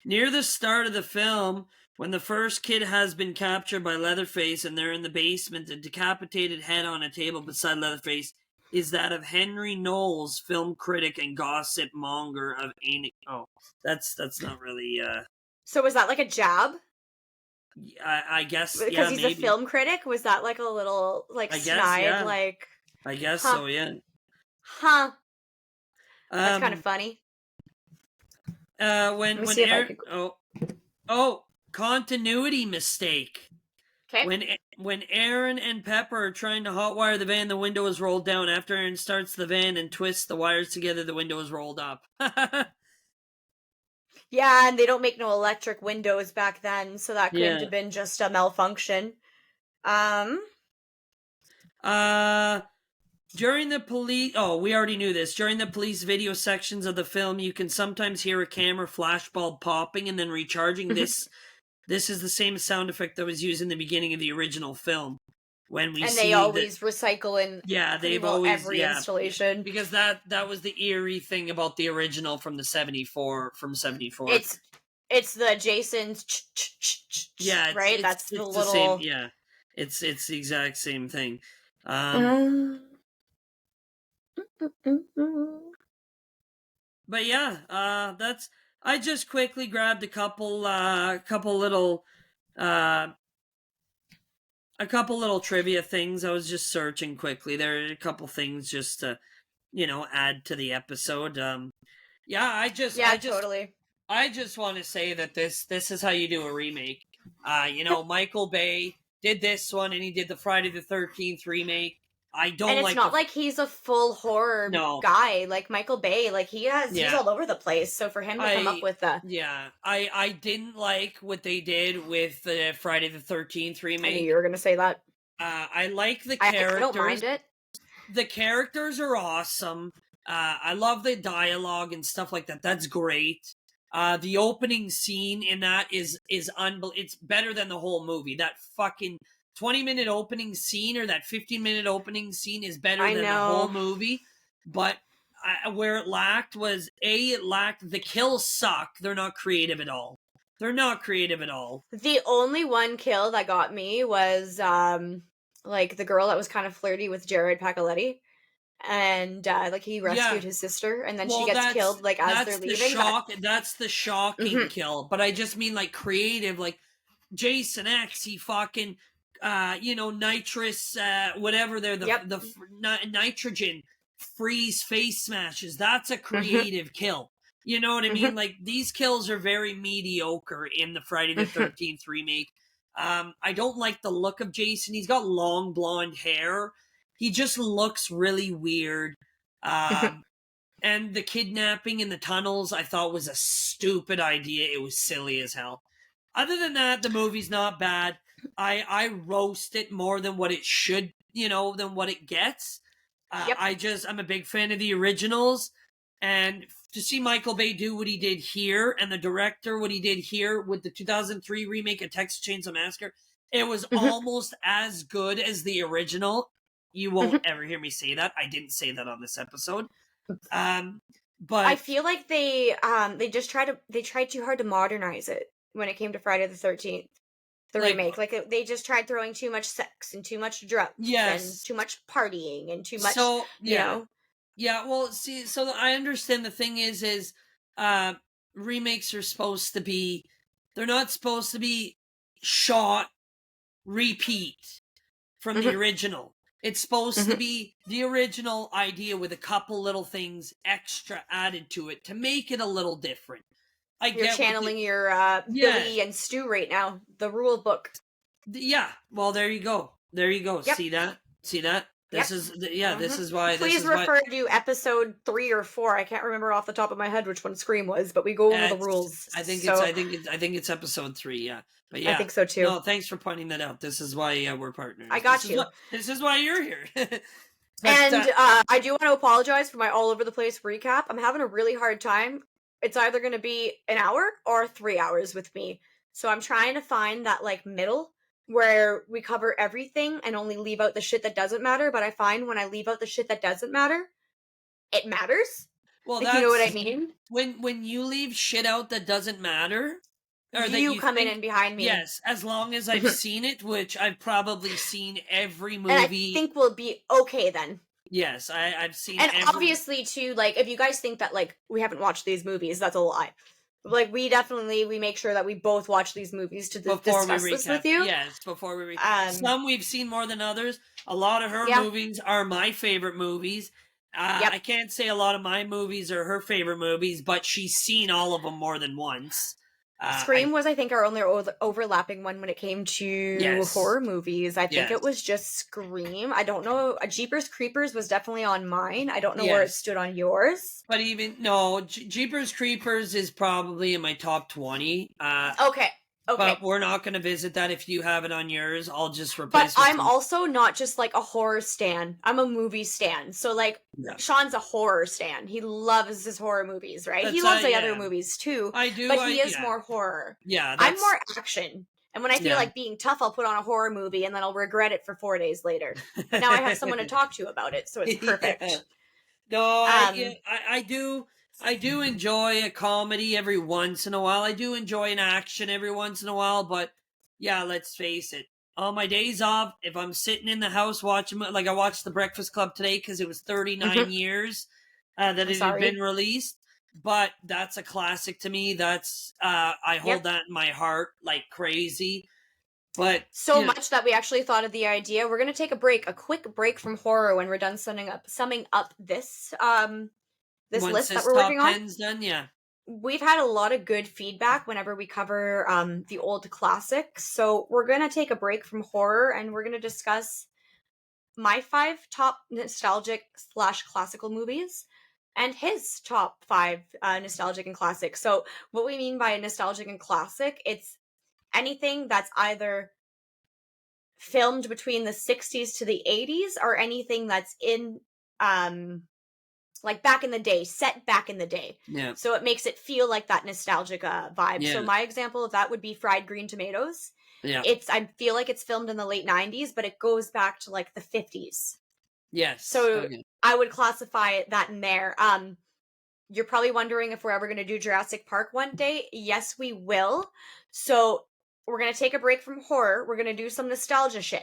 Near the start of the film, when the first kid has been captured by Leatherface and they're in the basement, the decapitated head on a table beside Leatherface is that of Henry Knowles, film critic and gossip monger of Ain't. Oh, that's not really. So was that like a jab? I guess because he's maybe a film critic. Was that like a little snide? Like, I guess so. Yeah. Huh. That's kind of funny. Continuity mistake. Okay. When Aaron and Pepper are trying to hotwire the van, the window is rolled down. After Aaron starts the van and twists the wires together, the window is rolled up. Yeah, and they don't make no electric windows back then, so that couldn't have been just a malfunction. During the police... Oh, we already knew this. During the police video sections of the film, you can sometimes hear a camera flashbulb popping and then recharging. This is the same sound effect that was used in the beginning of the original film. They always recycle in every installation. Because that was the eerie thing about the original from 74. It's the Jason's right? That's the little... same, yeah. It's the exact same thing. But yeah, I just quickly grabbed a couple little trivia things. I was just searching quickly. There are a couple things just to, add to the episode. Totally. I just want to say that this is how you do a remake. Michael Bay did this one, and he did the Friday the 13th remake. And it's not like he's a full horror guy, like Michael Bay. Like he's all over the place. So for him to come up with I didn't like what they did with the Friday the 13th remake. I knew you were gonna say that. I like the characters. I don't mind it. The characters are awesome. I love the dialogue and stuff like that. That's great. The opening scene in that is unbelievable. It's better than the whole movie. That fucking 20-minute opening scene or that 15-minute opening scene is better I than the know. whole movie. But where it lacked was, the kills suck. They're not creative at all. The only one kill that got me was like the girl that was kind of flirty with Jared Pacioretty, and like he rescued his sister, and then she gets killed like as they're leaving. That's the shocking kill. But I just mean like creative, like Jason X. He fucking nitrous whatever they're the nitrogen freeze face smashes. That's a creative kill. You know what I mean? Like, these kills are very mediocre in the Friday the 13th remake. I don't like the look of Jason. He's got long blonde hair. He just looks really weird. And the kidnapping in the tunnels, I thought was a stupid idea. It was silly as hell. Other than that, the movie's not bad. I roast it more than what it should, than what it gets. I'm a big fan of the originals. And to see Michael Bay do what he did here, and the director what he did here with the 2003 remake of Texas Chainsaw Massacre, it was almost as good as the original. You won't ever hear me say that. I didn't say that on this episode. But I feel like they tried too hard to modernize it when it came to Friday the 13th. The remake, like they just tried throwing too much sex and too much drugs and too much partying and too much, you know. Yeah, well, see, so I understand the thing is remakes are supposed to be, they're not supposed to be shot, repeat from the original. It's supposed to be the original idea with a couple little things extra added to it to make it a little different. You're channeling your Billy and Stu right now, the rule book. Yeah, well, there you go. Yep. See that? This is this is why. Please refer to episode 3 or 4. I can't remember off the top of my head which one Scream was, but we go over the rules. I think it's episode 3. Yeah, but yeah, I think so too. No, thanks for pointing that out. This is why we're partners. I got you. This is why you're here. And I do want to apologize for my all over the place recap. I'm having a really hard time. It's either going to be an hour or 3 hours with me. So I'm trying to find that like middle where we cover everything and only leave out the shit that doesn't matter. But I find when I leave out the shit that doesn't matter, it matters. Well, like, you know what I mean? When you leave shit out that doesn't matter, or you come in and behind me. Yes, as long as I've seen it, which I've probably seen every movie. And I think we'll be okay then. Yes, I've seen. And obviously, too, like if you guys think that like we haven't watched these movies, that's a lie. Like we make sure that we both watch these movies to discuss this with you. Yes, before we recap. Some we've seen more than others. A lot of her movies are my favorite movies. I can't say a lot of my movies are her favorite movies, but she's seen all of them more than once. Scream was, I think, our only overlapping one when it came to horror movies. I think it was just Scream. I don't know. Jeepers Creepers was definitely on mine. I don't know where it stood on yours. But Jeepers Creepers is probably in my top 20. Okay. But we're not going to visit that. If you have it on yours, I'll just replace it. But I'm also not just like a horror stan. I'm a movie stan. So like Sean's a horror stan. He loves his horror movies, right? He loves the other movies too. I do. But he is more horror. Yeah. I'm more action. And when I feel like being tough, I'll put on a horror movie and then I'll regret it for 4 days later. But now I have someone to talk to about it, so it's perfect. No, I do. I do enjoy a comedy every once in a while. I do enjoy an action every once in a while, but yeah, let's face it. On my days off, if I'm sitting in the house watching, like I watched The Breakfast Club today because it was 39 years that it had been released, but that's a classic to me. That's I hold that in my heart like crazy. But much that we actually thought of the idea. We're going to take a quick break from horror when we're done summing up this this once list this that we're working top on. 10's done, We've had a lot of good feedback whenever we cover the old classics. So we're going to take a break from horror and we're going to discuss my 5 top nostalgic / classical movies and his top 5 nostalgic and classic. So what we mean by nostalgic and classic, it's anything that's either filmed between the 60s to the 80s or anything that's in like back in the day, set back in the day. Yeah. So it makes it feel like that nostalgic vibe. Yeah. So my example of that would be Fried Green Tomatoes. Yeah. I feel like it's filmed in the late 90s, but it goes back to like the 50s. Yes. So Okay. I would classify that in there. You're probably wondering if we're ever going to do Jurassic Park one day. Yes, we will. So we're going to take a break from horror. We're going to do some nostalgia shit.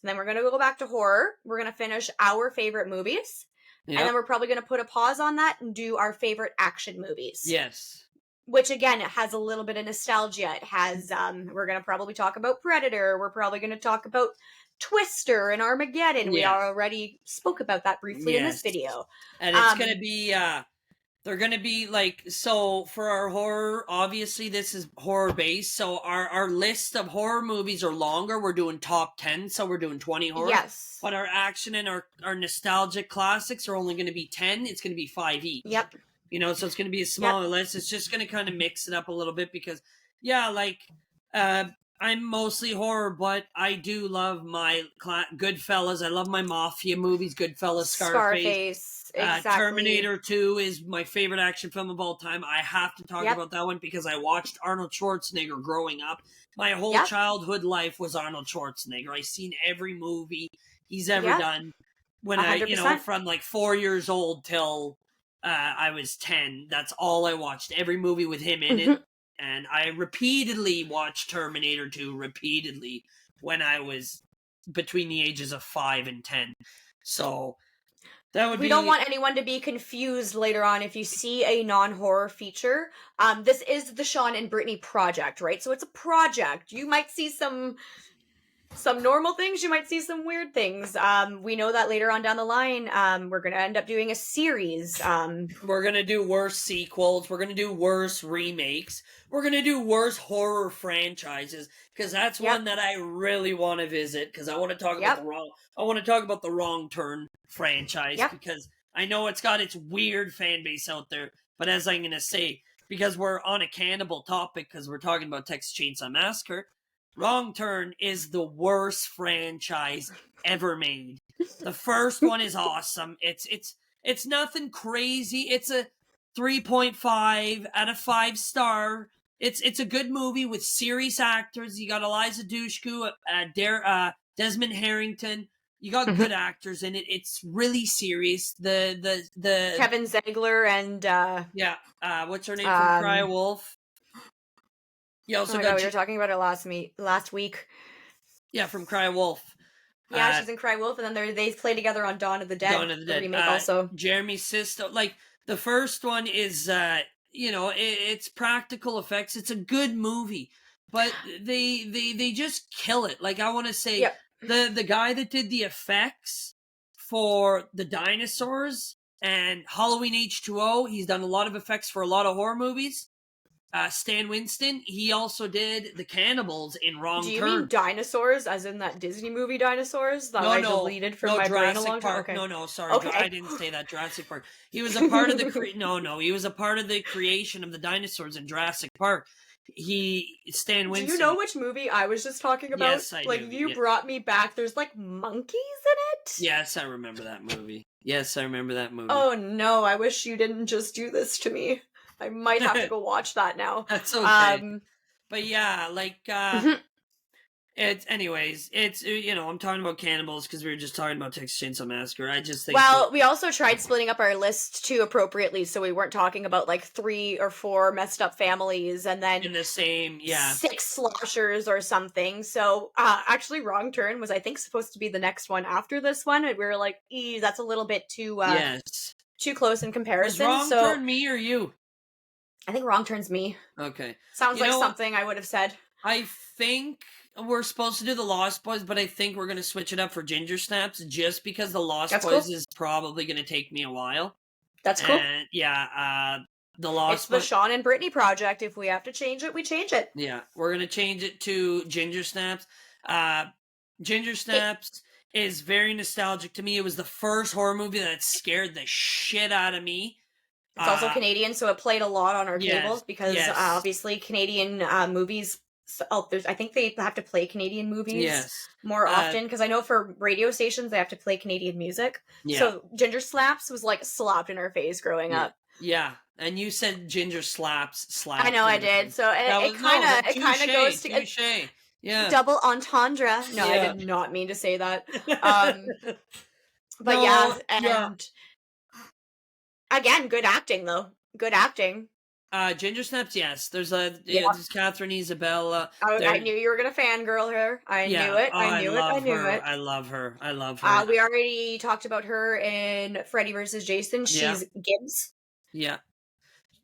And then we're going to go back to horror. We're going to finish our favorite movies. And then Yep. we're probably going to put a pause on that and do our favorite action movies. Yes. Which again, it has a little bit of nostalgia. It has, we're going to probably talk about Predator. We're probably going to talk about Twister and Armageddon. We Yeah. already spoke about that briefly in this Yes. video. And it's gonna be they're gonna be like, so for our horror, obviously this is horror based, so our list of horror movies are longer. We're doing top 10, so we're doing 20 horror. Yes. But our action and our nostalgic classics are only gonna be 10. It's gonna be 5 each. Yep. You know, so it's gonna be a smaller list. It's just gonna kind of mix it up a little bit because I'm mostly horror, but I do love my Goodfellas. I love my mafia movies, Goodfellas, Scarface. Exactly. Terminator 2 is my favorite action film of all time. I have to talk about that one because I watched Arnold Schwarzenegger growing up. My whole childhood life was Arnold Schwarzenegger. I've seen every movie he's ever done when 100%. From like 4 years old till I was 10. That's all I watched. Every movie with him in it. And I repeatedly watched Terminator 2 repeatedly when I was between the ages of 5 and 10. So that would we don't want anyone to be confused later on if you see a non-horror feature. This is the Sean and Brittany project, right? So it's a project. You might see some normal things, you might see some weird things. We know that later on down the line, we're going to end up doing a series. We're going to do worse sequels. We're going to do worse remakes. We're going to do worse horror franchises because that's one that I really want to visit because I want to talk about the Wrong Turn franchise because I know it's got its weird fan base out there. But as I'm going to say, because we're on a cannibal topic because we're talking about Texas Chainsaw Massacre, Wrong Turn is the worst franchise ever made. The first one is awesome. It's nothing crazy. It's a 3.5 out of 5 star. It's a good movie with serious actors. You got Eliza Dushku, Desmond Harrington. You got good actors in it. It's really serious. The Kevin Zegler and what's her name from Cry Wolf? You also got we were talking about it last week. Yeah, from Cry Wolf. Yeah, she's in Cry Wolf, and then they play together on Dawn of the Dead. The remake also. Jeremy Sisto. Like, the first one is, it's practical effects. It's a good movie. But they just kill it. Like, I want to say, the guy that did the effects for the dinosaurs and Halloween H2O, he's done a lot of effects for a lot of horror movies. Stan Winston, he also did the cannibals in Wrong Turn. Do you mean dinosaurs, as in that Disney movie Dinosaurs? That I deleted from my brain a long time? Okay. No, sorry. Okay. I didn't say that. Jurassic Park. He was a part of the he was a part of the creation of the dinosaurs in Jurassic Park. Stan Winston. Do you know which movie I was just talking about? Yes, I do. You brought me back. There's like monkeys in it? Yes, I remember that movie. Oh no, I wish you didn't just do this to me. I might have to go watch that now. That's okay. But yeah, it's I'm talking about cannibals because we were just talking about Texas Chainsaw Massacre. I just think we also tried splitting up our list too appropriately, so we weren't talking about like 3 or 4 messed up families and then in the same 6 slashers or something. So actually Wrong Turn was I think supposed to be the next one after this one, and we were like, that's a little bit too too close in comparison. Was Wrong Turn me or you? I think Wrong Turn's me. Okay. Sounds like something I would have said. I think we're supposed to do the Lost Boys, but I think we're going to switch it up for Ginger Snaps just because the Lost Boys is probably going to take me a while. That's cool. And, the Lost Boys. It's the Sean and Brittany project. If we have to change it, we change it. Yeah, we're going to change it to Ginger Snaps. Ginger Snaps is very nostalgic to me. It was the first horror movie that scared the shit out of me. It's also Canadian, so it played a lot on our cables because obviously Canadian movies. I think they have to play Canadian movies more often because I know for radio stations they have to play Canadian music. Yeah. So Ginger Slaps was like slapped in our face growing up. Yeah, and you said Ginger Slaps. I know I did. So it kind of goes to. Yeah. Double entendre. No, I Yeah. did not mean to say that. Um, but No, yeah, yeah. and again, good acting though. Good acting. Ginger Snaps, yes. Yeah. There's Catherine Isabella. I There, knew you were gonna fangirl her. I knew yeah. it. Oh, I I knew it. I love knew her. it. I love her. I love her. We already talked about her in Freddy versus Jason. Yeah, She's Gibbs. yeah.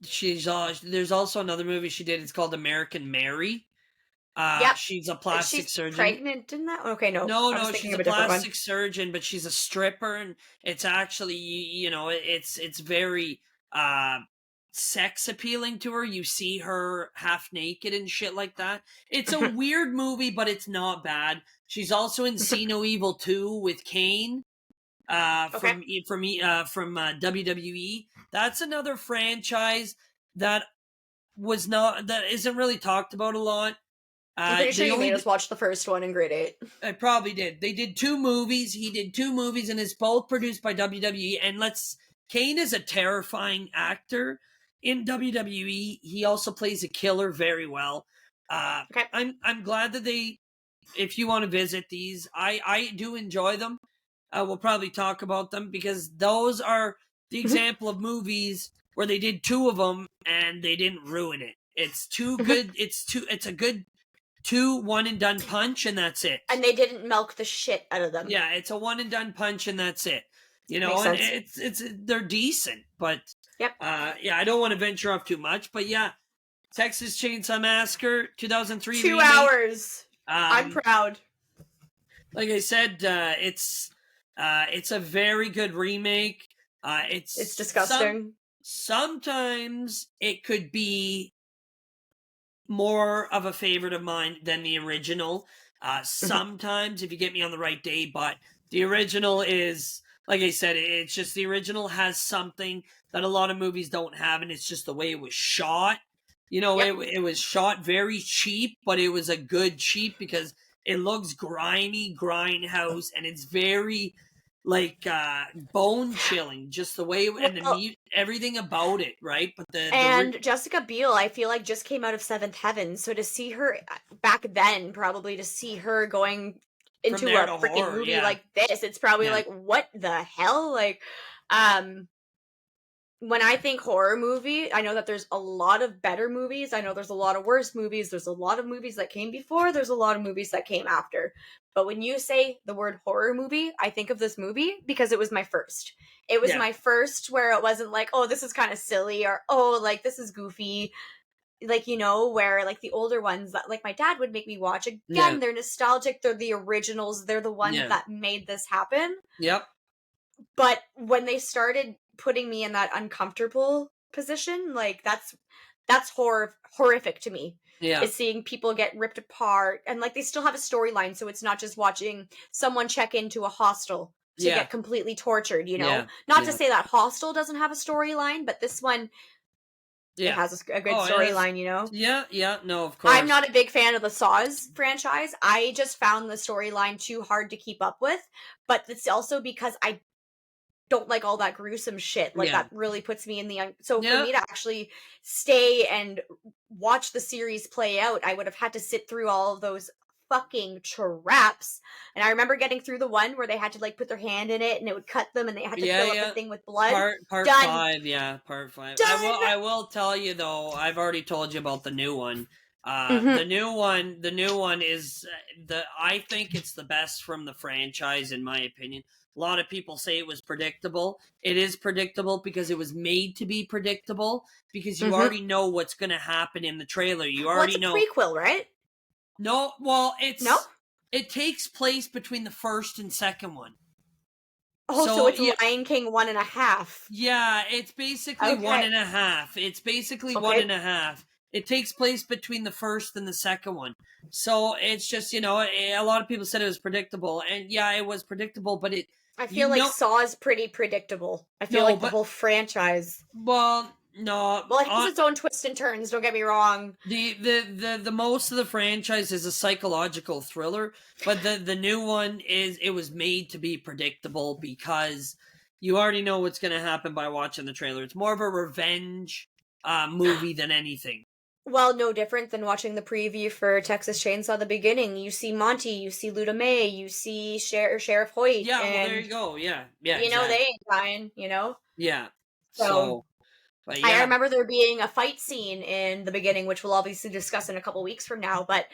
There's also another movie she did. It's called American Mary. Yep. She's a plastic She's surgeon. pregnant in that? Okay, no. No, I was no, thinking she's of a a different one. plastic surgeon, but she's a stripper, and it's actually, it's very uh sex appealing to her. You see her half naked and shit like that. It's a weird movie, but it's not bad. She's also in See No Evil 2 with Kane, Okay. from WWE. That's another franchise that that isn't really talked about a lot. I'm pretty sure They you made only us watch the first one in grade 8. I probably did. They did 2 movies. He did 2 movies, and it's both produced by WWE. And Kane is a terrifying actor in WWE. He also plays a killer very well. Okay. I'm glad that if you want to visit these, I do enjoy them. We'll probably talk about them because those are the example of movies where they did 2 of them and they didn't ruin it. It's too good. It's a good 2 one and done punch, and that's it. And they didn't milk the shit out of them. Yeah, it's a one and done punch, and that's it. Makes And sense. it's they're decent, but Yep. yeah, I don't want to venture off too much, but yeah, Texas Chainsaw Massacre 2003 2 remake. hours. I'm proud. Like I said, it's a very good remake. It's disgusting. Sometimes it could be more of a favorite of mine than the original. Sometimes, if you get me on the right day, but the original is, like I said, it's just the original has something that a lot of movies don't have, and it's just the way it was shot. Yep. It was shot very cheap, but it was a good cheap because it looks grimy, grindhouse, and it's very like bone chilling, just the way everything about it, right? But Jessica Biel, I feel like just came out of Seventh Heaven, so to see her back then, probably to see her going into a freaking movie like this, it's probably like, what the hell? Like, when I think horror movie, I know that there's a lot of better movies. I know there's a lot of worse movies. There's a lot of movies that came before. There's a lot of movies that came after. But when you say the word horror movie, I think of this movie because it was my first. It was my first where it wasn't like, oh, this is kind of silly, or, oh, like, this is goofy. Like, where, like, the older ones that, like, my dad would make me watch. Again, they're nostalgic. They're the originals. They're the ones that made this happen. Yep. But when they started putting me in that uncomfortable position, like, that's horrific to me. Yeah. Is seeing people get ripped apart, and like they still have a storyline, so it's not just watching someone check into a hostel to get completely tortured, Not to say that Hostel doesn't have a storyline, but this one it has a good storyline, Yeah, no, of course. I'm not a big fan of the Saws franchise. I just found the storyline too hard to keep up with, but it's also because I don't like all that gruesome shit. Like, that really puts me in the... So for me to actually stay and watch the series play out, I would have had to sit through all of those fucking traps. And I remember getting through the one where they had to, like, put their hand in it and it would cut them and they had to fill up the thing with blood. Part Done. 5, part 5. Done. I will tell you, though, I've already told you about the new one. The new one is I think it's the best from the franchise, in my opinion. A lot of people say it was predictable. It is predictable because it was made to be predictable, because you already know what's going to happen in the trailer. You already know. It's a prequel, right? No, well, No? It takes place between the first and second one. Oh, so it's Lion King 1.5. Yeah, it's basically 1.5. It's basically 1.5. It takes place between the first and the second one. So it's just, a lot of people said it was predictable. And yeah, it was predictable, but I feel like Saw is pretty predictable. I feel like the whole franchise. Well, no. Well, it has its own twists and turns, don't get me wrong. The most of the franchise is a psychological thriller, but the new one it was made to be predictable because you already know what's going to happen by watching the trailer. It's more of a revenge movie than anything. Well, no different than watching the preview for Texas Chainsaw the beginning. You see Monty, you see Luda May, you see Sheriff Hoyt, Yeah, well, there and you go. Yeah, yeah, you know they exactly. ain't dying, you know? Yeah. So So, but I yeah, remember there being a fight scene in the beginning, which we'll obviously discuss in a couple weeks from now, but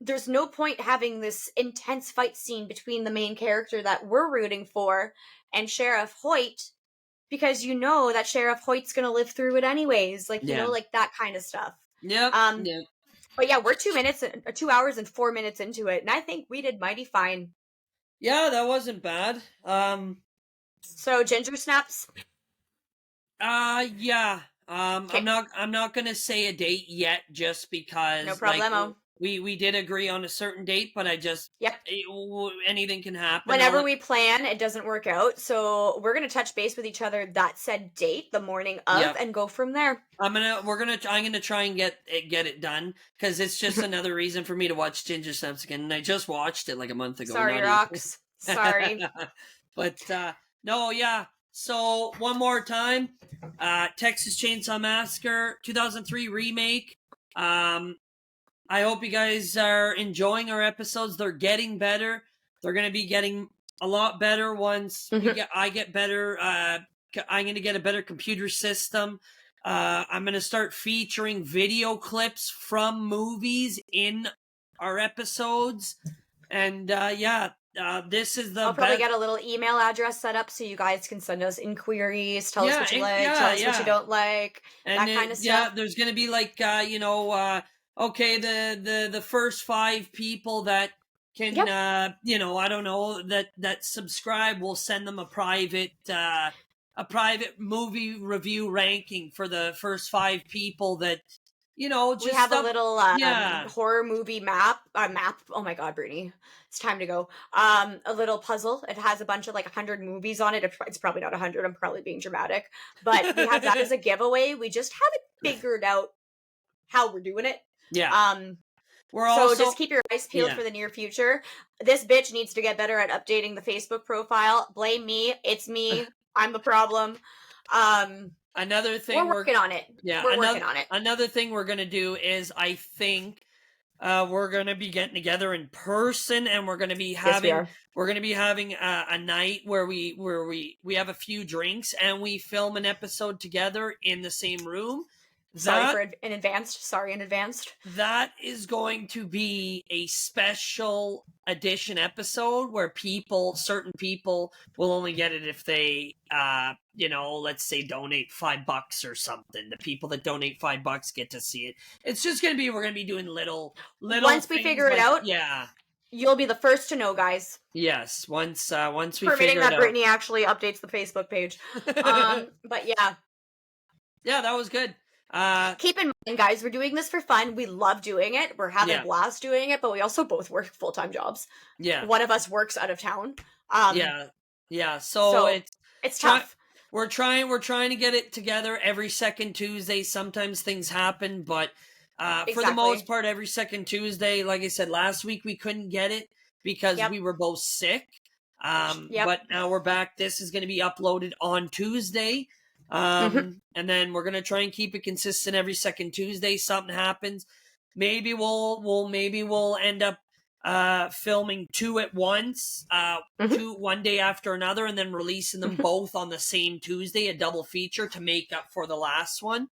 there's no point having this intense fight scene between the main character that we're rooting for and Sheriff Hoyt because you know that Sheriff Hoyt's gonna live through it anyways, like you know, yeah, like that kind of stuff. yep, Um, yep. but yeah, we're 2 hours and 4 minutes into it, and I think we did mighty fine. Yeah, that wasn't bad. So ginger snaps, Yeah. I'm okay, not gonna say a date yet, just no because like problemo. we did agree on a certain date, but I just Yep. anything can happen. I'll Whenever let, we plan, it doesn't work out, so we're gonna touch base with each other that said date the morning of yep. and go from there. I'm gonna try and get it done, because it's just another reason for me to watch Ginger Snaps again. And I just watched it like a month ago, Sorry, not even. rocks. Sorry. But no, yeah. So one more time, Texas Chainsaw Massacre 2003 remake. I hope you guys are enjoying our episodes. They're getting better. They're gonna be getting a lot better once I get better. I'm gonna get a better computer system. I'm gonna start featuring video clips from movies in our episodes, and yeah, this is the I'll probably best. get a little email address set up so you guys can send us inquiries, tell us Yeah, what you and like, tell yeah, us what you yeah. don't like, And that kind of yeah, stuff. there's gonna be like okay, the first 5 people that can Yep. I don't know, that subscribe, will send them a private movie review ranking for the first 5 people that We just have a stuff. little Yeah, horror movie map. Oh my god, Brittany. It's time to go. A little puzzle. It has a bunch of like 100 movies on it. It's probably not 100. I'm probably being dramatic. But we have that as a giveaway. We just haven't figured out how we're doing it. yeah. Um We're So also just keep your eyes peeled yeah. for the near future. This bitch needs to get better at updating the Facebook profile. Blame me. It's me. I'm the problem. Um, Another we're thing working on it. yeah, We're working on it. another thing we're gonna do is, I think, we're gonna be getting together in person, and Yes, we are. we're gonna be having a night where we have a few drinks and we film an episode together in the same room. Sorry That for in advanced. Sorry in advanced. that is going to be a special edition episode where certain people will only get it if they let's say donate $5 or something. The people that donate $5 get to see it. It's just gonna be we're gonna be doing little Once we things figure it like, out, yeah. you'll be the first to know, guys. Yes, once we Permitting figure it that out. Brittany actually updates the Facebook page. But yeah, Yeah, that was good. keep in mind, guys, we're doing this for fun. We love doing it. We're having a Yeah, blast doing it, but we also both work full-time jobs. yeah, One of us works out of town. Um, yeah, yeah. So so it's try tough. we're trying to get it together every second Tuesday. Sometimes things happen, but for the most Exactly. part, every second Tuesday. Like I said, last week we couldn't get it because Yep. we were both sick. Yep. But now we're back. This is going to be uploaded on Tuesday. Hmm. And then we're going to try and keep it consistent every second Tuesday. Something happens, maybe we'll end up filming 2 at once, Hmm. two one day after another, and then releasing them Hmm. both on the same Tuesday, a double feature to make up for the last one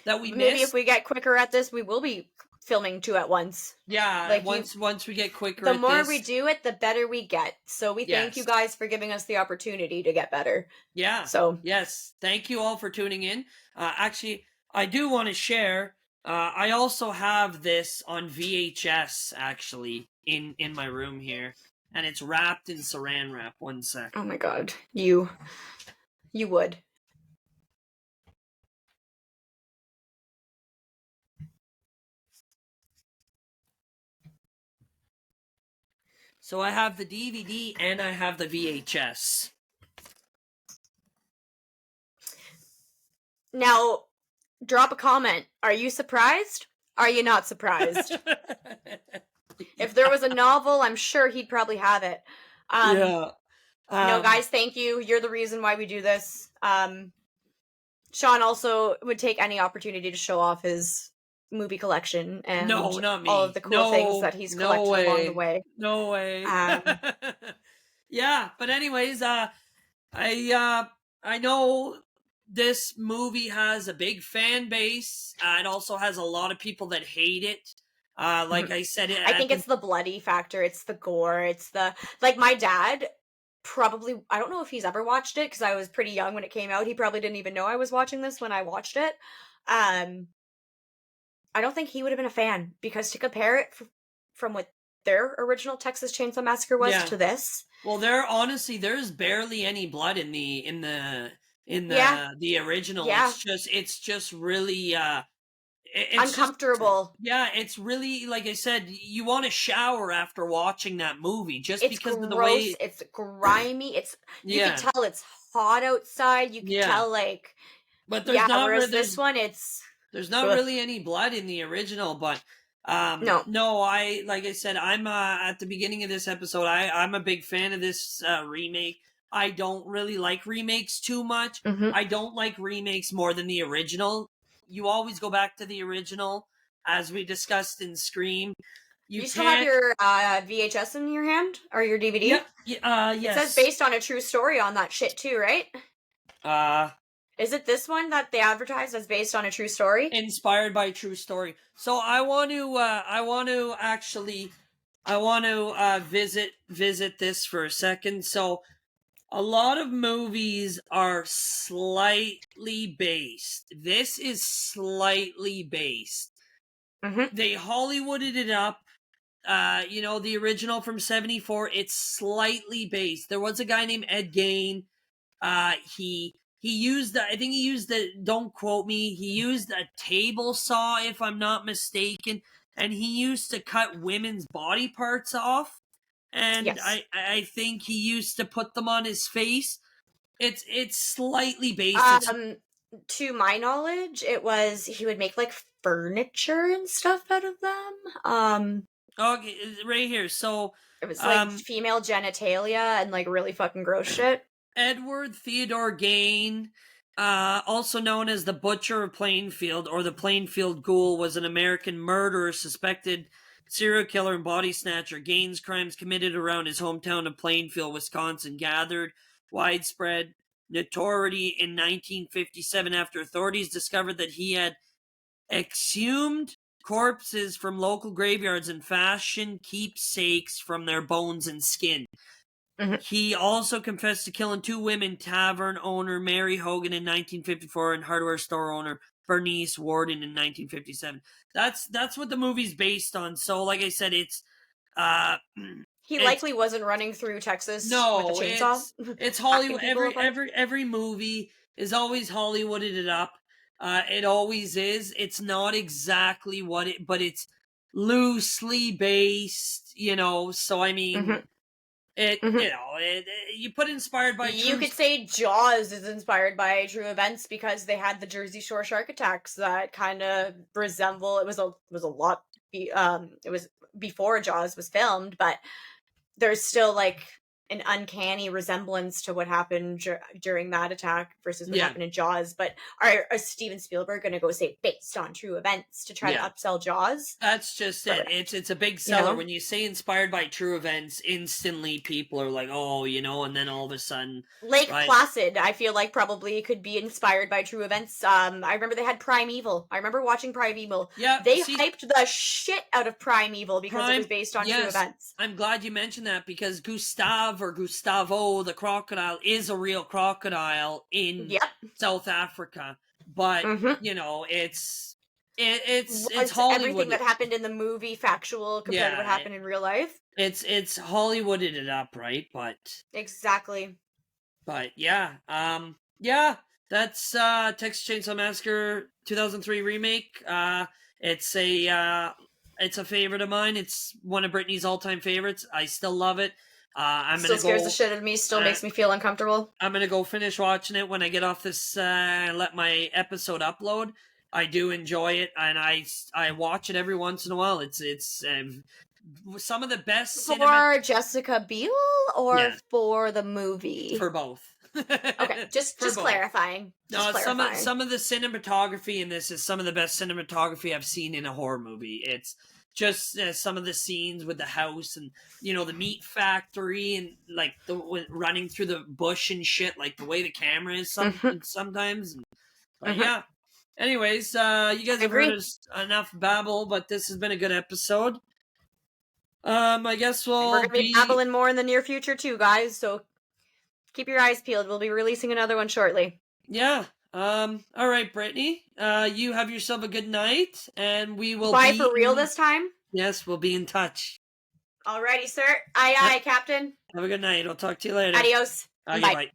that we Maybe if missed. we get quicker at this, we will be filming 2 at once. Yeah, Like you, once we get quicker the at more we this. do it, the better we get. So we thank you Yes. guys for giving us the opportunity to get better. Yeah. So Yes. Thank you all for tuning in. Actually, I do want to share. I also have this on VHS, actually, in my room here, and it's wrapped in Saran wrap. One sec. oh my god, you would. So I have the DVD and I have the VHS. Now, drop a comment. Are you surprised? Are you not surprised? If there was a novel, I'm sure he'd probably have it. Yeah. No, guys, thank you. You're the reason why we do this. Sean also would take any opportunity to show off his movie collection and No, not all of me. the cool things No, that he's no collected along the way. way. No way. Um, Yeah, but anyways, I know this movie has a big fan base. It also has a lot of people that hate it. Like mhm. I said I at think the it's the bloody factor, it's the gore, it's the like my dad probably I don't know if he's ever watched it because I was pretty young when it came out. He probably didn't even know I was watching this when I watched it. Um, I don't think he would have been a fan because to compare it from what their original Texas Chainsaw Massacre was yeah. to this, Well, there's barely any blood in yeah, the original. yeah, It's just really it's just uncomfortable. yeah, it's really like I said, you want to shower after watching that movie just It's because of the gross, way. it's grimy, it's you could Yeah, tell it's hot outside, you could yeah, tell like but yeah, whereas this one it's there's not ugh, really any blood in the original. But no. no, I like I said, I'm at the beginning of this episode, I'm a big fan of this remake. I don't really like remakes too much. Mhm. I don't like remakes more than the original. You always go back to the original, as we discussed in Scream. You You still have can't. your VHS in your hand or your Yep. DVD? It says Yes. based on a true story on that shit too, right? Uh, Is it this one that they advertised as based on a true story? inspired by true story. So I want to visit this for a second. So a lot of movies are slightly based. This is slightly based. Mm-hmm. They Hollywooded it up. The original from '74. It's slightly based. There was a guy named Ed Gain. He used I think he used the, don't quote me, he used a table saw if I'm not mistaken, and he used to cut women's body parts off, and Yes. I think he used to put them on his face. It's slightly based. It's Um, to my knowledge, it was he would make like furniture and stuff out of them. okay right here. So It was like um female genitalia and like really fucking gross shit. Edward Theodore Gain, also known as the Butcher of Plainfield or the Plainfield Ghoul, was an American murderer, suspected serial killer, and body snatcher. Gain's crimes committed around his hometown of Plainfield, Wisconsin, gathered widespread notoriety in 1957 after authorities discovered that he had exhumed corpses from local graveyards and fashioned keepsakes from their bones and skin. Mhm. He also confessed to killing two women, tavern owner Mary Hogan in 1954 and hardware store owner Bernice Warden in 1957. That's what the movie's based on. So like I said, uh He it's likely wasn't running through Texas with a no, chainsaw, it's hacking Hollywood. people apart. Every movie is always Hollywooded it up. It always is. It's not exactly what it, but it's loosely based, So I mean, Hmm. Hmm. you put inspired by You true. could say Jaws is inspired by true events because they had the Jersey Shore shark attacks that kind of resemble. It was a lot. It was before Jaws was filmed, but there's still like an uncanny resemblance to what happened during that attack versus what Yeah, happened in Jaws. But are Steven Spielberg going to go say based on true events to try to yeah. upsell Jaws? That's just it. Correct. It's a big You seller know, when you say inspired by true events. Instantly, people are like, "Oh, and then all of a sudden, Lake right? Placid, I feel like probably could be inspired by true events. I remember they had Primeval. I remember watching Primeval. Yeah, They see, hyped the shit out of Primeval because it was Prime. based on true Yes, events. I'm glad you mentioned that because Gustav or Gustavo the crocodile is a real crocodile in Yep. South Africa, but Mm-hmm. it's Was everything Hollywood. that happened in the movie factual compared to what Yeah, happened in real life? it's Hollywooded it up, right? Exactly. But yeah, yeah, that's Texas Chainsaw Massacre 2003 remake. It's a it's a favorite of mine. It's one of Brittany's all-time favorites. I still love it. I'm Still gonna scares the go. shit out of me, still Uh, makes me feel uncomfortable. I'm gonna go finish watching it when I get off this. Let my episode upload. I do enjoy it, and I watch it every once in a while. It's some of the best cinema. For Jessica Biel or Yeah, for the movie? for both. Okay, just both. clarifying. Just clarifying. Some of the cinematography in this is some of the best cinematography I've seen in a horror movie. It's just some of the scenes with the house and the meat factory and like running through the bush and shit, like the way the camera is sometimes. But yeah. Anyways, you guys have heard us enough babble, but this has been a good episode. I guess we're gonna be babbling more in the near future too, guys. So keep your eyes peeled. We'll be releasing another one shortly. Yeah. All right, Brittany. You have yourself a good night, and we will Bye for real this time? Yes, we'll be in touch. Alrighty, sir. Aye, Captain. Have a good night. I'll talk to you later. Adios. Okay, bye. Bye.